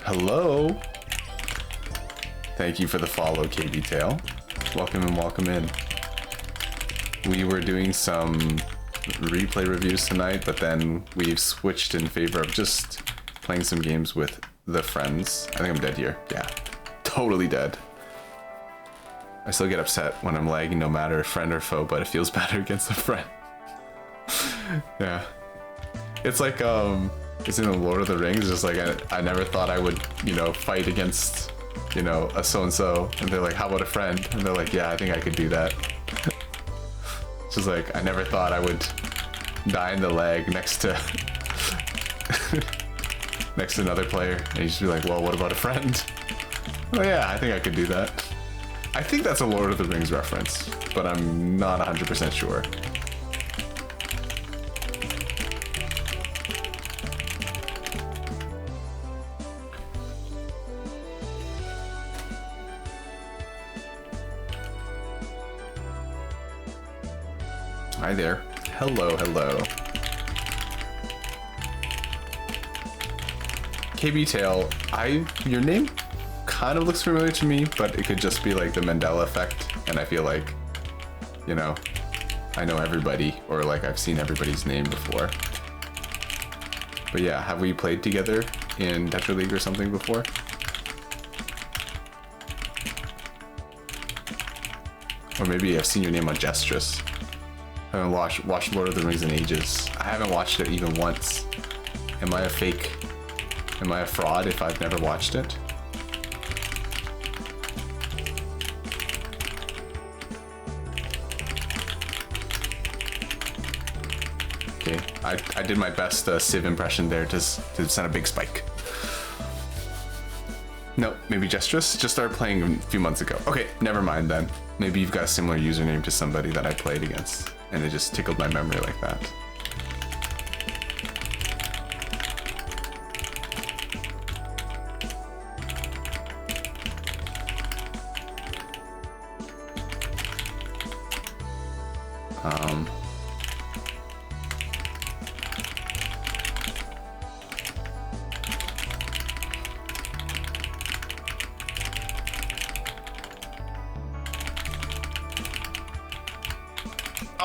Hello. Thank you for the follow, KB Tail. Welcome and welcome in. We were doing some replay reviews tonight, but then we've switched in favor of just playing some games with the friends. I think I'm dead here. Yeah, totally dead. I still get upset when I'm lagging, no matter friend or foe, but it feels better against a friend. Yeah. It's like, it's in the Lord of the Rings. It's just like, I never thought I would, you know, fight against, you know, a so-and-so. And they're like, how about a friend? And they're like, yeah, I think I could do that. It's just like, I never thought I would die in the leg next to next to another player. And you just be like, well, what about a friend? Oh yeah, I think I could do that. I think that's a Lord of the Rings reference, but I'm not 100% sure. Hi there. Hello, hello. KB Tail, your name kind of looks familiar to me, but it could just be like the Mandela effect, and I feel like, you know, I know everybody, or like I've seen everybody's name before. But yeah, have we played together in Tetra League or something before? Or maybe I've seen your name on Gestress. I haven't watched Lord of the Rings in ages. I haven't watched it even once. Am I a fake? Am I a fraud if I've never watched it? Okay, I did my best Civ impression there to send a big spike. No, maybe Gestress just started playing a few months ago. Okay, never mind then. Maybe you've got a similar username to somebody that I played against, and it just tickled my memory like that.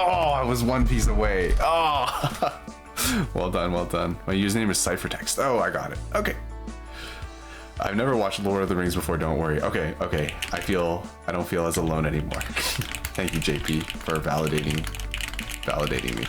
Oh, I was one piece away. Oh, well done, well done. My username is ciphertext. Oh, I got it. Okay. I've never watched Lord of the Rings before. Don't worry. Okay, okay. I don't feel as alone anymore. Thank you, JP, for validating me.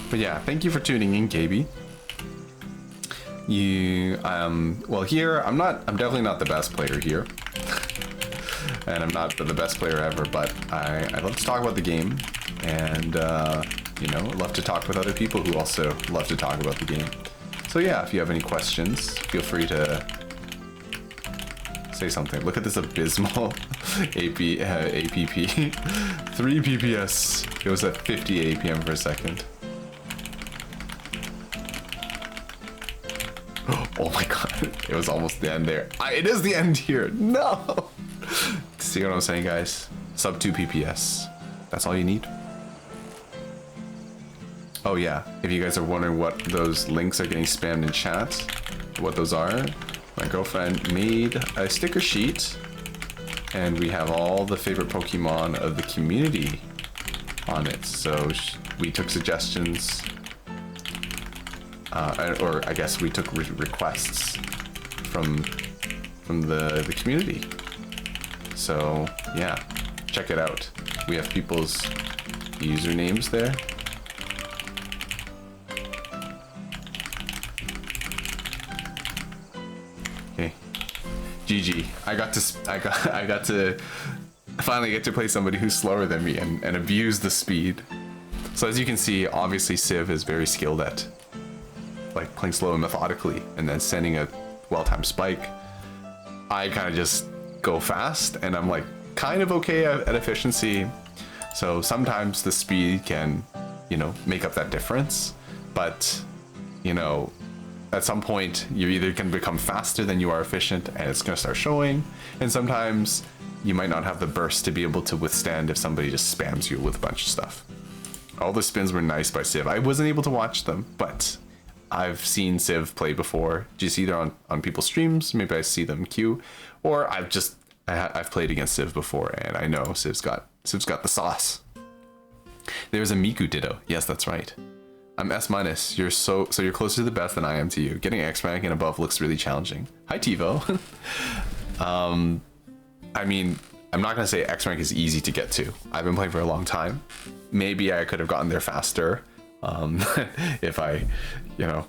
But yeah, thank you for tuning in, KB. Well, here, I'm definitely not the best player here. And I'm not the best player ever, but I love to talk about the game. And, you know, I love to talk with other people who also love to talk about the game. So yeah, if you have any questions, feel free to say something. Look at this abysmal APP. 3 PPS. It was at 50 APM per second. Oh my god, it was almost the end there. It is the end here. No! See what I'm saying, guys? Sub 2 PPS. That's all you need. Oh yeah, if you guys are wondering what those links are getting spammed in chat, what those are, my girlfriend made a sticker sheet, and we have all the favorite Pokemon of the community on it. So we took suggestions, or I guess we took requests from the community. So yeah, check it out. We have people's usernames there. Okay, GG. I got to finally get to play somebody who's slower than me and abuse the speed. So as you can see, obviously Civ is very skilled at like playing slow and methodically and then sending a well-timed spike. I kind of just go fast and I'm like kind of okay at efficiency. So sometimes the speed can, you know, make up that difference. But, you know, at some point you either can become faster than you are efficient and it's going to start showing. And sometimes you might not have the burst to be able to withstand if somebody just spams you with a bunch of stuff. All the spins were nice by Civ. I wasn't able to watch them, but I've seen Civ play before, just either on people's streams, maybe I see them queue, or I've played against Civ before and I know Civ's got the sauce. There's a Miku ditto. Yes, that's right. I'm S-. You're so you're closer to the best than I am to you. Getting X rank and above looks really challenging. Hi TiVo. I mean, I'm not gonna say X rank is easy to get to. I've been playing for a long time. Maybe I could have gotten there faster if I, you know,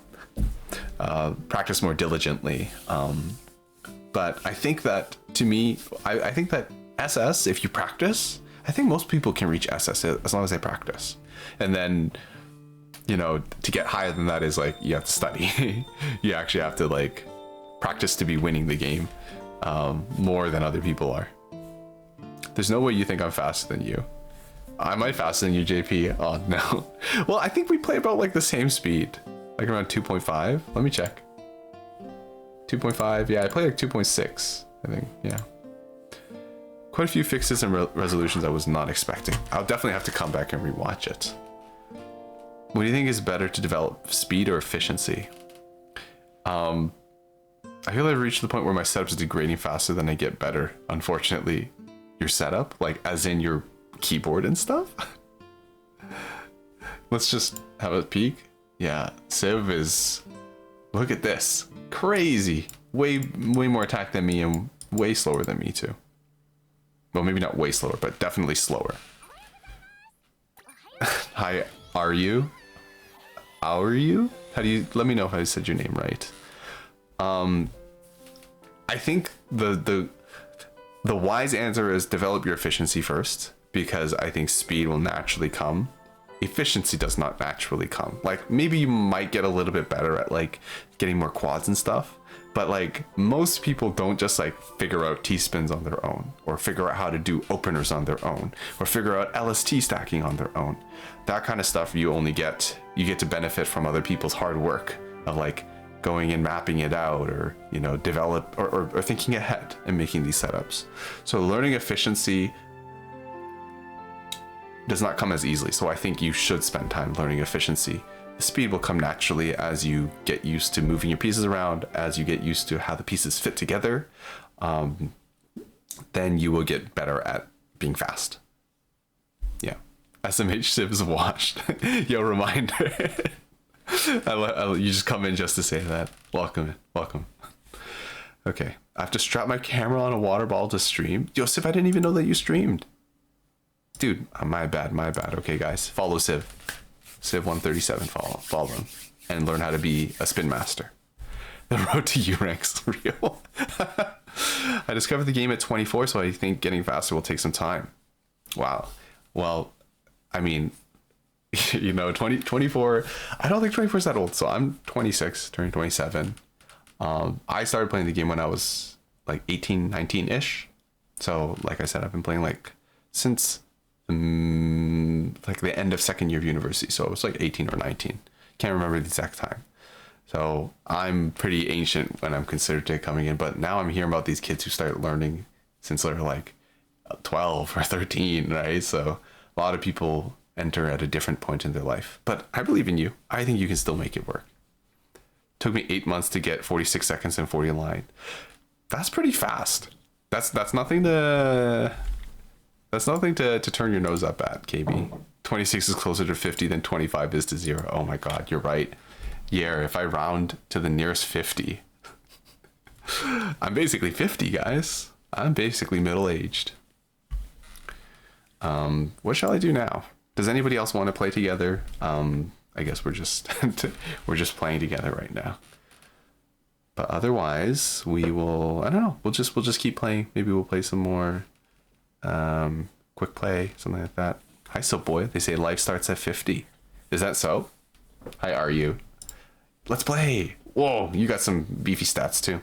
practice more diligently. But I think that, to me, I think that SS, if you practice, I think most people can reach SS as long as they practice. And then, you know, to get higher than that is like, you have to study. You actually have to like practice to be winning the game more than other people are. There's no way you think I'm faster than you. I might faster than you, JP. Oh no. Well, I think we play about like the same speed, like around 2.5. Let me check. 2.5. Yeah, I play like 2.6. I think. Yeah. Quite a few fixes and resolutions I was not expecting. I'll definitely have to come back and rewatch it. What do you think is better to develop, speed or efficiency? I feel I've reached the point where my setup is degrading faster than I get better. Unfortunately, your setup, like as in your keyboard and stuff. Let's just have a peek. Yeah, Civ is, look at this, crazy. way more attack than me and way slower than me too. Well, maybe not way slower, but definitely slower. Hi, are you? Are you? How do you? Let me know if I said your name right. I think the wise answer is develop your efficiency first, because I think speed will naturally come. Efficiency does not naturally come. Like, maybe you might get a little bit better at like getting more quads and stuff, but like most people don't just like figure out T-spins on their own, or figure out how to do openers on their own, or figure out LST stacking on their own. That kind of stuff you get to benefit from other people's hard work of like going and mapping it out, or you know, develop or thinking ahead and making these setups. So learning efficiency does not come as easily. So I think you should spend time learning efficiency. The speed will come naturally as you get used to moving your pieces around, as you get used to how the pieces fit together. Then you will get better at being fast. Yeah. SMH Civs washed. Yo, reminder. You just come in just to say that. Welcome. Okay. I have to strap my camera on a water bottle to stream. Yo, Civ, I didn't even know that you streamed. Dude, my bad. Okay, guys, follow Civ. Civ137, follow him, and learn how to be a spin master. The road to U rank's real. I discovered the game at 24, so I think getting faster will take some time. Wow. Well, I mean, you know, 24, I don't think 24 is that old, so I'm 26, turning 27. I started playing the game when I was like 18, 19-ish. So, like I said, I've been playing like since like the end of second year of university, so it was like 18 or 19, can't remember the exact time. So I'm pretty ancient when I'm considered to coming in, but now I'm hearing about these kids who start learning since they're like 12 or 13, right? So a lot of people enter at a different point in their life, but I believe in you. I think you can still make it work. Took me 8 months to get 46 seconds and 40 line. That's pretty fast. That's nothing to turn your nose up at, KB. 26 is closer to 50 than 25 is to 0. Oh my god, you're right. Yeah, if I round to the nearest 50. I'm basically 50, guys. I'm basically middle-aged. What shall I do now? Does anybody else want to play together? I guess we're just playing together right now. But otherwise, we will, I don't know, we'll just keep playing. Maybe we'll play some more quick play, something like that. Hi, so boy. They say life starts at 50. Is that so? Hi, are you? Let's play. Whoa, you got some beefy stats too.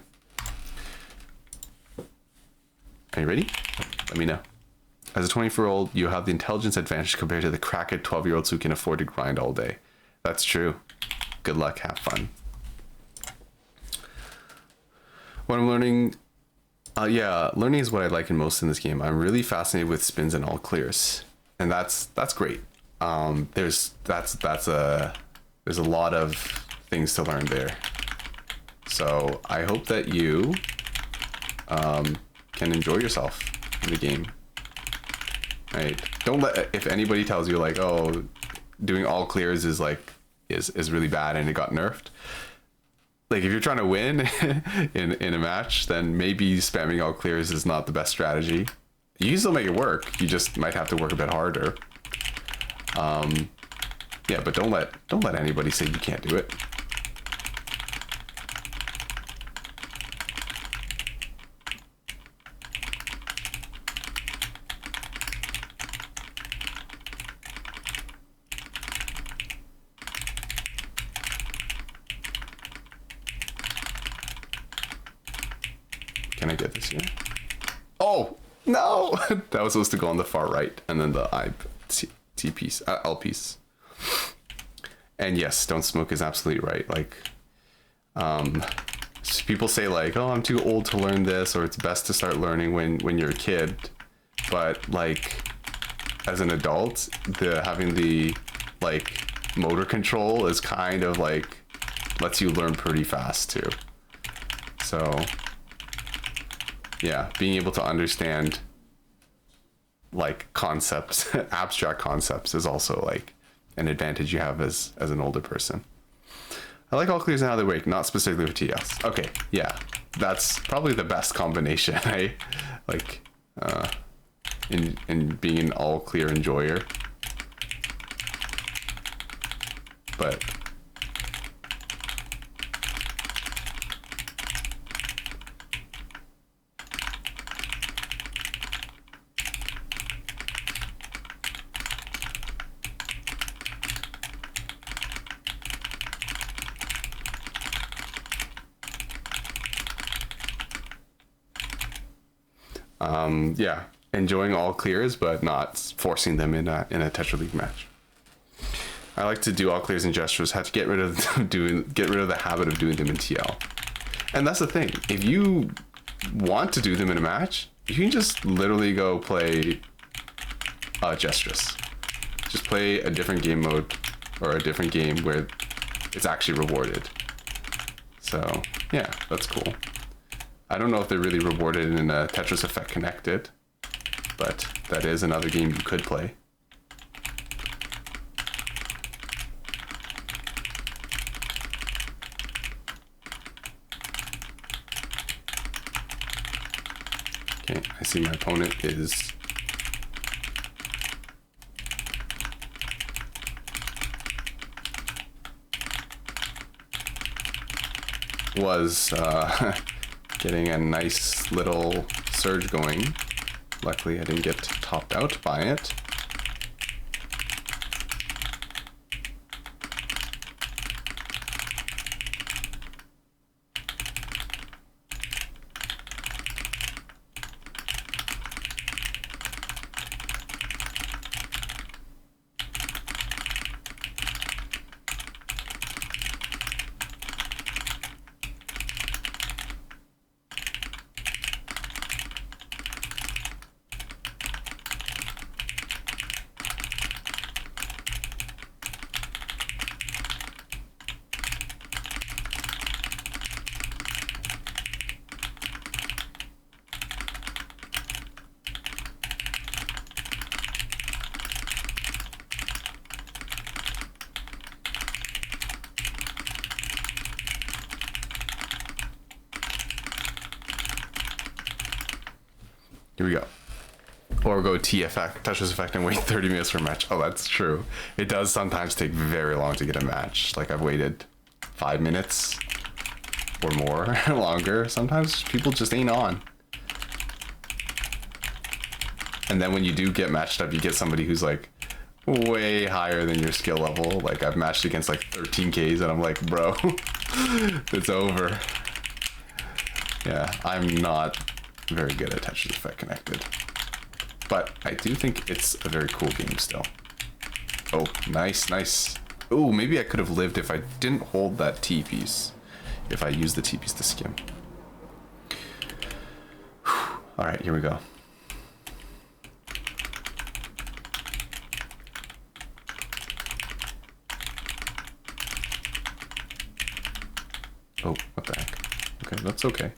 Are you ready? Let me know. As a 24-year-old, you have the intelligence advantage compared to the crackhead 12-year-olds who can afford to grind all day. That's true. Good luck. Have fun. What I'm learning... learning is what I like most in this game. I'm really fascinated with spins and all clears, and that's great. There's a lot of things to learn there. So I hope that you can enjoy yourself in the game. Right? Don't let, if anybody tells you like, oh, doing all clears is really bad and it got nerfed. Like, if you're trying to win in a match, then maybe spamming all clears is not the best strategy. You can still make it work. You just might have to work a bit harder. Yeah, but don't let anybody say you can't do it. Can I get this here? Oh, no! That was supposed to go on the far right, and then the T piece, L piece. And yes, don't smoke is absolutely right. Like, people say like, oh, I'm too old to learn this, or it's best to start learning when you're a kid. But like, as an adult, having the like motor control is kind of like lets you learn pretty fast too. So yeah, being able to understand like concepts, abstract concepts, is also like an advantage you have as an older person. I like all clears and how they work, not specifically for TS. Okay, yeah, that's probably the best combination, right? Like, in being an all clear enjoyer. But yeah, enjoying all clears, but not forcing them in a Tetra League match. I like to do all clears and gestures. Have to get rid of the habit of doing them in TL. And that's the thing. If you want to do them in a match, you can just literally go play gestures. Just play a different game mode or a different game where it's actually rewarded. So yeah, that's cool. I don't know if they're really rewarded in a Tetris Effect Connected, but that is another game you could play. Okay, I see my opponent was getting a nice little surge going. Luckily, I didn't get topped out by it. Here we go. Or go T effect, Tetris Effect, and wait 30 minutes for a match. Oh, that's true. It does sometimes take very long to get a match. Like, I've waited 5 minutes or more, longer. Sometimes people just ain't on. And then when you do get matched up, you get somebody who's like way higher than your skill level. Like, I've matched against like 13Ks and I'm like, bro, it's over. Yeah, I'm not very good at Tetris Effect Connected. But I do think it's a very cool game still. Oh, nice, nice. Oh, maybe I could have lived if I didn't hold that T piece. If I used the T piece to skim. All right, here we go. Oh, what the heck? Okay, that's okay.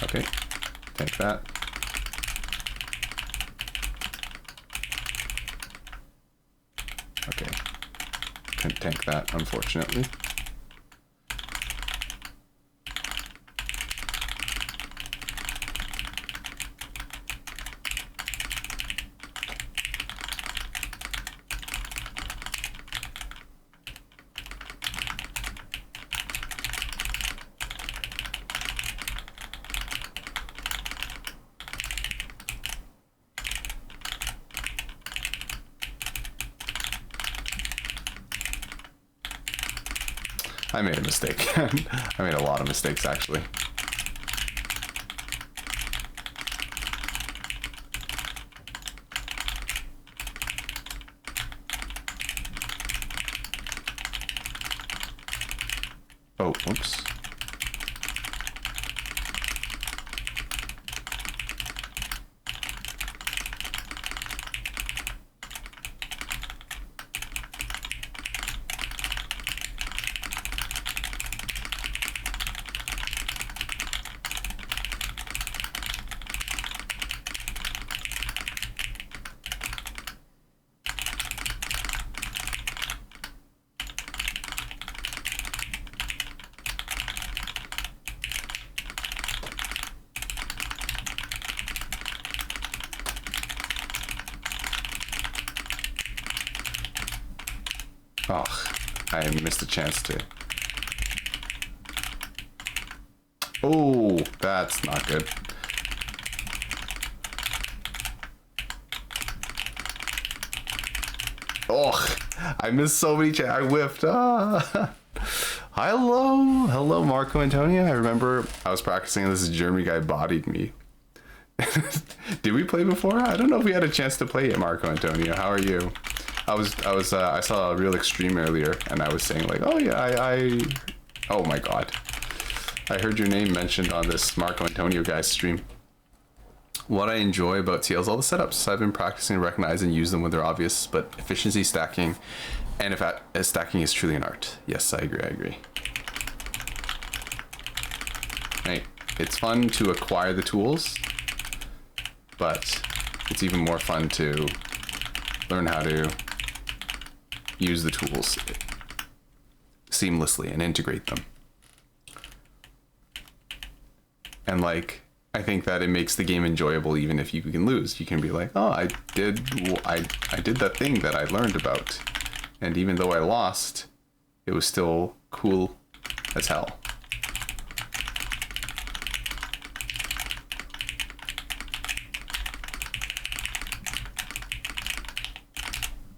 Okay, take that. Okay, couldn't tank that, unfortunately. I made a mistake. I made a lot of mistakes, actually. Oh, whoops. Oh, I missed a chance to. Oh, that's not good. Oh, I missed so many chances. I whiffed. Ah. Hello, Marco Antonio. I remember I was practicing. This German guy bodied me. Did we play before? I don't know if we had a chance to play it, Marco Antonio. How are you? I saw a real extreme earlier, and I was saying like, oh yeah, oh my god, I heard your name mentioned on this Marco Antonio guy's stream. What I enjoy about TL is all the setups. I've been practicing to recognize and use them when they're obvious, but efficiency, stacking, and if stacking is truly an art. Yes, I agree. Hey, it's fun to acquire the tools, but it's even more fun to learn how to use the tools seamlessly and integrate them. And like, I think that it makes the game enjoyable even if you can lose. You can be like, oh, I did that thing that I learned about. And even though I lost, it was still cool as hell.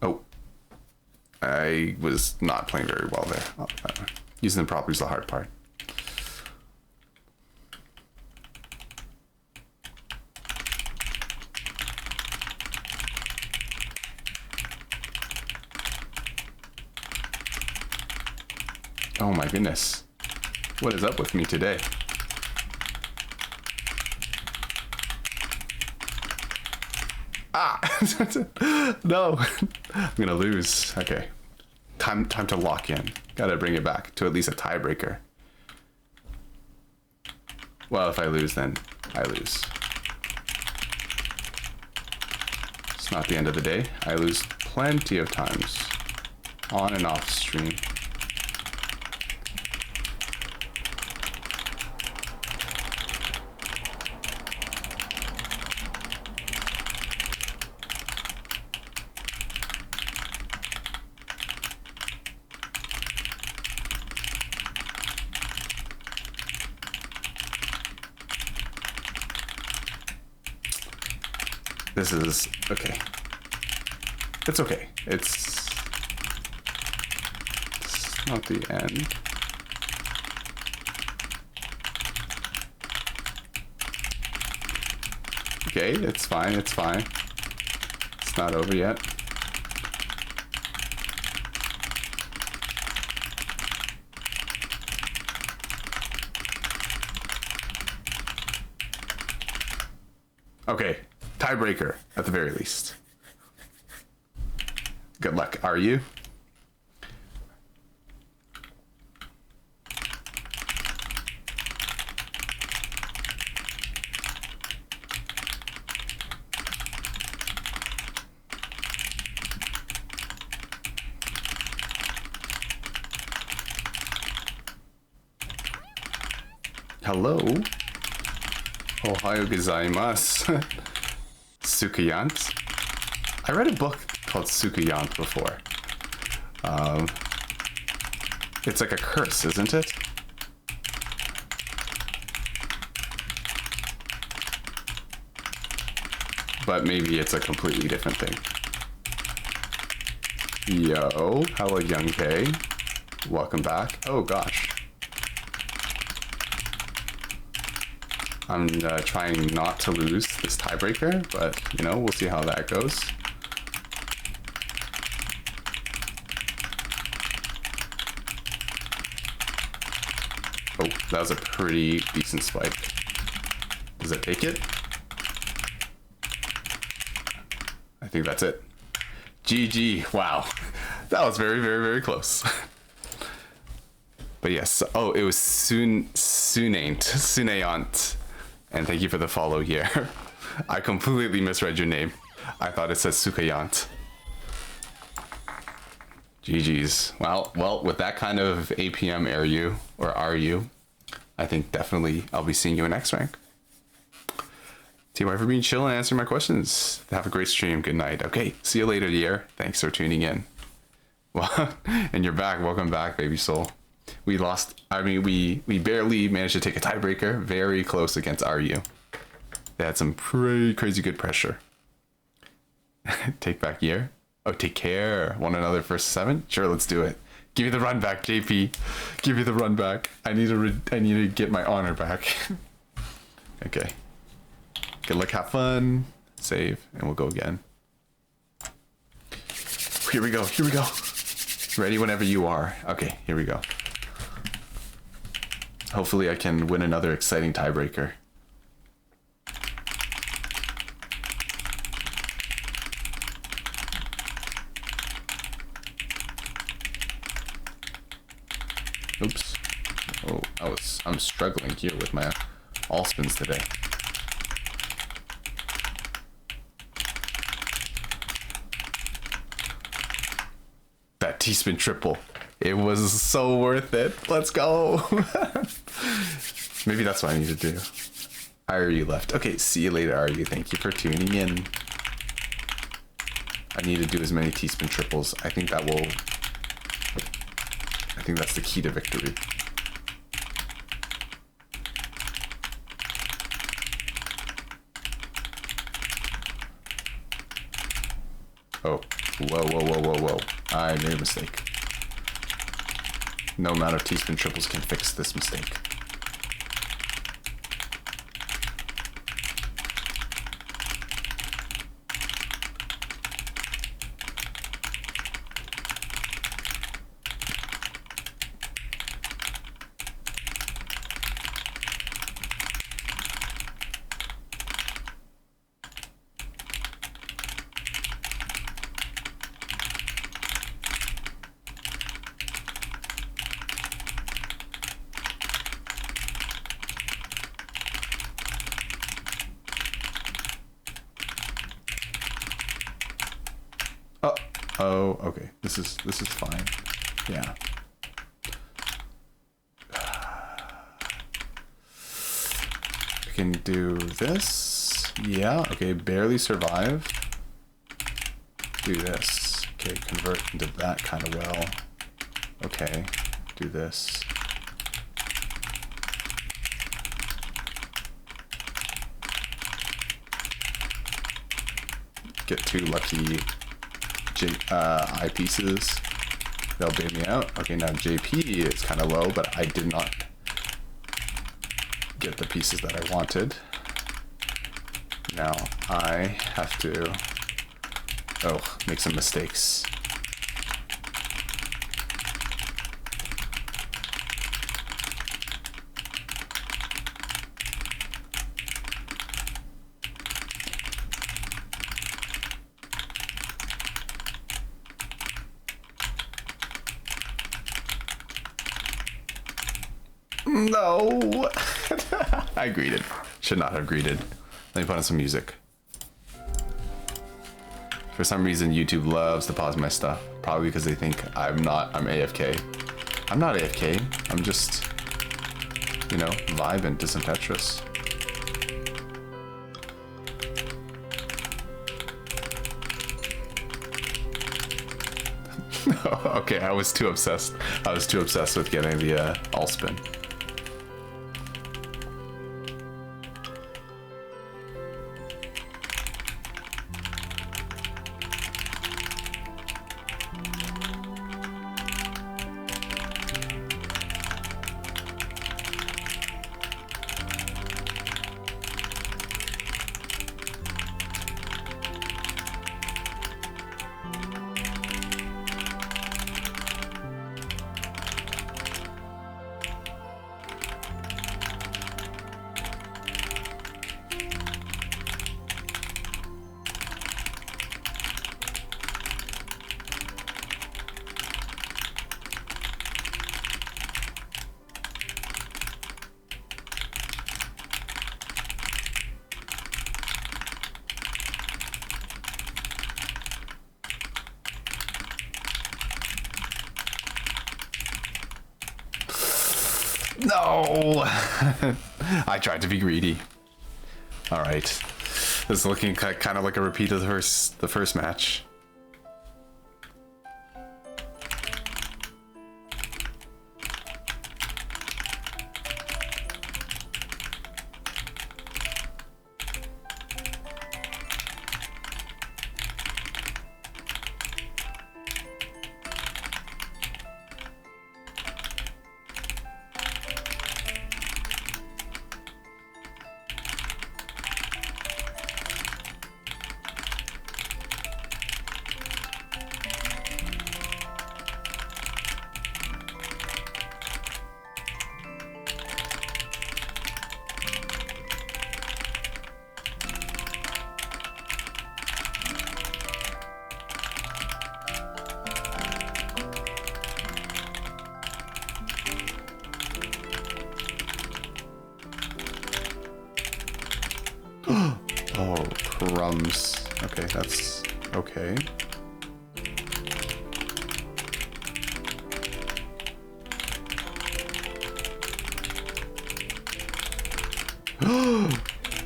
Oh, I was not playing very well there. Using them properly is the hard part. Oh my goodness. What is up with me today? Ah! No! I'm gonna lose. Okay. Time to lock in. Gotta bring it back to at least a tiebreaker. Well, if I lose, then I lose. It's not the end of the day. I lose plenty of times. On and off stream. This is okay. It's okay. It's not the end. Okay, it's fine. It's fine. It's not over yet. Okay. Tiebreaker, at the very least. Good luck. Are you? Hello? Ohayo gozaimasu. Sukayant. I read a book called Sukayant before. It's like a curse, isn't it? But maybe it's a completely different thing. Yo, hello Young K. Welcome back. Oh gosh. I'm trying not to lose this tiebreaker, but you know, we'll see how that goes. Oh, that was a pretty decent spike. Does it take it? I think that's it. GG. Wow. That was very, very, very close. But yes. Oh, it was Suneant. And thank you for the follow here. I completely misread your name. I thought it says Sukayant. GG's. Well, with that kind of APM RU, I think definitely I'll be seeing you in X rank. TY for being chill and answering my questions. Have a great stream. Good night. Okay, see you later, dear. Thanks for tuning in. Well, and you're back. Welcome back, baby soul. We lost. I mean, we barely managed to take a tiebreaker. Very close against RU. They had some pretty crazy good pressure. Take back year. Oh, take care. Want another first 7? Sure, let's do it. Give me the run back, JP. Give me the run back. I need to get my honor back. Okay. Good luck. Have fun. Save, and we'll go again. Here we go. Here we go. Ready whenever you are. Okay, here we go. Hopefully I can win another exciting tiebreaker. Oops. Oh, I'm struggling here with my all spins today. That T-spin triple. It was so worth it. Let's go. Maybe that's what I need to do. RU left. Okay, see you later, RU. Thank you for tuning in. I need to do as many T-spin triples. I think that's the key to victory. Oh, whoa. I made a mistake. No amount of T-spin triples can fix this mistake. Oh, okay. This is fine. Yeah. We can do this. Yeah, okay, barely survive. Do this. Okay, convert into that kind of well. Okay, do this. Get 2 lucky eyepieces. They'll bail me out. Okay, now JP is kind of low, but I did not get the pieces that I wanted. Now I have to make some mistakes. No! I greeted. Should not have greeted. Let me put on some music. For some reason, YouTube loves to pause my stuff. Probably because they think I'm AFK. I'm not AFK. I'm just, vibing to some Tetris. Okay, I was too obsessed. I was too obsessed with getting the all spin. No! I tried to be greedy. Alright. This is looking kind of like a repeat of the first match. crumbs. Okay, that's okay.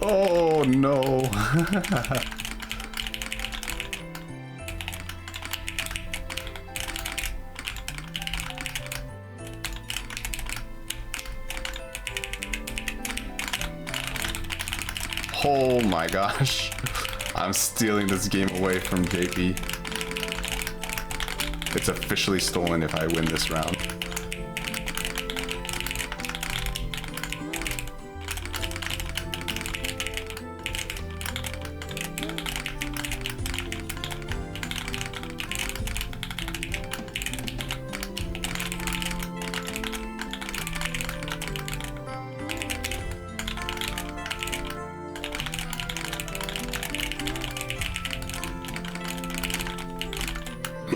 Oh no. Oh my gosh. I'm stealing this game away from JP. It's officially stolen if I win this round.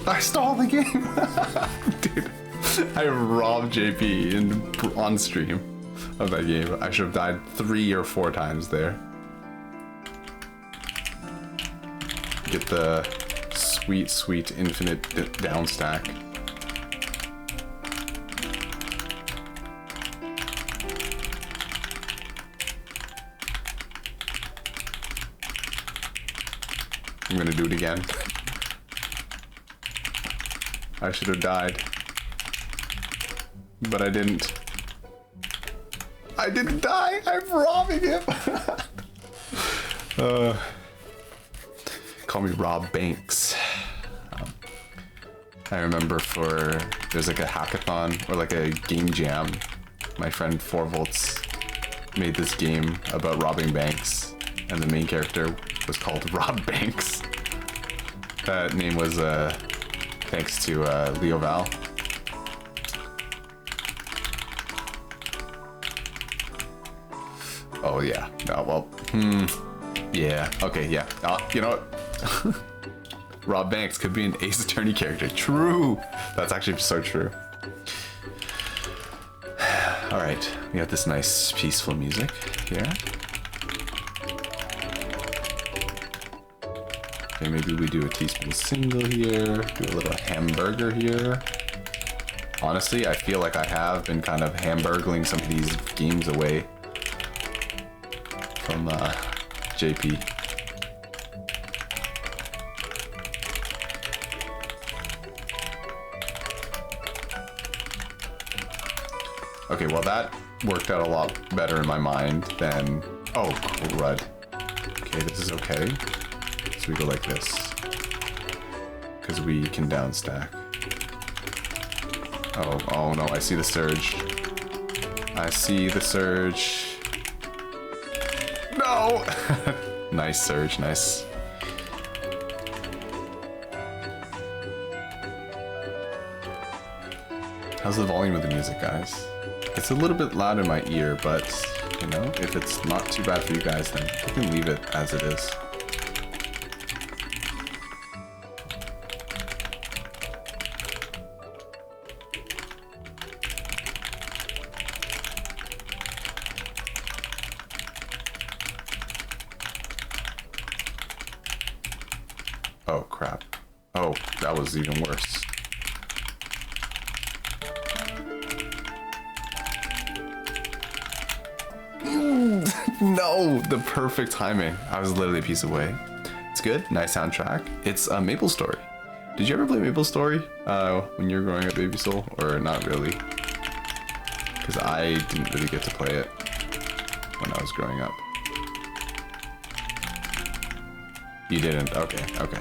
I stole the game! Dude, I robbed JP on stream of that game. I should have died 3 or 4 times there. Get the sweet, sweet infinite down stack. I'm gonna do it again. I should have died. But I didn't. I didn't die! I'm robbing him! Call me Rob Banks. I remember there's like a hackathon or like a game jam. My friend 4 Volts made this game about robbing banks, and the main character was called Rob Banks. That name was thanks to Leo Val. Oh yeah, no, well, yeah, okay, yeah. You know what? Rob Banks could be an Ace Attorney character. True! That's actually so true. Alright, we got this nice peaceful music here. Okay, maybe we do a teaspoon single here, do a little hamburger here. Honestly, I feel like I have been kind of hamburgling some of these games away from JP. Okay, well that worked out a lot better in my mind than... Oh, crud. Okay, this is okay. So we go like this. Because we can down stack. Oh no, I see the surge. I see the surge. No! Nice surge, nice. How's the volume of the music, guys? It's a little bit loud in my ear, but, you know, if it's not too bad for you guys, then I can leave it as it is. Oh, crap. Oh, that was even worse. No, the perfect timing. I was literally a piece away. It's good, nice soundtrack. It's a Maple Story. Did you ever play Maple Story when you were growing up, Baby Soul? Or not really? Because I didn't really get to play it when I was growing up. You didn't? Okay, okay.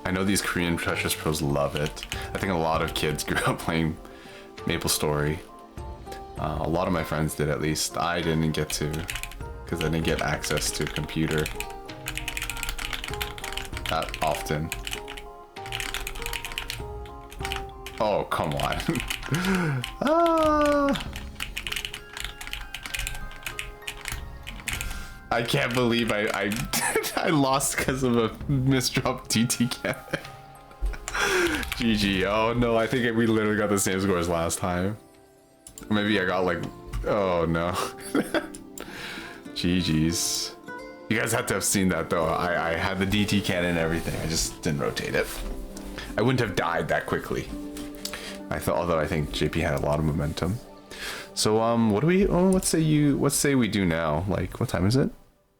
I know these Korean Precious Pros love it. I think a lot of kids grew up playing Maple Story. A lot of my friends did, at least. I didn't get to, because I didn't get access to a computer that often. Oh, come on. I can't believe I lost because of a misdropped TT cannon. GG. Oh no, I think we literally got the same scores last time. Maybe I got like, oh no. GG's. You guys had to have seen that though. I had the DT cannon and everything. I just didn't rotate it. I wouldn't have died that quickly. Although I think JP had a lot of momentum. So what do we? Oh, let's say we do now. Like, what time is it?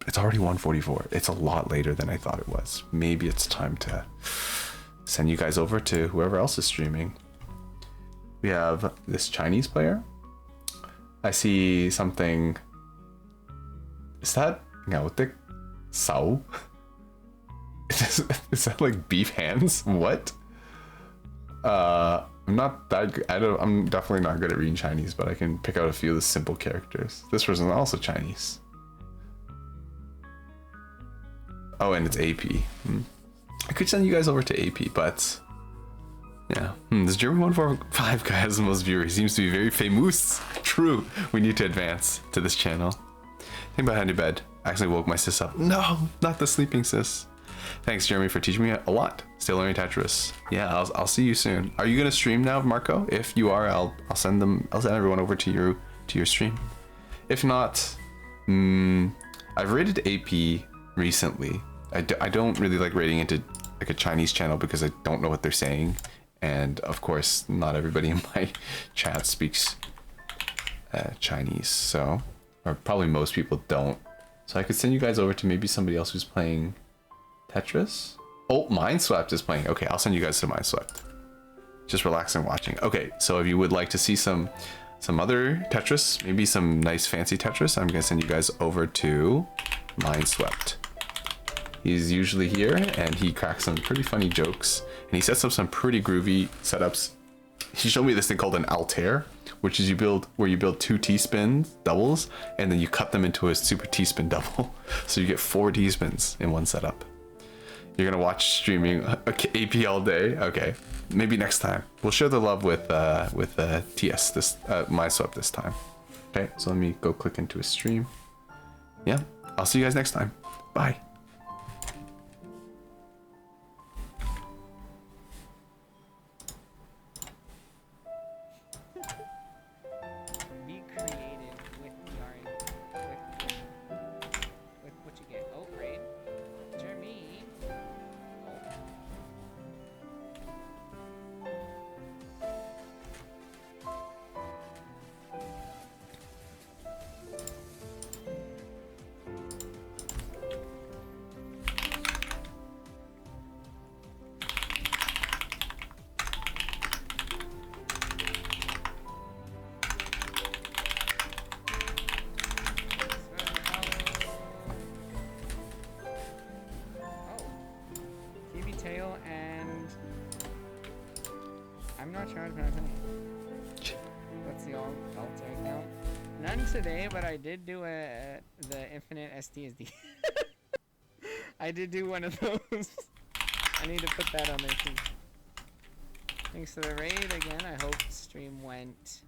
It's already 1:44. It's a lot later than I thought it was. Maybe it's time to send you guys over to whoever else is streaming. We have this Chinese player. I see something. Is that Ngaotik Sao? Is that like beef hands? What? I'm not that good. I'm definitely not good at reading Chinese, but I can pick out a few of the simple characters. This person's also Chinese. Oh, and it's AP. I could send you guys over to AP, but yeah. This German 145 guy has the most viewers. He seems to be very famous. True. We need to advance to this channel. Think about heading to bed. I actually woke my sis up. No, not the sleeping sis. Thanks, Jeremy, for teaching me a lot. Still learning Tetris. Yeah, I'll see you soon. Are you gonna stream now, Marco? If you are, I'll send everyone over to your stream. If not, I've rated AP recently. I don't really like rating into like a Chinese channel because I don't know what they're saying, and of course, not everybody in my chat speaks Chinese, so or probably most people don't. So I could send you guys over to maybe somebody else who's playing Tetris. Oh, Mindswept is playing. Okay, I'll send you guys to Mindswept. Just relaxing watching. Okay, so if you would like to see some other Tetris, maybe some nice fancy Tetris, I'm gonna send you guys over to Mindswept. He's usually here and he cracks some pretty funny jokes and he sets up some pretty groovy setups. He showed me this thing called an Altair, which is where you build 2 T-spin doubles and then you cut them into a super T-spin double. So you get 4 T-spins in one setup. You're gonna watch streaming AP all day? Okay, maybe next time. We'll share the love with TS Mindswept this time. Okay, so let me go click into a stream. Yeah, I'll see you guys next time. Bye.
Be creative with what you get. Oh, great. Jeremy. Tail and I'm not sure how to pronounce it. What's the altar account? None today, but I did do the infinite STSD. I did do one of those. I need to put that on there too. Thanks for the raid again. I hope stream went